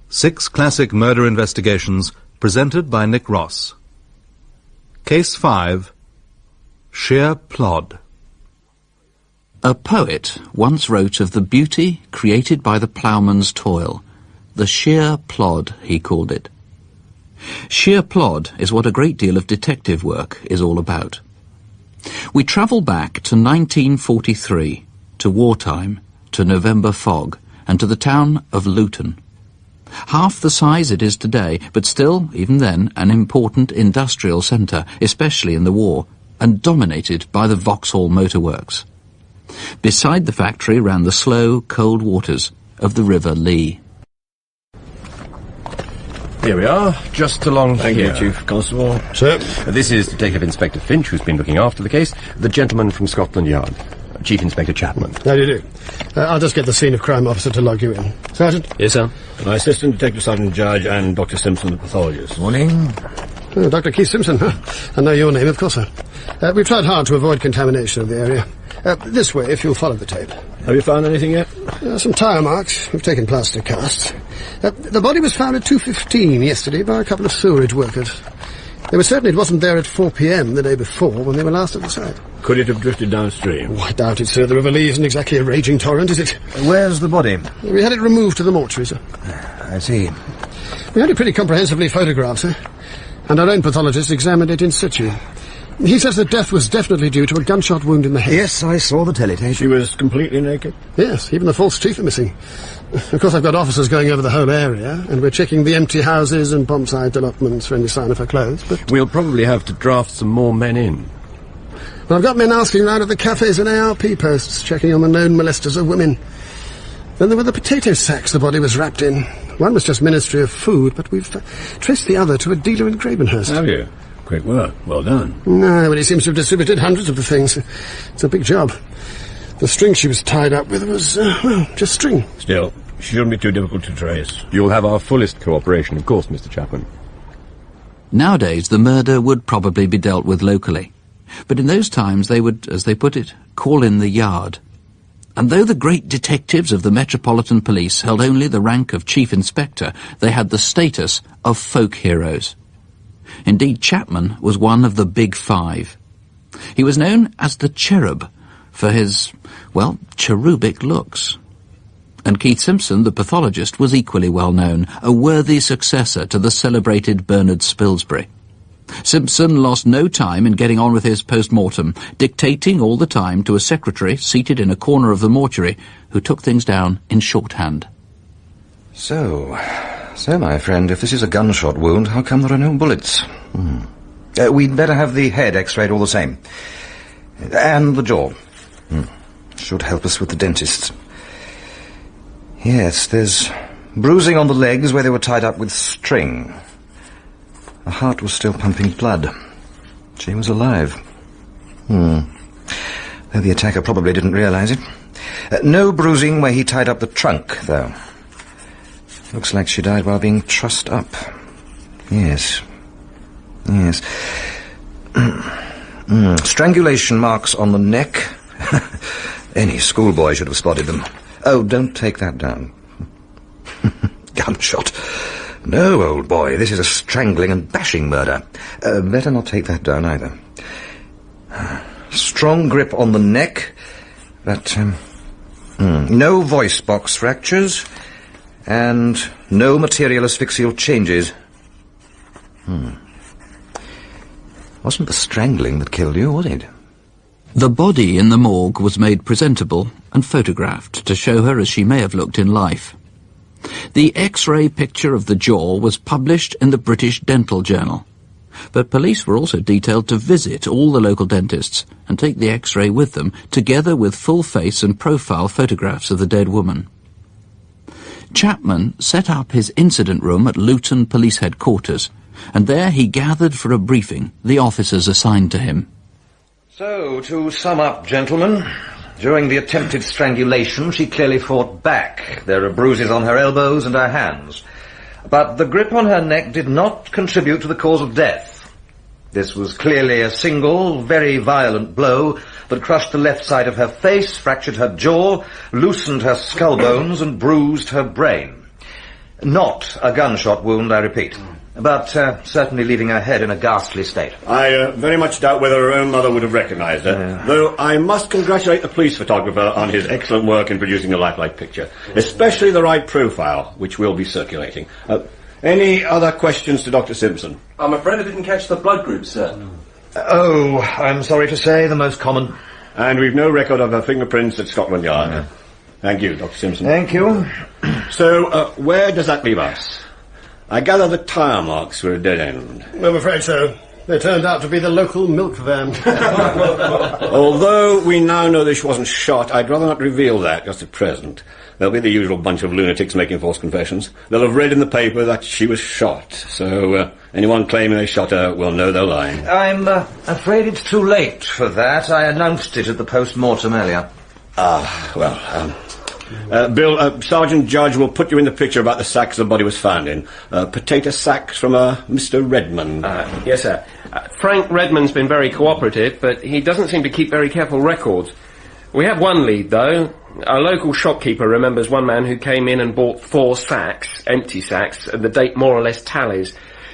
6 classic murder investigations presented by Nick Ross. Case 5, Sheer Plod. A poet once wrote of the beauty created by the ploughman's toil, the sheer plod, he called it. Sheer plod is what a great deal of detective work is all about. We travel back to 1943, to wartime, to November fog, and to the town of Luton. Half the size it is today, but still, even then, an important industrial centre, especially in the war, and dominated by the Vauxhall Motor Works. Beside the factory ran the slow, cold waters of the River Lee. Here we are, just along Thank here. you, Chief Constable. Sir, this is Detective Inspector Finch, who's been looking after the case, the gentleman from Scotland Yard, Chief Inspector Chapman. How do you do? I'll just get the scene of crime officer to log you in. Sergeant? Yes, sir. My assistant, Detective Sergeant Judge, and Dr. Simpson, the pathologist. Morning. Oh, Dr. Keith Simpson, huh? I know your name, of course, sir. We've tried hard to avoid contamination of the area. This way, if you'll follow the tape. Have you found anything yet? Some tyre marks. We've taken plaster casts. The body was found at 2:15 yesterday by a couple of sewerage workers. They were certain it wasn't there at 4 p.m. the day before when they were last at the site. Could it have drifted downstream? Oh, I doubt it, sir. The River Lee isn't exactly a raging torrent, is it? Where's the body? We had it removed to the mortuary, sir. I see. We had it pretty comprehensively photographed, sir. And our own pathologist examined it in situ. He says the death was definitely due to a gunshot wound in the head. Yes, I saw the teletape. She was completely naked? Yes, even the false teeth are missing. Of course, I've got officers going over the whole area, and we're checking the empty houses and bombside allotments for any sign of her clothes, but... We'll probably have to draft some more men in. Well, I've got men asking round at the cafes and ARP posts, checking on the known molesters of women. Then there were the potato sacks the body was wrapped in. One was just Ministry of Food, but we've traced the other to a dealer in Gravenhurst. Have you? Quick work. Well done. No, but he seems to have distributed hundreds of the things. It's a big job. The string she was tied up with was, well, just string. Still, she shouldn't be too difficult to trace. You'll have our fullest cooperation, of course, Mr. Chapman. Nowadays, the murder would probably be dealt with locally. But in those times, they would, as they put it, call in the Yard. And though the great detectives of the Metropolitan Police held only the rank of Chief Inspector, they had the status of folk heroes. Indeed, Chapman was one of the Big Five. He was known as the Cherub for his, well, cherubic looks. And Keith Simpson, the pathologist, was equally well known, a worthy successor to the celebrated Bernard Spilsbury. Simpson lost no time in getting on with his post-mortem, dictating all the time to a secretary seated in a corner of the mortuary who took things down in shorthand. So, my friend, if this is a gunshot wound, how come there are no bullets? We'd better have the head x-rayed all the same. And the jaw. Should help us with the dentists. Yes, there's bruising on the legs where they were tied up with string. The heart was still pumping blood. She was alive. Though the attacker probably didn't realize it. No bruising where he tied up the trunk, though. Looks like she died while being trussed up. Yes. Strangulation marks on the neck. Any schoolboy should have spotted them. Oh, don't take that down. Gunshot. No, old boy, this is a strangling and bashing murder. Better not take that down either. Strong grip on the neck, but no voice box fractures, and no material asphyxial changes. Wasn't the strangling that killed you, was it? The body in the morgue was made presentable and photographed to show her as she may have looked in life. The X-ray picture of the jaw was published in the British Dental Journal, but police were also detailed to visit all the local dentists and take the X-ray with them, together with full face and profile photographs of the dead woman. Chapman set up his incident room at Luton Police Headquarters, and there he gathered for a briefing the officers assigned to him. So, to sum up, gentlemen, during the attempted strangulation, she clearly fought back. There are bruises on her elbows and her hands. But the grip on her neck did not contribute to the cause of death. This was clearly a single, very violent blow that crushed the left side of her face, fractured her jaw, loosened her skull bones, and bruised her brain. Not a gunshot wound, I repeat. but certainly leaving her head in a ghastly state. I very much doubt whether her own mother would have recognised her, though I must congratulate the police photographer on his excellent work in producing a lifelike picture, especially the right profile, which will be circulating. Any other questions to Dr. Simpson? I'm afraid I didn't catch the blood group, sir. Oh, I'm sorry to say, the most common. And we've no record of her fingerprints at Scotland Yard. Thank you, Dr. Simpson. Thank you. So, where does that leave us? I gather the tyre marks were a dead end. I'm afraid so. They turned out to be the local milk van. Although we now know that she wasn't shot, I'd rather not reveal that just at present. There'll be the usual bunch of lunatics making false confessions. They'll have read in the paper that she was shot, so anyone claiming they shot her will know they're lying. I'm afraid it's too late for that. I announced it at the post-mortem earlier. Bill, Sergeant Judge will put you in the picture about the sacks the body was found in. Potato sacks from Mr. Redmond. Yes, sir. Frank Redmond's been very cooperative, but he doesn't seem to keep very careful records. We have one lead, though. A local shopkeeper remembers one man who came in and bought 4 sacks, empty sacks, and the date more or less tallies.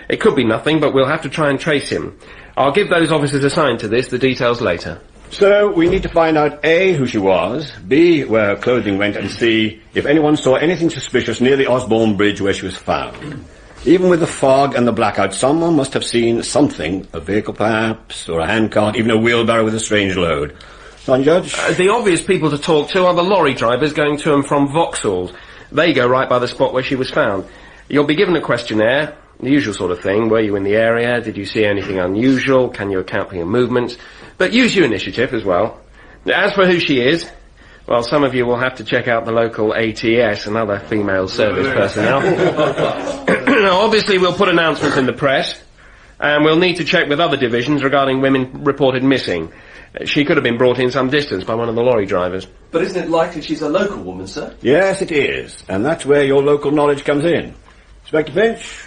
It could be nothing, but we'll have to try and trace him. I'll give those officers assigned to this the details later. So, we need to find out A, who she was, B, where her clothing went, and C, if anyone saw anything suspicious near the Osborne Bridge where she was found. Even with the fog and the blackout, someone must have seen something, a vehicle perhaps, or a handcart, even a wheelbarrow with a strange load. Son Judge? The obvious people to talk to are the lorry drivers going to and from Vauxhall. They go right by the spot where she was found. You'll be given a questionnaire, the usual sort of thing. Were you in the area? Did you see anything unusual? Can you account for your movements? But use your initiative as well. As for who she is, well, some of you will have to check out the local ATS and other female service personnel. Obviously, we'll put announcements in the press, and we'll need to check with other divisions regarding women reported missing. She could have been brought in some distance by one of the lorry drivers. But isn't it likely she's a local woman, sir? Yes, it is. And that's where your local knowledge comes in. Inspector Finch?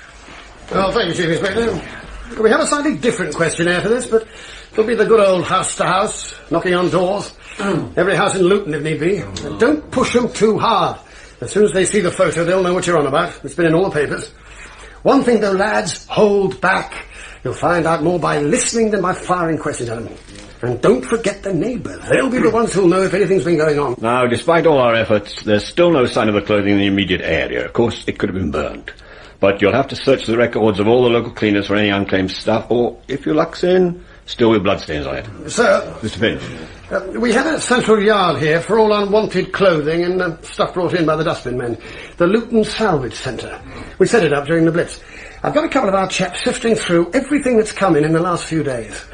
Oh, thank you, Chief Inspector. We have a slightly different questionnaire for this, but it'll be the good old house-to-house, knocking on doors. Every house in Luton, if need be. And don't push them too hard. As soon as they see the photo, they'll know what you're on about. It's been in all the papers. One thing, though, lads, hold back. You'll find out more by listening than by firing questions at them. And don't forget the neighbours. They'll be the ones who'll know if anything's been going on. Now, despite all our efforts, there's still no sign of the clothing in the immediate area. Of course, it could have been burnt. But you'll have to search the records of all the local cleaners for any unclaimed stuff, or, if your luck's in, still with bloodstains on it. Sir? Mr. Finch? We have a central yard here for all unwanted clothing and stuff brought in by the dustbin men. The Luton Salvage Centre. We set it up during the Blitz. I've got a couple of our chaps sifting through everything that's come in the last few days.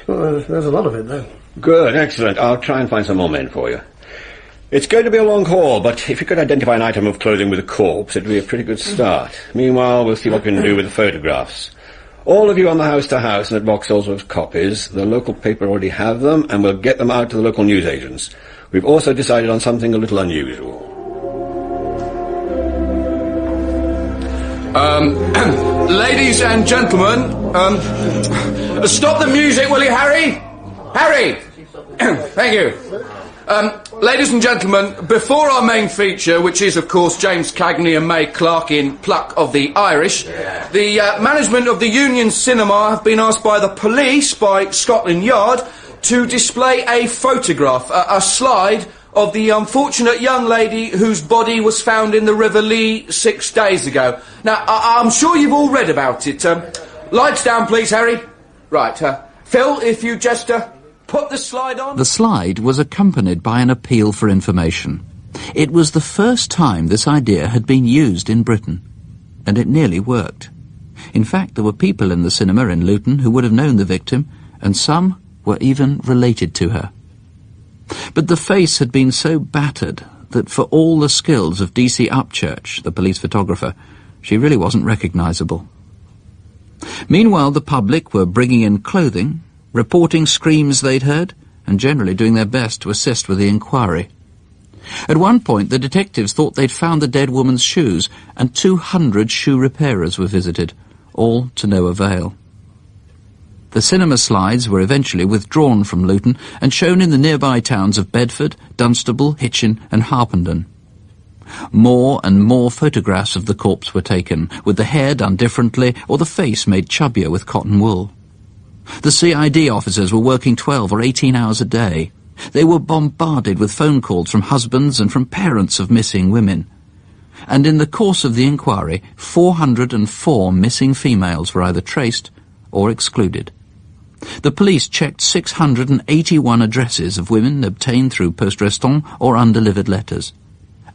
Well, there's a lot of it, though. Good, excellent. I'll try and find some more men for you. It's going to be a long haul, but if you could identify an item of clothing with a corpse, it'd be a pretty good start. Meanwhile, we'll see what we can do with the photographs. All of you on the house-to-house and at Vauxhall's with copies. The local paper already have them, and we'll get them out to the local newsagents. We've also decided on something a little unusual. Ladies and gentlemen, stop the music, will you, Harry? Harry! Thank you. Ladies and gentlemen, before our main feature, which is, of course, James Cagney and May Clark in Pluck of the Irish, the management of the Union Cinema have been asked by the police, by Scotland Yard, to display a photograph, a slide of the unfortunate young lady whose body was found in the River Lee 6 days ago. Now, I'm sure you've all read about it. Lights down, please, Harry. Right, Phil, if you just put the slide on. The slide was accompanied by an appeal for information. It was the first time this idea had been used in Britain, and it nearly worked. In fact, there were people in the cinema in Luton who would have known the victim, and some were even related to her. But the face had been so battered that for all the skills of D.C. Upchurch, the police photographer, she really wasn't recognisable. Meanwhile, the public were bringing in clothing, reporting screams they'd heard, and generally doing their best to assist with the inquiry. At one point, the detectives thought they'd found the dead woman's shoes, and 200 shoe repairers were visited, all to no avail. The cinema slides were eventually withdrawn from Luton and shown in the nearby towns of Bedford, Dunstable, Hitchin and Harpenden. More and more photographs of the corpse were taken, with the hair done differently or the face made chubbier with cotton wool. The CID officers were working 12 or 18 hours a day. They were bombarded with phone calls from husbands and from parents of missing women. And in the course of the inquiry, 404 missing females were either traced or excluded. The police checked 681 addresses of women obtained through poste restante or undelivered letters,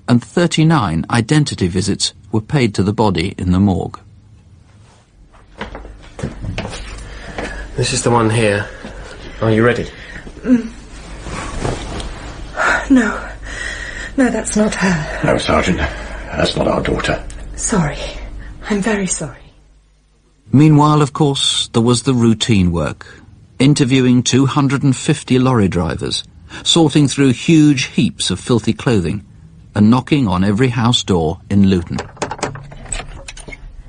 and 39 identity visits were paid to the body in the morgue. This is the one here. Are you ready? No, that's not her. No, Sergeant. That's not our daughter. Sorry. I'm very sorry. Meanwhile, of course, there was the routine work. Interviewing 250 lorry drivers, sorting through huge heaps of filthy clothing, and knocking on every house door in Luton.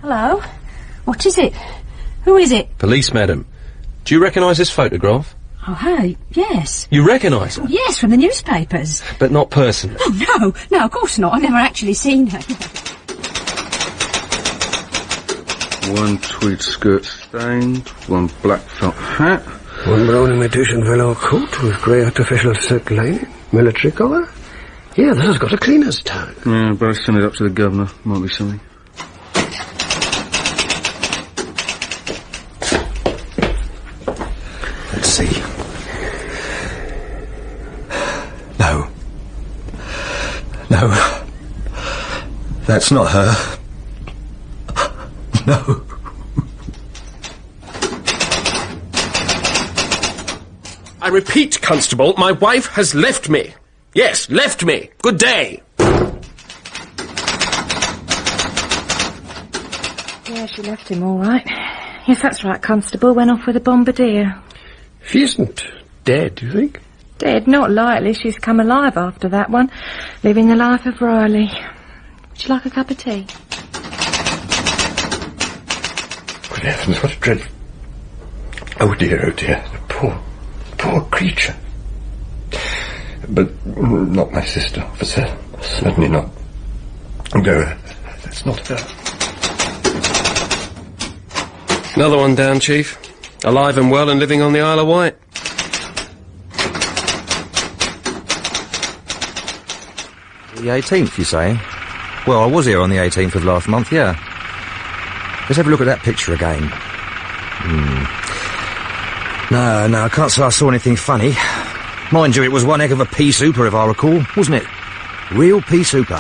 Hello? What is it? Who is it? Police, madam. Do you recognise this photograph? Oh, hey, yes. You recognise her? Yes, from the newspapers. But not personally? Oh, no, of course not. I've never actually seen her. One tweed skirt stained, one black felt hat. One brown imitation velour coat with grey artificial silk lining, military collar. Yeah, this has got a cleaner's tag. Yeah, better send it up to the governor. Might be something. Let's see. No. That's not her. No. I repeat, Constable, my wife has left me. Yes, left me. Good day. Yeah, she left him all right. Yes, that's right, Constable. Went off with a bombardier. She isn't dead, do you think? Dead? Not likely. She's come alive after that one. Living the life of Riley. Would you like a cup of tea? Good heavens, what a dreadful... Oh dear, the poor creature. But not my sister, officer. Certainly not. No, that's not her. Another one down, Chief. Alive and well and living on the Isle of Wight. The 18th, you say? Well, I was here on the 18th of last month, yeah. Let's have a look at that picture again. No, I can't say I saw anything funny. Mind you, it was one heck of a pea super, if I recall, wasn't it? Real pea super.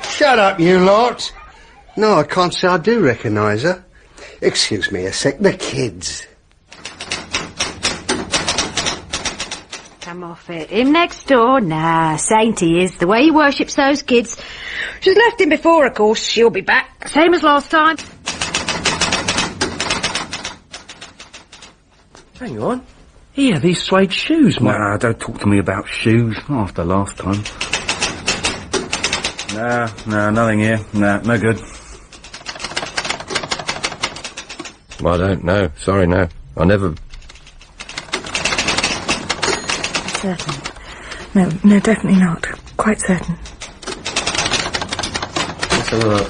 Shut up, you lot. No, I can't say I do recognise her. Excuse me a sec, the kids. Come off it. Him next door? Nah, saint he is. The way he worships those kids. She's left him before, of course. She'll be back. Same as last time. Hang on. Here, these suede shoes, mate. Nah, don't talk to me about shoes. Not after last time. Nah, nothing here. Nah, no good. Well, I don't know. Sorry, no. I never... Certain. No, definitely not. Quite certain. Let's have a look.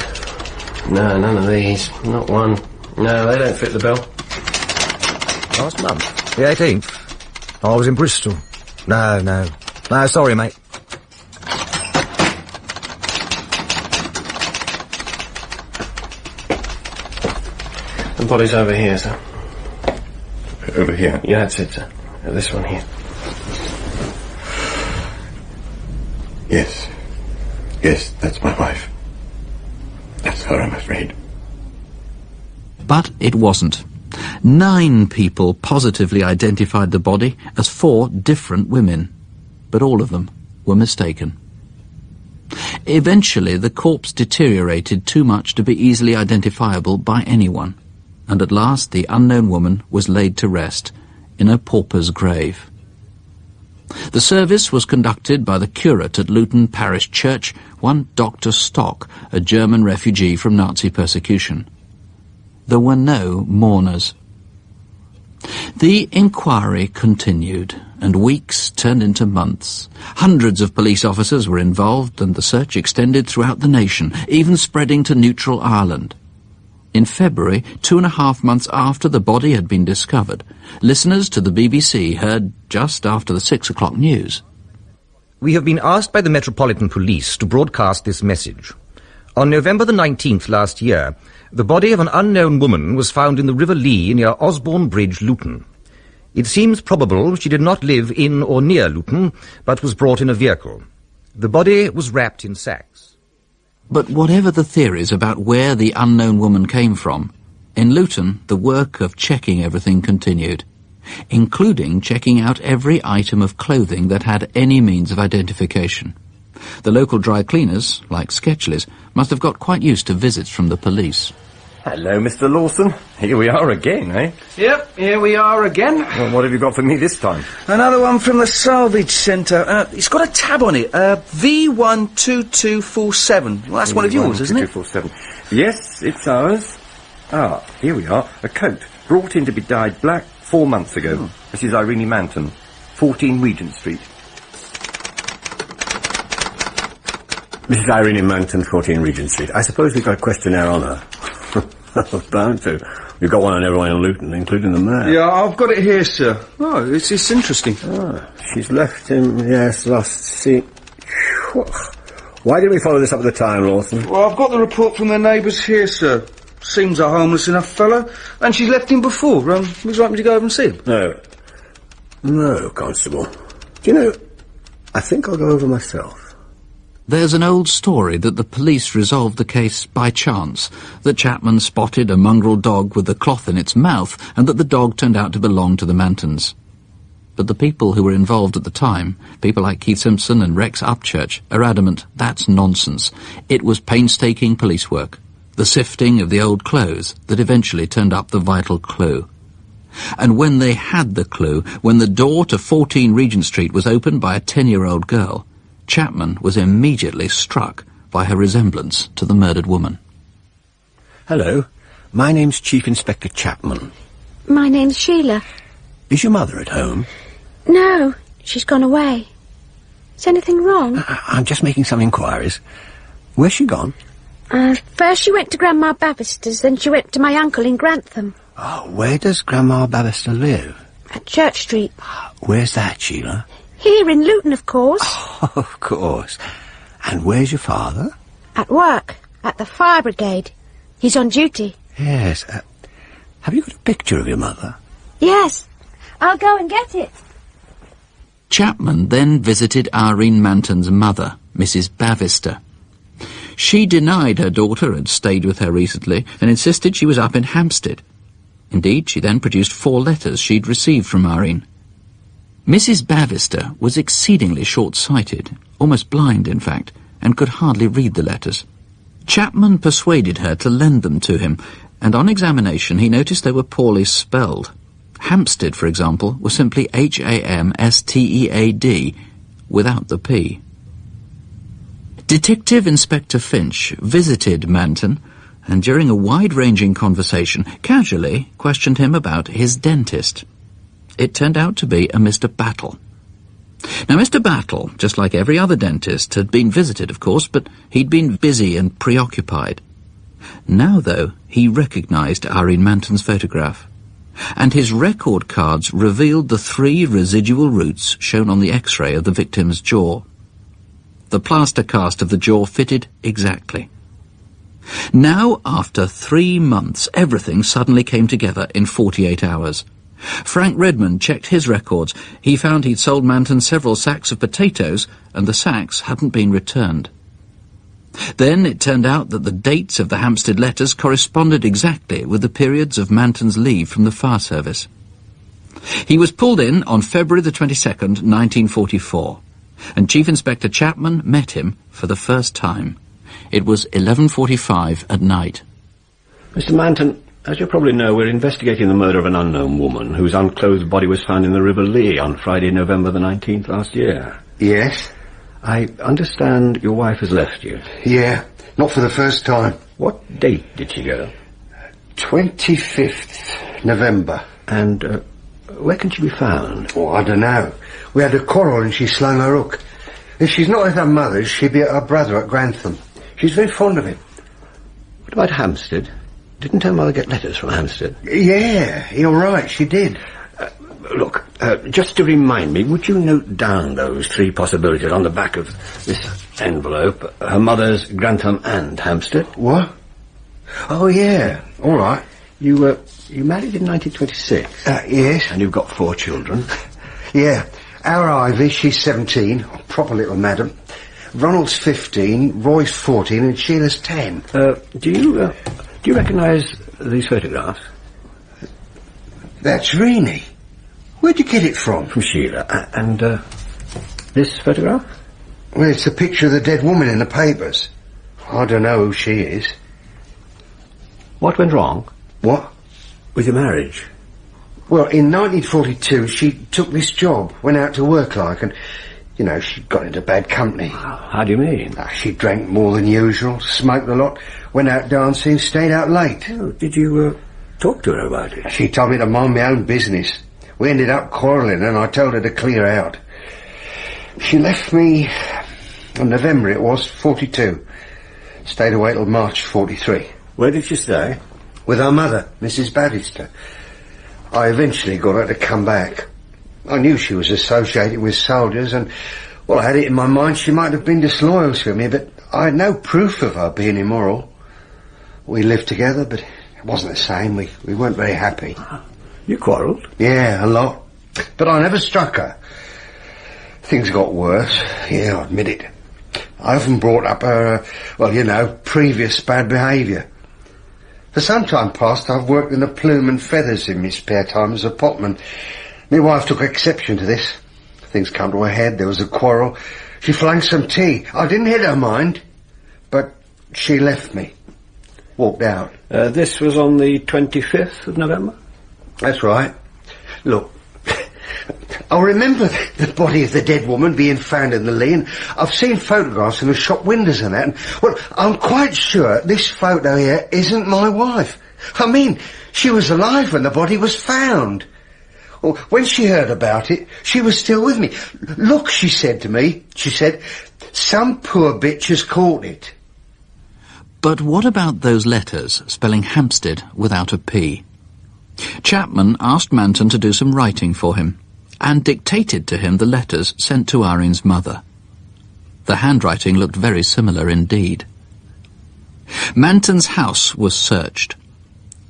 No, none of these. Not one. No, they don't fit the bill. Last month? The 18th? I was in Bristol. No, sorry, mate. The body's over here, sir. Over here? Yeah, that's it, sir. This one here. Yes, that's my wife. That's her, I'm afraid. But it wasn't. 9 people positively identified the body as 4 different women, but all of them were mistaken. Eventually, the corpse deteriorated too much to be easily identifiable by anyone, and at last the unknown woman was laid to rest in a pauper's grave. The service was conducted by the curate at Luton Parish Church, one Dr. Stock, a German refugee from Nazi persecution. There were no mourners. The inquiry continued, and weeks turned into months. Hundreds of police officers were involved, and the search extended throughout the nation, even spreading to neutral Ireland. In February, 2.5 months after the body had been discovered, listeners to the BBC heard just after the 6 o'clock news. We have been asked by the Metropolitan Police to broadcast this message. On November the 19th last year, the body of an unknown woman was found in the River Lee near Osborne Bridge, Luton. It seems probable she did not live in or near Luton, but was brought in a vehicle. The body was wrapped in sacks. But whatever the theories about where the unknown woman came from, in Luton the work of checking everything continued, including checking out every item of clothing that had any means of identification. The local dry cleaners, like Sketchley's, must have got quite used to visits from the police. Hello, Mr. Lawson. Here we are again, eh? Yep, here we are again. Well, what have you got for me this time? Another one from the salvage centre. It's got a tab on it. V12247. Well, that's one of yours, isn't it? 2247. Yes, it's ours. Ah, here we are. A coat brought in to be dyed black 4 months ago. This is Irene Manton, 14 Regent Street. Mrs. Irene Manton, 14 Regent Street. I suppose we've got a questionnaire on her. Bound to. We've got one on everyone in Luton, including the mayor. Yeah, I've got it here, sir. Oh, it's interesting. Ah, she's left him, yes, lost. See. Why didn't we follow this up at the time, Lawson? Well, I've got the report from the neighbours here, sir. Seems a harmless enough fellow. And she's left him before. Would you like me to go over and see him? No. No, Constable. Do you know, I think I'll go over myself. There's an old story that the police resolved the case by chance, that Chapman spotted a mongrel dog with the cloth in its mouth, and that the dog turned out to belong to the Mantons. But the people who were involved at the time, people like Keith Simpson and Rex Upchurch, are adamant that's nonsense. It was painstaking police work, the sifting of the old clothes, that eventually turned up the vital clue. And when they had the clue, when the door to 14 Regent Street was opened by a 10-year-old girl, Chapman was immediately struck by her resemblance to the murdered woman. Hello, my name's Chief Inspector Chapman. My name's Sheila. Is your mother at home? No, she's gone away. Is anything wrong? I'm just making some inquiries. Where's she gone? First she went to Grandma Bavister's, then she went to my uncle in Grantham. Oh, where does Grandma Bavister live? At Church Street. Where's that, Sheila? Here in Luton, of course. Oh, of course. And where's your father? At work, at the fire brigade. He's on duty. Yes. Have you got a picture of your mother? Yes. I'll go and get it. Chapman then visited Irene Manton's mother, Mrs. Bavister. She denied her daughter had stayed with her recently and insisted she was up in Hampstead. Indeed, she then produced 4 letters she'd received from Irene. Mrs. Bavister was exceedingly short-sighted, almost blind in fact, and could hardly read the letters. Chapman persuaded her to lend them to him, and on examination he noticed they were poorly spelled. Hampstead, for example, was simply Hamstead, without the P. Detective Inspector Finch visited Manton, and during a wide-ranging conversation, casually questioned him about his dentist. It turned out to be a Mr. Battle. Now, Mr. Battle, just like every other dentist, had been visited, of course, but he'd been busy and preoccupied. Now, though, he recognised Irene Manton's photograph, and his record cards revealed the 3 residual roots shown on the X-ray of the victim's jaw. The plaster cast of the jaw fitted exactly. Now, after 3 months, everything suddenly came together in 48 hours. Frank Redmond checked his records. He found he'd sold Manton several sacks of potatoes, and the sacks hadn't been returned. Then it turned out that the dates of the Hampstead letters corresponded exactly with the periods of Manton's leave from the fire service. He was pulled in on February the 22nd, 1944, and Chief Inspector Chapman met him for the first time. It was 11:45 at night. Mr. Manton, as you probably know, we're investigating the murder of an unknown woman whose unclothed body was found in the River Lee on Friday, November the 19th last year. Yes? I understand your wife has left you. Yeah, not for the first time. What date did she go? 25th November. And Where can she be found? Oh, I don't know. We had a quarrel and she slung her hook. If she's not at her mother's, she'd be at her brother at Grantham. She's very fond of him. What about Hampstead? Didn't her mother get letters from Hampstead? Yeah, you're right, she did. Look, just to remind me, would you note down those three possibilities on the back of this envelope? Her mother's, Grantham and Hampstead. What? Oh, yeah, all right. You married in 1926? Yes. And you've got 4 children? Yeah. Our Ivy, she's 17, proper little madam. Ronald's 15, Roy's 14, and Sheila's 10. Do you recognise these photographs? That's Renee. Where'd you get it from? From Sheila. And this photograph? Well, it's a picture of the dead woman in the papers. I don't know who she is. What went wrong? What? With your marriage? Well, in 1942, she took this job, went out to work like, and, you know, she got into bad company. How do you mean? She drank more than usual, smoked a lot, went out dancing, stayed out late. Oh, did you talk to her about it? She told me to mind my own business. We ended up quarrelling and I told her to clear out. She left me in November, it was, 42. Stayed away till March 43. Where did she stay? With her mother, Mrs. Bateson. I eventually got her to come back. I knew she was associated with soldiers and, well, I had it in my mind she might have been disloyal to me, but I had no proof of her being immoral. We lived together, but it wasn't the same. We weren't very happy. You quarrelled? Yeah, a lot. But I never struck her. Things got worse. Yeah, I admit it. I often brought up her, well, you know, previous bad behaviour. For some time past, I've worked in the plume and feathers in my spare time as a potman. My wife took exception to this. Things come to a head. There was a quarrel. She flung some tea. I didn't hit her mind, but she left me. Walked out. This was on the 25th of November? That's right. Look, I remember the body of the dead woman being found in the Lee, and I've seen photographs in the shop windows and that, and, well, I'm quite sure this photo here isn't my wife. I mean, she was alive when the body was found. Well, when she heard about it, she was still with me. Look, she said to me, some poor bitch has caught it. But what about those letters spelling Hampstead without a P? Chapman asked Manton to do some writing for him and dictated to him the letters sent to Irene's mother. The handwriting looked very similar indeed. Manton's house was searched.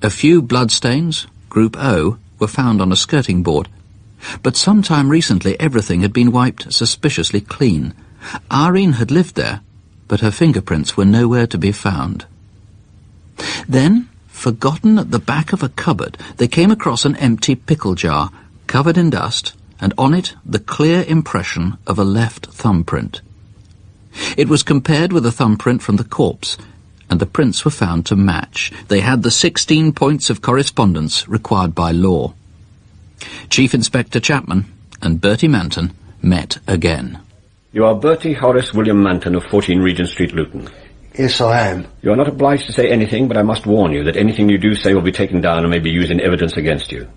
A few bloodstains, Group O, were found on a skirting board, but sometime recently everything had been wiped suspiciously clean. Irene had lived there, but her fingerprints were nowhere to be found. Then, forgotten at the back of a cupboard, they came across an empty pickle jar, covered in dust, and on it the clear impression of a left thumbprint. It was compared with a thumbprint from the corpse, and the prints were found to match. They had the 16 points of correspondence required by law. Chief Inspector Chapman and Bertie Manton met again. You are Bertie Horace William Manton of 14 Regent Street, Luton. Yes, I am. You are not obliged to say anything, but I must warn you that anything you do say will be taken down and may be used in evidence against you.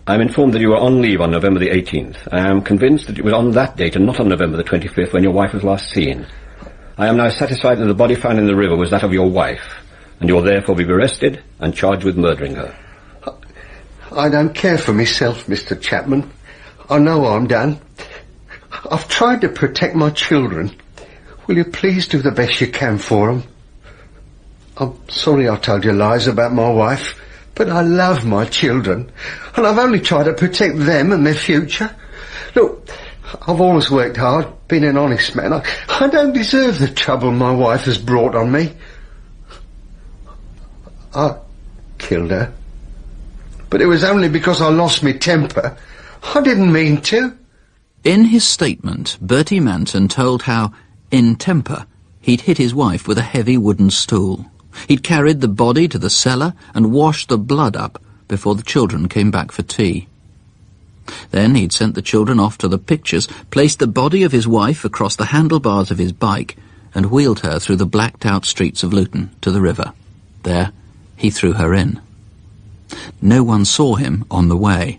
I am informed that you were on leave on November the 18th. I am convinced that it was on that date and not on November the 25th when your wife was last seen. I am now satisfied that the body found in the river was that of your wife, and you will therefore be arrested and charged with murdering her. I don't care for myself, Mr. Chapman. I know I'm done. I've tried to protect my children. Will you please do the best you can for them? I'm sorry I told you lies about my wife, but I love my children, and I've only tried to protect them and their future. Look, I've always worked hard, been an honest man. I don't deserve the trouble my wife has brought on me. I killed her, but it was only because I lost my temper. I didn't mean to. In his statement, Bertie Manton told how, in temper, he'd hit his wife with a heavy wooden stool. He'd carried the body to the cellar and washed the blood up before the children came back for tea. Then he'd sent the children off to the pictures, placed the body of his wife across the handlebars of his bike, and wheeled her through the blacked-out streets of Luton to the river. There, he threw her in. No one saw him on the way.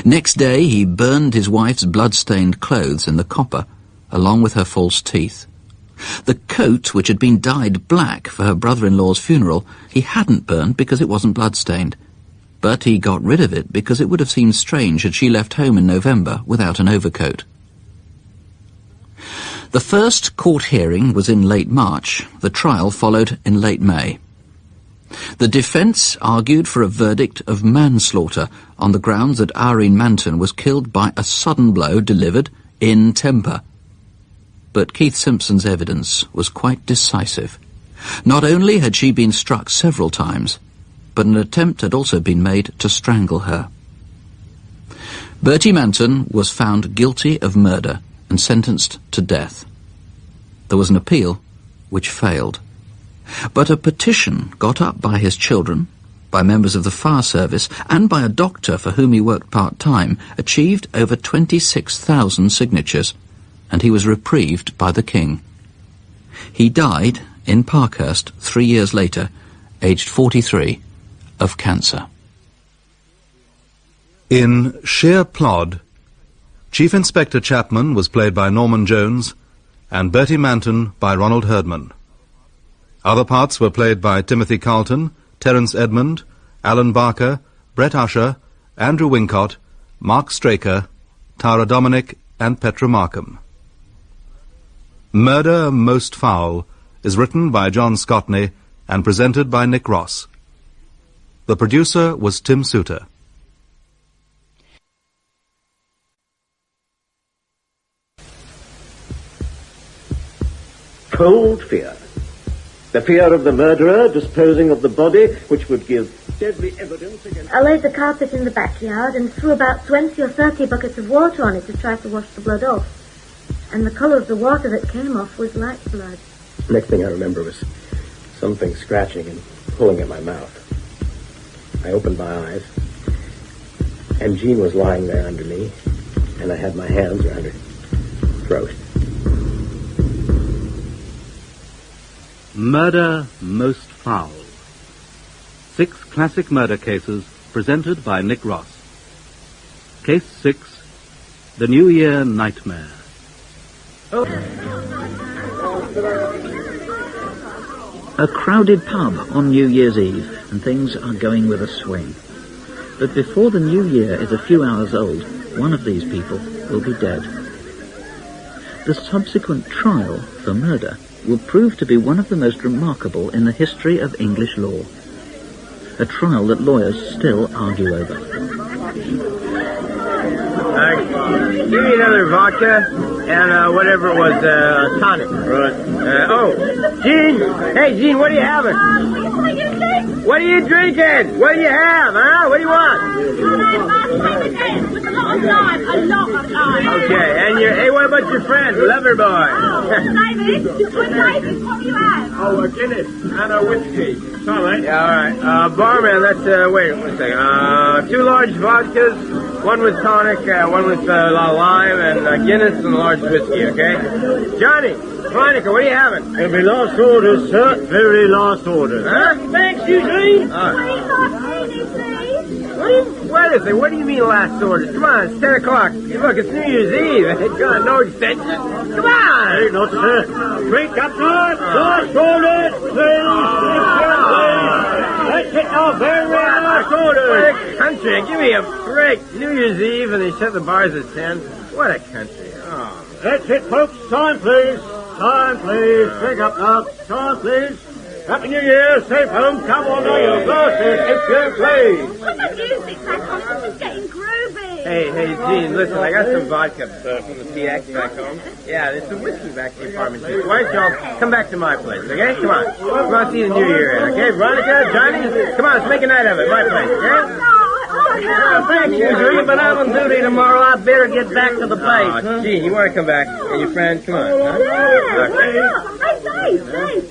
Next day he burned his wife's blood-stained clothes in the copper, along with her false teeth. The coat, which had been dyed black for her brother-in-law's funeral, he hadn't burned because it wasn't blood-stained. But he got rid of it because it would have seemed strange had she left home in November without an overcoat. The first court hearing was in late March. The trial followed in late May. The defence argued for a verdict of manslaughter on the grounds that Irene Manton was killed by a sudden blow delivered in temper. But Keith Simpson's evidence was quite decisive. Not only had she been struck several times, but an attempt had also been made to strangle her. Bertie Manton was found guilty of murder and sentenced to death. There was an appeal, which failed. But a petition got up by his children, by members of the fire service, and by a doctor for whom he worked part-time, achieved over 26,000 signatures, and he was reprieved by the King. He died in Parkhurst 3 years later, aged 43, of cancer. In Sheer Plod, Chief Inspector Chapman was played by Norman Jones, and Bertie Manton by Ronald Herdman. Other parts were played by Timothy Carlton, Terence Edmund, Alan Barker, Brett Usher, Andrew Wincott, Mark Straker, Tara Dominic, and Petra Markham. Murder Most Foul is written by John Scotney and presented by Nick Ross. The producer was Tim Souter. Cold fear. The fear of the murderer disposing of the body, which would give deadly evidence against... I laid the carpet in the backyard and threw about 20 or 30 buckets of water on it to try to wash the blood off. And the colour of the water that came off was like blood. Next thing I remember was something scratching and pulling at my mouth. I opened my eyes, and Jean was lying there under me, and I had my hands around her throat. Murder Most Foul. 6 classic murder cases presented by Nick Ross. Case 6, The New Year Nightmare. A crowded pub on New Year's Eve, and things are going with a swing. But before the new year is a few hours old, one of these people will be dead. The subsequent trial for murder will prove to be one of the most remarkable in the history of English law. A trial that lawyers still argue over. Give me another vodka and whatever it was, tonic. Right. Gene! Hey, Gene, what are you having? What are you drinking? What do you have, huh? What do you want? With a lot of lime, a lot of lime. Okay, and hey, what about your friend, Loverboy? David, what do you have? Oh, a Guinness and a whiskey. All right. Yeah, all right. Barman, let's, wait one second. 2 large vodkas, one with tonic, one with a lot of lime, and a Guinness and a large whiskey, okay? Johnny, Veronica, what are you having? Very last orders, sir. Very last orders. Huh? Thanks, Eugene. What do you mean last orders? Come on, it's 10 o'clock. Look, it's New Year's Eve. Come on, no extension. Come on! Hey, not sir. Drink up, last orders, please. That's it now, very last orders. What a country. Give me a break. New Year's Eve and they shut the bars at 10. What a country. Oh. That's it, folks. Time, please. Time, please. Drink up now. Time, please. Happy New Year. Safe home. Come on now, your glasses. If you please. Put the music back on. This is getting groovy. Hey, Gene, listen, I got some vodka from the PX back home. Yeah, there's some whiskey back in the apartment, too. Why don't y'all come back to my place, okay? Come on. Come on, see the New Year in, okay? Veronica, Johnny, come on, let's make a night of it. My place, okay? Thanks, Eugene, but I'm on duty tomorrow. I better get back to the place. Oh, Gene, you want to come back? And your friend, come on. Huh? Hey,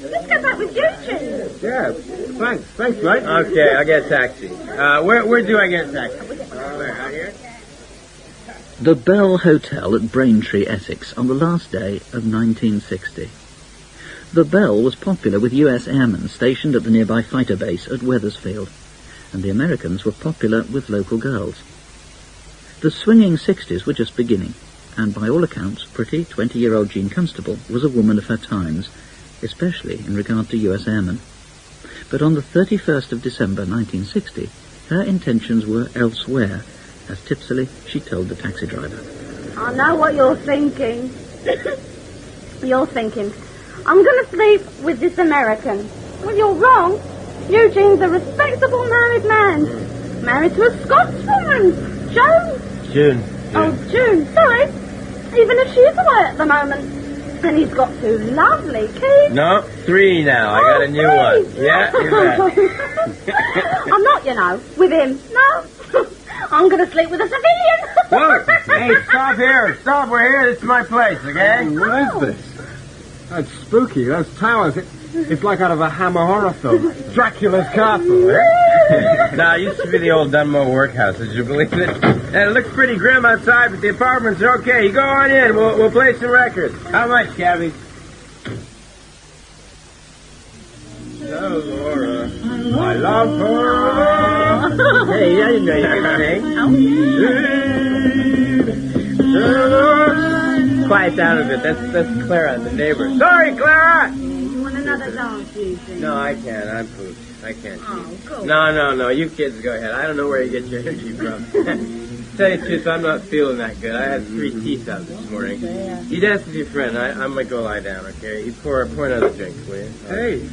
let's go back with you two. Yeah, thanks, mate. Okay, I'll get a taxi. Where do I get a taxi? Where, out here? The Bell Hotel at Braintree, Essex, on the last day of 1960. The Bell was popular with US airmen stationed at the nearby fighter base at Wethersfield, and the Americans were popular with local girls. The swinging 60s were just beginning, and by all accounts, pretty 20-year-old Jean Constable was a woman of her times, especially in regard to US airmen. But on the 31st of December 1960, her intentions were elsewhere, as tipsily she told the taxi driver. I know what you're thinking. You're thinking, I'm going to sleep with this American. Well, you're wrong. Eugene's a respectable married man. Married to a Scotswoman. June. Oh, June. Sorry. Even if she's away at the moment. And he's got 2 lovely kids. No, 3 now. I got a new one. Yeah, you bet. I'm not, you know, with him. No. I'm going to sleep with a civilian. Whoa! Hey, stop here. Stop, we're here. This is my place, okay? What is this? That's spooky. Those towers. It's like out of a Hammer horror film. Dracula's castle, eh? No, it used to be the old Dunmore workhouse, would you believe it? And it looks pretty grim outside, but the apartments are okay. You go on in. We'll play some records. How much, Cabby? Oh, Laura. I love her. Hey, I didn't know you could sing. Quiet down a bit. That's Clara, the neighbor. Sorry, Clara! You want another dance, Eugene? No, I can't. I'm pooped. I can't. Oh, cool. No. You kids go ahead. I don't know where you get your energy from. Tell you the truth, I'm not feeling that good. I had 3 teeth out this morning. You dance with your friend. I might go lie down, okay? You pour another drink, will you? Hey,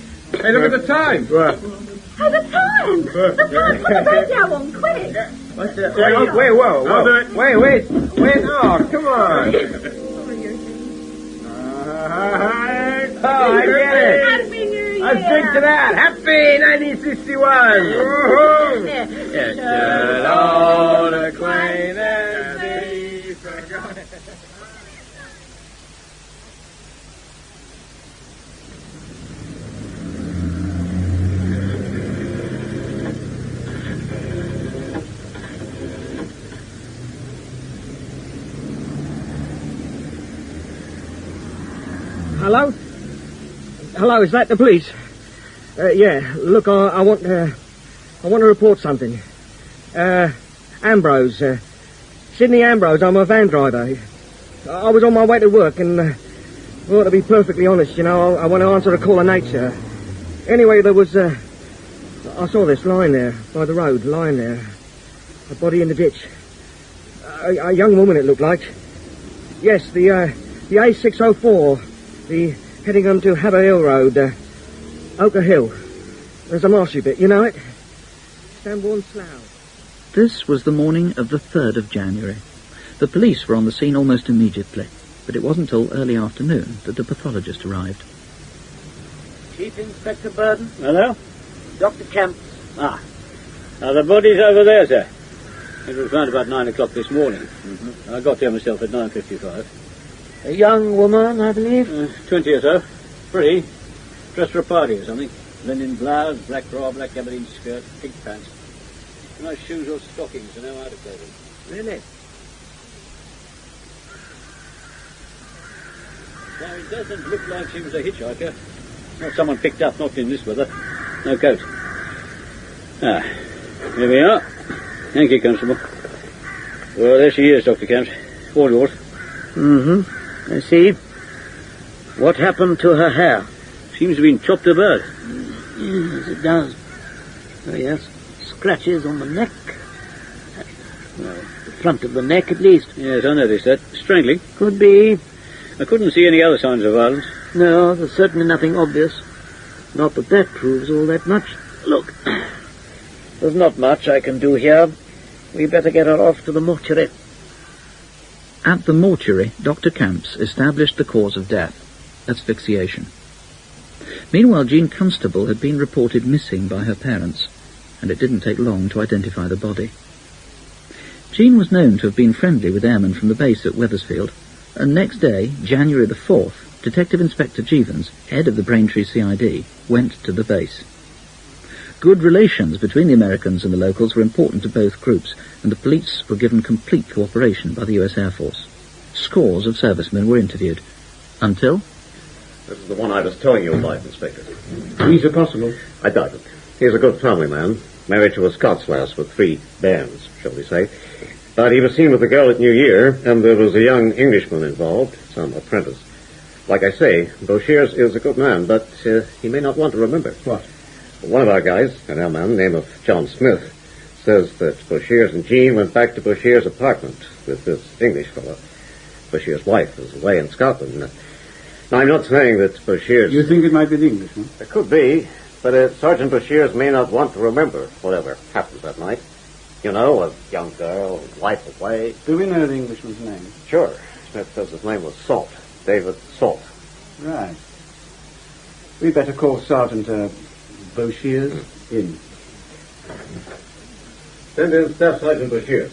look at the time. What? Hey, the time! The time! Put the radio on, quick! What's that? Wait, whoa. Wait. Oh, come on. Oh, I get it. Happy New Year! Let's drink to that. Happy 1961. Yes, should old acquaintance be forgotten. Hello, is that the police? Yeah, look, I want to report something. Ambrose, Sydney Ambrose, I'm a van driver. I was on my way to work and, well, to be perfectly honest, you know, I want to answer a call of nature. Anyway, there was, I saw this lying there, by the road, lying there. A body in the ditch. A young woman, it looked like. Yes, the A604, heading on to Haverhill Road, Ochre Hill. There's a marshy bit, you know it? Stambourne Slough. This was the morning of the 3rd of January. The police were on the scene almost immediately, but it wasn't till early afternoon that the pathologist arrived. Chief Inspector Burden. Hello? Dr. Kemp. The body's over there, sir. It was round about 9 o'clock this morning. I got there myself at 9:55. A young woman, I believe? 20 or so. Pretty. Dressed for a party or something. Linen blouse, black bra, black gabardine skirt, pink pants. No shoes or stockings, and no outer clothing. Really? Now, it doesn't look like she was a hitchhiker. Not someone picked up, not in this weather. No coat. Here we are. Thank you, Constable. Well, there she is, Dr. Camps. All yours. I see. What happened to her hair? Seems to have been chopped about. Yes, it does. Oh, yes. Scratches on the neck. Well, the front of the neck, at least. Yes, I noticed that. Strangling. Could be. I couldn't see any other signs of violence. No, there's certainly nothing obvious. Not that proves all that much. Look, there's not much I can do here. We better get her off to the mortuary. At the mortuary, Dr. Camps established the cause of death, asphyxiation. Meanwhile, Jean Constable had been reported missing by her parents, and it didn't take long to identify the body. Jean was known to have been friendly with airmen from the base at Wethersfield, and next day, January the 4th, Detective Inspector Jeevons, head of the Braintree CID, went to the base. Good relations between the Americans and the locals were important to both groups, and the police were given complete cooperation by the US Air Force. Scores of servicemen were interviewed, until... This is the one I was telling you about, Inspector. He's a constable. I doubt it. He's a good family man, married to a Scots lass with 3 bairns, shall we say. But he was seen with the girl at New Year, and there was a young Englishman involved, some apprentice. Like I say, Boshears is a good man, but he may not want to remember. What? One of our guys, an old man named of John Smith, says that Boshears and Jean went back to Boshears' apartment with this English fellow. Boshears' wife is away in Scotland. Now, I'm not saying that Boshears... You think it might be the Englishman? It could be, but Sergeant Boshears may not want to remember whatever happened that night. You know, a young girl, wife away. Do we know the Englishman's name? Sure. Smith says his name was Salt. David Salt. Right. We'd better call Sergeant Boshears in. Send in Staff Sergeant Boshears.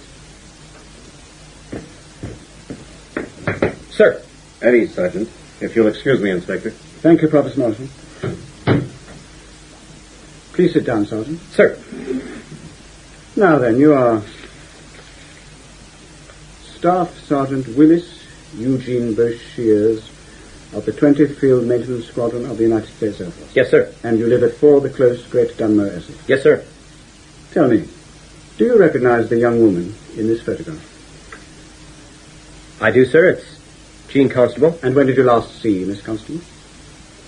Sir. At ease, Sergeant. If you'll excuse me, Inspector. Thank you, Provost Morrison. Please sit down, Sergeant. Sir. Now then, you are Staff Sergeant Willis Eugene Boshears of the 20th Field Maintenance Squadron of the United States Air Force. Yes, sir. And you live at 4 The Close, Great Dunmow, Essex. Yes, sir. Tell me, do you recognize the young woman in this photograph? I do, sir. It's Jean Constable. And when did you last see Miss Constable?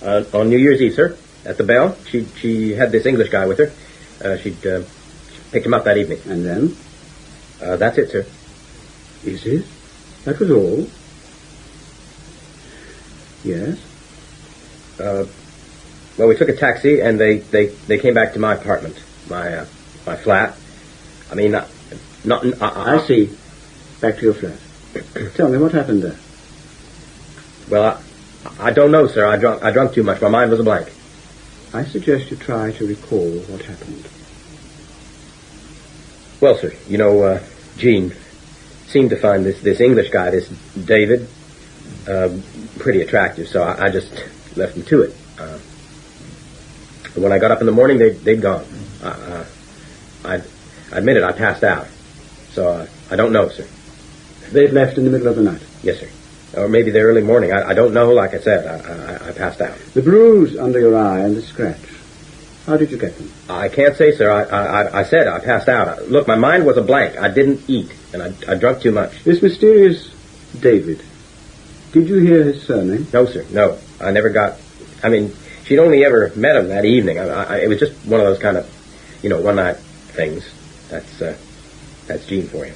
On New Year's Eve, sir. At the Bell. She had this English guy with her. She'd picked him up that evening. And then? That's it, sir. Is it? That was all? Yes. Well, we took a taxi, and they came back to my apartment, my flat. I mean, I see. Back to your flat. Tell me, what happened there? Well, I don't know, sir. I drunk too much. My mind was a blank. I suggest you try to recall what happened. Well, sir, you know, Jean seemed to find this English guy, this David, pretty attractive, so I just left him to it. When I got up in the morning, they'd gone. I admit it, I passed out. So I don't know, sir. They'd left in the middle of the night? Yes, sir. Or maybe the early morning. I don't know. Like I said, I passed out. The bruise under your eye and the scratch, how did you get them? I can't say, sir. I said I passed out. Look, my mind was a blank. I didn't eat, and I drunk too much. This mysterious David, did you hear his surname? No, sir. No. I never got... I mean, she'd only ever met him that evening. It was just one of those kind of, one-night things. That's Jean for you.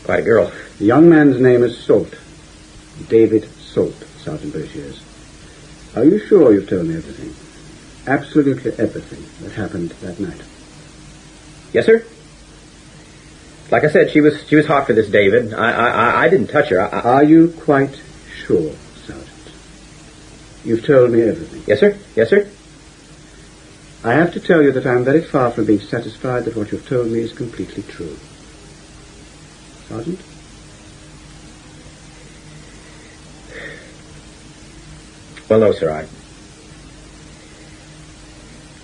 Quite a girl. The young man's name is Salt. David Salt, Sergeant Boshears. Are you sure you've told me everything? Absolutely everything that happened that night? Yes, sir. Like I said, she was hot for this David. I didn't touch her. Are you quite sure, Sergeant? You've told me everything? Yes, sir. Yes, sir. I have to tell you that I'm very far from being satisfied that what you've told me is completely true. Sergeant? Well, no, sir,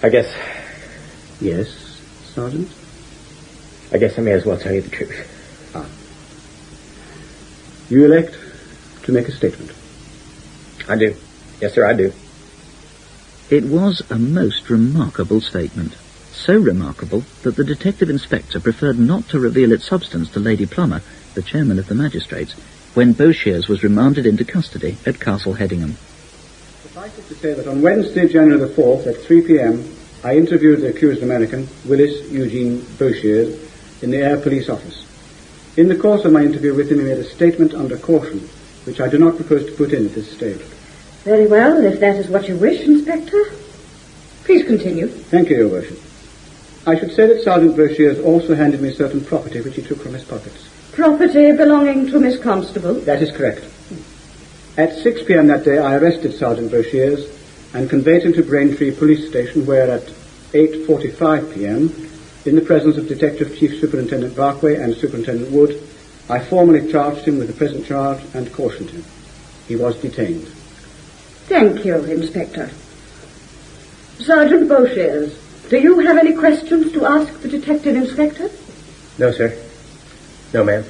I guess... Yes, Sergeant? I guess I may as well tell you the truth. You elect to make a statement? I do. Yes, sir, I do. It was a most remarkable statement. So remarkable that the detective inspector preferred not to reveal its substance to Lady Plummer, the chairman of the magistrates, when Boshears was remanded into custody at Castle Hedingham. Suffice it to say that on Wednesday, January the 4th, at 3 p.m., I interviewed the accused American, Willis Eugene Boshears, in the Air Police office. In the course of my interview with him, he made a statement under caution, which I do not propose to put in at this stage. Very well, if that is what you wish, Inspector. Please continue. Thank you, Your Worship. I should say that Sergeant Boshears also handed me certain property which he took from his pockets. Property belonging to Miss Constable? That is correct. At 6 p.m. that day, I arrested Sergeant Boshears and conveyed him to Braintree Police Station, where at 8:45 p.m., in the presence of Detective Chief Superintendent Barkway and Superintendent Wood, I formally charged him with the present charge and cautioned him. He was detained. Thank you, Inspector. Sergeant Boshears, do you have any questions to ask the Detective Inspector? No, sir. No, ma'am.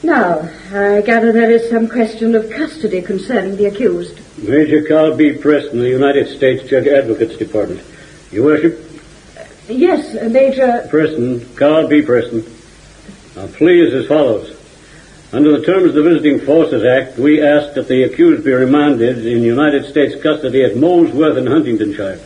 Now, I gather there is some question of custody concerning the accused. Major Carl B. Preston, the United States Judge Advocates Department. Your Worship? Yes, Major... Preston, Carl B. Preston. Our plea is as follows. Under the terms of the Visiting Forces Act, we ask that the accused be remanded in United States custody at Molesworth in Huntingdonshire.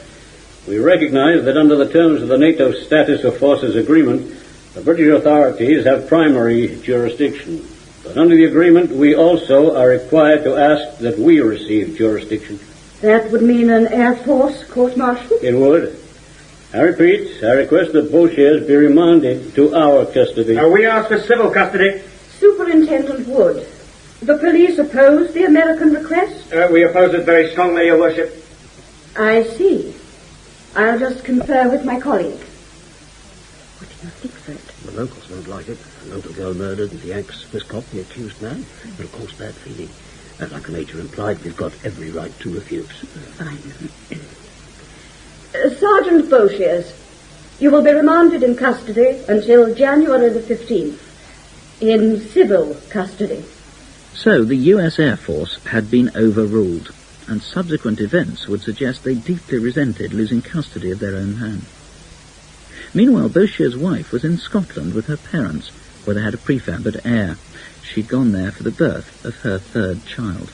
We recognize that under the terms of the NATO Status of Forces Agreement, the British authorities have primary jurisdiction. But under the agreement, we also are required to ask that we receive jurisdiction. That would mean an Air Force court-martial? It would. I repeat, I request that Beauchers be remanded to our custody. We ask for civil custody. Superintendent Wood, the police oppose the American request? We oppose it very strongly, Your Worship. I see. I'll just confer with my colleague. What do you think, Fred? The locals won't like it. A local girl murdered, the ex-Swiss cop, the accused man. But of course, bad feeling. Like the Major implied, we've got every right to refuse. Fine. Sergeant Beauchers, you will be remanded in custody until January the 15th. In civil custody. So the US Air Force had been overruled, and subsequent events would suggest they deeply resented losing custody of their own man. Meanwhile, Beauchers' wife was in Scotland with her parents, where they had a prefab at Ayr. She'd gone there for the birth of her third child.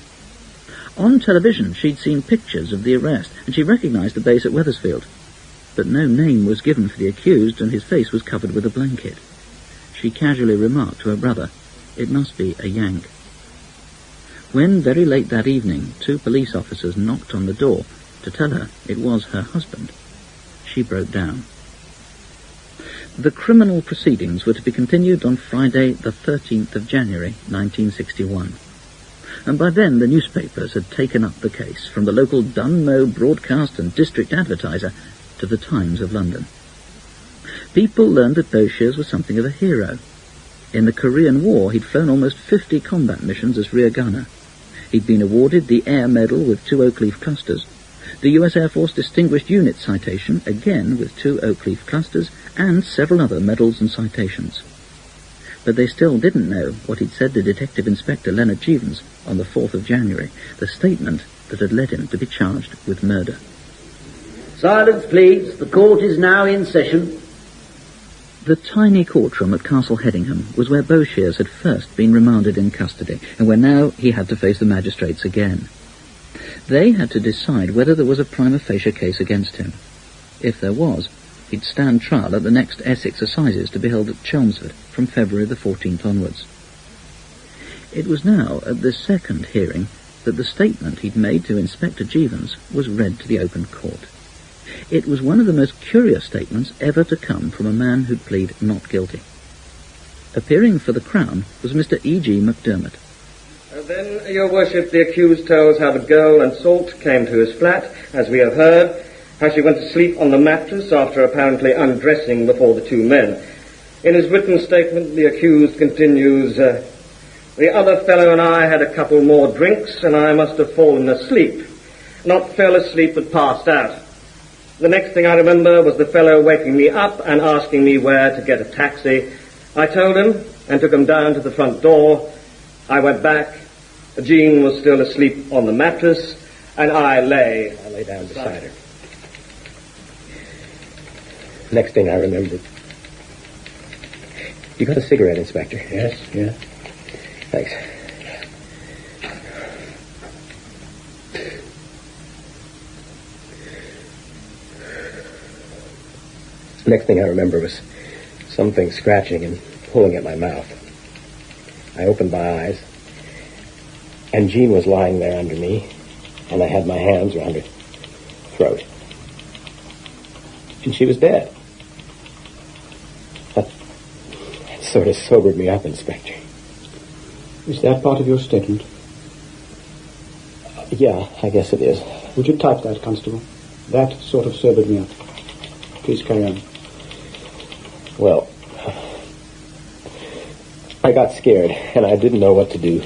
On television, she'd seen pictures of the arrest, and she recognised the base at Wethersfield. But no name was given for the accused, and his face was covered with a blanket. She casually remarked to her brother, "It must be a Yank." When, very late that evening, 2 police officers knocked on the door to tell her it was her husband, she broke down. The criminal proceedings were to be continued on Friday, the 13th of January, 1961. And by then the newspapers had taken up the case, from the local Dunmow broadcast and district advertiser to the Times of London. People learned that Beauchers was something of a hero. In the Korean War, he'd flown almost 50 combat missions as rear gunner. He'd been awarded the Air Medal with 2 oak leaf clusters, the US Air Force Distinguished Unit Citation, again with 2 oak leaf clusters, and several other medals and citations. But they still didn't know what he'd said to Detective Inspector Leonard Jeevons on the 4th of January, the statement that had led him to be charged with murder. Silence, please. The court is now in session. The tiny courtroom at Castle Hedingham was where Beauchers had first been remanded in custody, and where now he had to face the magistrates again. They had to decide whether there was a prima facie case against him. If there was, he'd stand trial at the next Essex Assizes to be held at Chelmsford from February the 14th onwards. It was now, at this second hearing, that the statement he'd made to Inspector Jeevons was read to the open court. It was one of the most curious statements ever to come from a man who'd plead not guilty. Appearing for the Crown was Mr. E.G. McDermott. Then, Your Worship, the accused tells how the girl and Salt came to his flat, as we have heard, how she went to sleep on the mattress after apparently undressing before the 2 men. In his written statement, the accused continues, the other fellow and I had a couple more drinks, and I must have fallen asleep. Not fell asleep, but passed out. The next thing I remember was the fellow waking me up and asking me where to get a taxi. I told him and took him down to the front door. I went back. Jean was still asleep on the mattress, and I lay down beside her. Next thing I remembered. You got a cigarette, Inspector? Yes, yeah. Thanks. Next thing I remember was something scratching and pulling at my mouth. I opened my eyes, and Jean was lying there under me, and I had my hands around her throat. And she was dead. That sort of sobered me up, Inspector. Is that part of your statement? Yeah, I guess it is. Would you type that, Constable? That sort of sobered me up. Please carry on. Well, I got scared, and I didn't know what to do.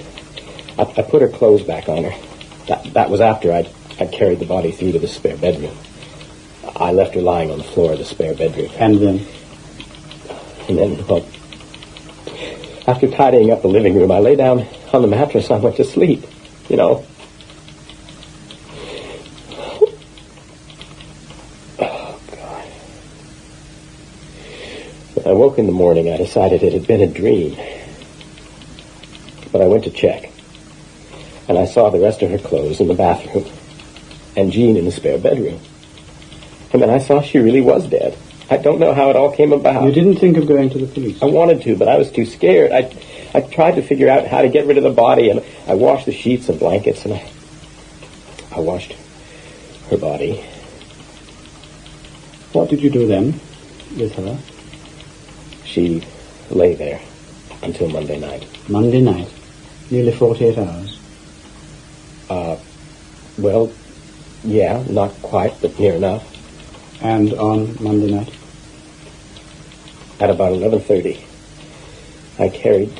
I put her clothes back on her. That was after I'd carried the body through to the spare bedroom. I left her lying on the floor of the spare bedroom. And then? Well, after tidying up the living room, I lay down on the mattress and I went to sleep, you know. Oh, God. When I woke woke in the morning, I decided it had been a dream. But I went to check, and I saw the rest of her clothes in the bathroom, and Jean in the spare bedroom. And then I saw she really was dead. I don't know how it all came about. You didn't think of going to the police? I wanted to, but I was too scared. I tried to figure out how to get rid of the body, and I washed the sheets and blankets, and I washed her body. What did you do then with her? She lay there until Monday night. Monday night? Nearly 48 hours? Well, yeah, not quite, but near enough. And on Monday night? At about 11:30, I carried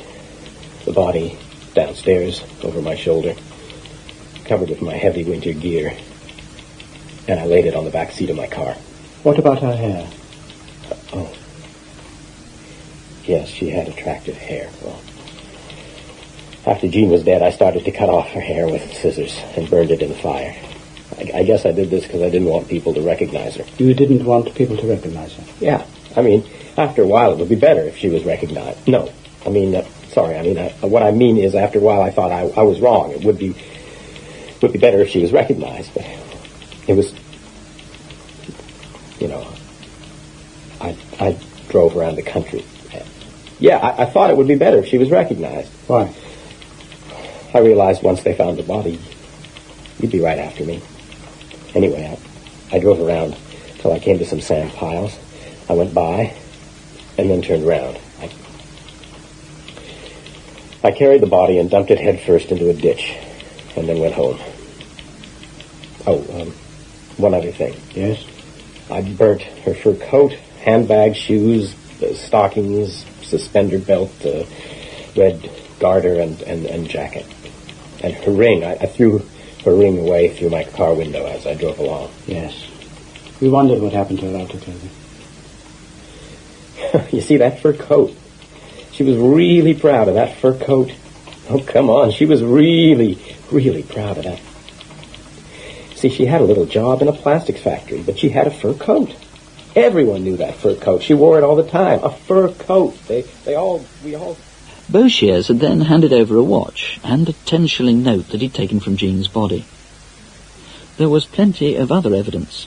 the body downstairs over my shoulder, covered with my heavy winter gear, and I laid it on the back seat of my car. What about her hair? Oh. Yes, she had attractive hair. Well, after Jean was dead, I started to cut off her hair with scissors and burned it in the fire. I guess I did this because I didn't want people to recognize her. You didn't want people to recognize her? Yeah. I mean, after a while, it would be better if she was recognized. No. I mean, what I mean is after a while I thought I was wrong. It would be better if she was recognized. But it was, I drove around the country. Yeah, I thought it would be better if she was recognized. Why? I realized once they found the body, you'd be right after me. Anyway, I drove around till I came to some sand piles. I went by and then turned around. I carried the body and dumped it head first into a ditch and then went home. Oh, one other thing. Yes? I burnt her fur coat, handbag, shoes, stockings, suspender belt, red garter and jacket. And her ring, I threw her ring away through my car window as I drove along. Yes. We wondered what happened to her outer clothing. You see, that fur coat. She was really proud of that fur coat. Oh, come on. She was really, really proud of that. See, she had a little job in a plastics factory, but she had a fur coat. Everyone knew that fur coat. She wore it all the time. A fur coat. We all... Boshiers had then handed over a watch and a 10-shilling note that he'd taken from Jean's body. There was plenty of other evidence.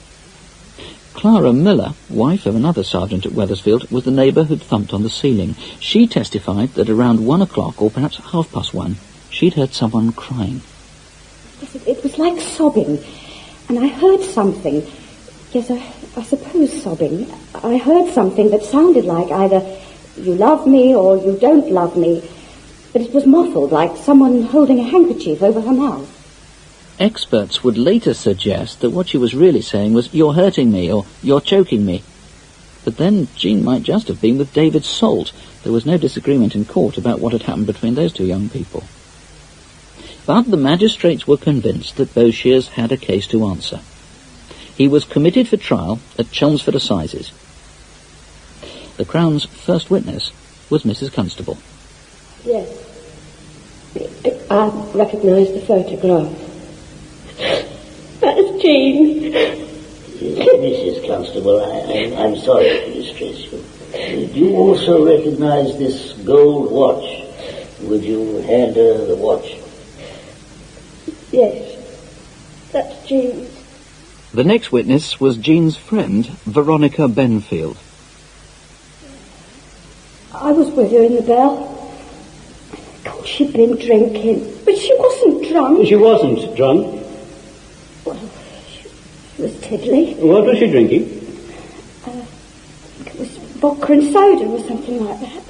Clara Miller, wife of another sergeant at Wethersfield, was the neighbour who'd thumped on the ceiling. She testified that around 1 o'clock, or perhaps 1:30, she'd heard someone crying. Yes, it was like sobbing, and I heard something. Yes, I suppose sobbing. I heard something that sounded like either you love me or you don't love me, but it was muffled, like someone holding a handkerchief over her mouth. Experts would later suggest that what she was really saying was, "You're hurting me," or "You're choking me." But then Jean might just have been with David Salt. There was no disagreement in court about what had happened between those two young people. But the magistrates were convinced that Boshiers had a case to answer. He was committed for trial at Chelmsford Assizes. The Crown's first witness was Mrs. Constable. Yes. I recognise the photograph. That's Jean. Mrs. Constable, I'm sorry to distress you. Do you also recognise this gold watch? Would you hand her the watch? Yes. That's Jean's. The next witness was Jean's friend, Veronica Benfield. I was with her in the bell. God, she'd been drinking. But she wasn't drunk. She wasn't drunk? Well, she was tiddly. What was she drinking? It was vodka and soda or something like that.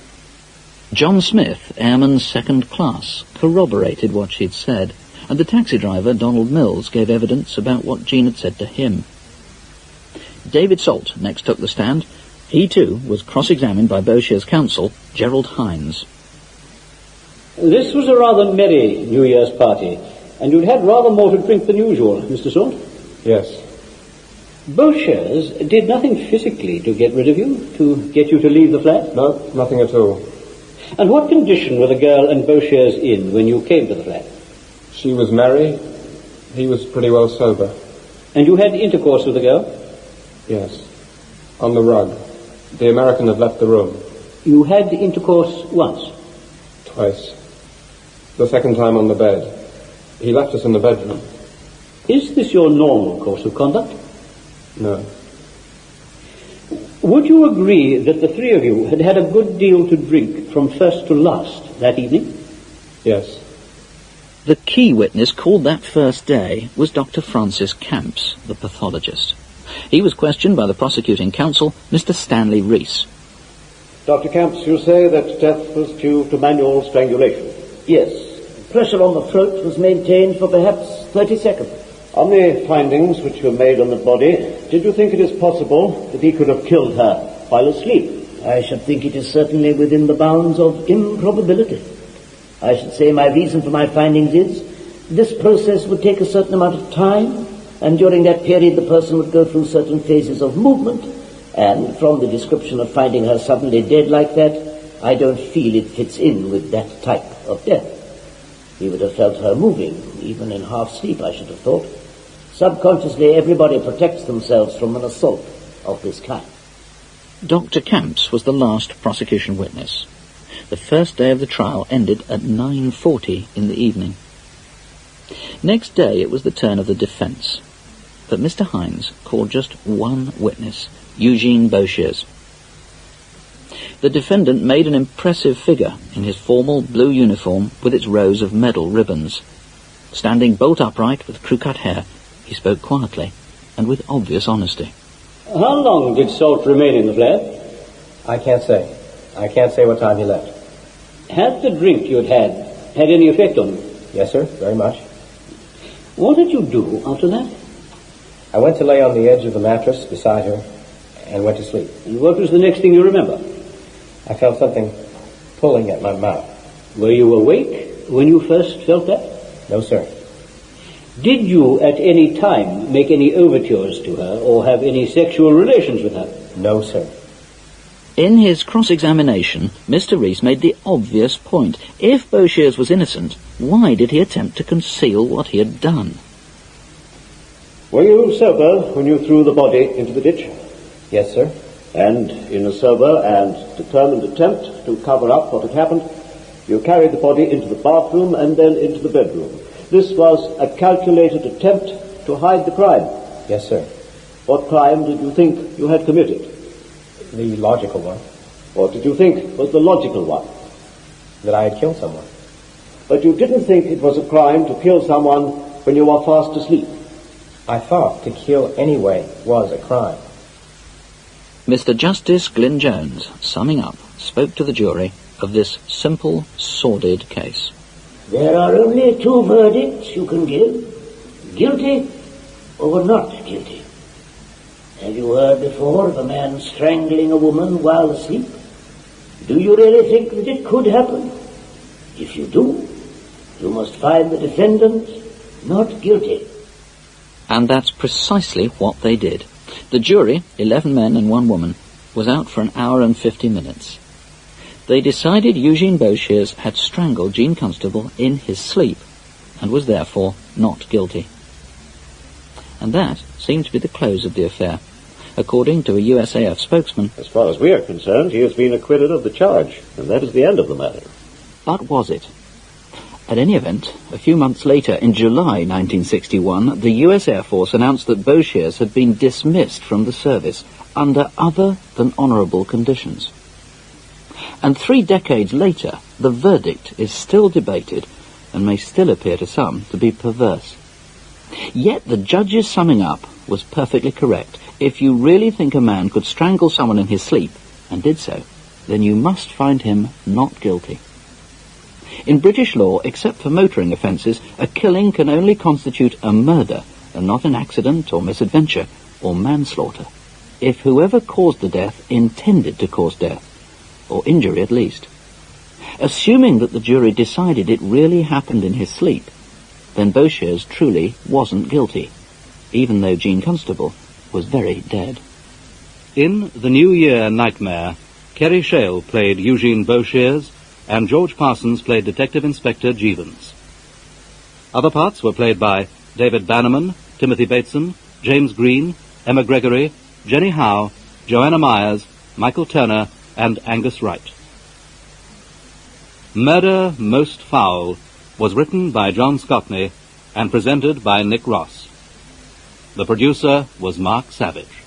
John Smith, airman 2nd class, corroborated what she'd said, and the taxi driver, Donald Mills, gave evidence about what Jean had said to him. David Salt next took the stand. He, too, was cross-examined by Boshiers' counsel, Gerald Hines. This was a rather merry New Year's party, and you'd had rather more to drink than usual, Mr. Salt? Yes. Boshiers did nothing physically to get rid of you, to get you to leave the flat? No, nothing at all. And what condition were the girl and Boshiers in when you came to the flat? She was merry. He was pretty well sober. And you had intercourse with the girl? Yes. On the rug. The American had left the room. You had intercourse once? Twice. The second time on the bed. He left us in the bedroom. Is this your normal course of conduct? No. Would you agree that the three of you had had a good deal to drink from first to last that evening? Yes. The key witness called that first day was Dr. Francis Camps, the pathologist. He was questioned by the prosecuting counsel, Mr. Stanley Rees. Dr. Camps, you say that death was due to manual strangulation? Yes. Pressure on the throat was maintained for perhaps 30 seconds. On the findings which were made on the body, did you think it is possible that he could have killed her while asleep? I should think it is certainly within the bounds of improbability. I should say my reason for my findings is this process would take a certain amount of time, and during that period the person would go through certain phases of movement, and from the description of finding her suddenly dead like that, I don't feel it fits in with that type of death. He would have felt her moving, even in half sleep, I should have thought. Subconsciously, everybody protects themselves from an assault of this kind. Dr. Camps was the last prosecution witness. The first day of the trial ended at 9:40 in the evening. Next day it was the turn of the defence, but Mr. Hines called just one witness, Eugene Beauchers. The defendant made an impressive figure in his formal blue uniform with its rows of medal ribbons. Standing bolt upright with crew-cut hair, he spoke quietly and with obvious honesty. How long did Salt remain in the flat? I can't say. I can't say what time he left. Had the drink you had any effect on you? Yes, sir, very much. What did you do after that? I went to lay on the edge of the mattress beside her and went to sleep. And what was the next thing you remember? I felt something pulling at my mouth. Were you awake when you first felt that? No, sir. Did you at any time make any overtures to her or have any sexual relations with her? No, sir. In his cross-examination, Mr. Rees made the obvious point. If Beauchers was innocent, why did he attempt to conceal what he had done? Were you sober when you threw the body into the ditch? Yes, sir. And in a sober and determined attempt to cover up what had happened, you carried the body into the bathroom and then into the bedroom. This was a calculated attempt to hide the crime. Yes, sir. What crime did you think you had committed? The logical one. What did you think was the logical one? That I had killed someone. But you didn't think it was a crime to kill someone when you were fast asleep? I thought to kill anyway was a crime. Mr. Justice Glyn Jones, summing up, spoke to the jury of this simple, sordid case. There are only two verdicts you can give. Guilty or not guilty. Have you heard before of a man strangling a woman while asleep? Do you really think that it could happen? If you do, you must find the defendant not guilty. And that's precisely what they did. The jury, 11 men and 1 woman, was out for an hour and 50 minutes. They decided Eugene Beauchers had strangled Jean Constable in his sleep and was therefore not guilty. And that seemed to be the close of the affair. According to a USAF spokesman, as far as we are concerned, he has been acquitted of the charge, and that is the end of the matter. But was it? At any event, a few months later, in July 1961, the US Air Force announced that Beauchers had been dismissed from the service under other than honourable conditions. And 3 decades later, the verdict is still debated and may still appear to some to be perverse. Yet the judge's summing up was perfectly correct. If you really think a man could strangle someone in his sleep, and did so, then you must find him not guilty. In British law, except for motoring offences, a killing can only constitute a murder, and not an accident or misadventure or manslaughter, if whoever caused the death intended to cause death, or injury at least. Assuming that the jury decided it really happened in his sleep, then Beauchers truly wasn't guilty, even though Jean Constable was very dead. In The New Year Nightmare, Kerry Shale played Eugene Beauchers, and George Parsons played Detective Inspector Jeevons. Other parts were played by David Bannerman, Timothy Bateson, James Green, Emma Gregory, Jenny Howe, Joanna Myers, Michael Turner, and Angus Wright. Murder Most Foul was written by John Scotney and presented by Nick Ross. The producer was Mark Savage.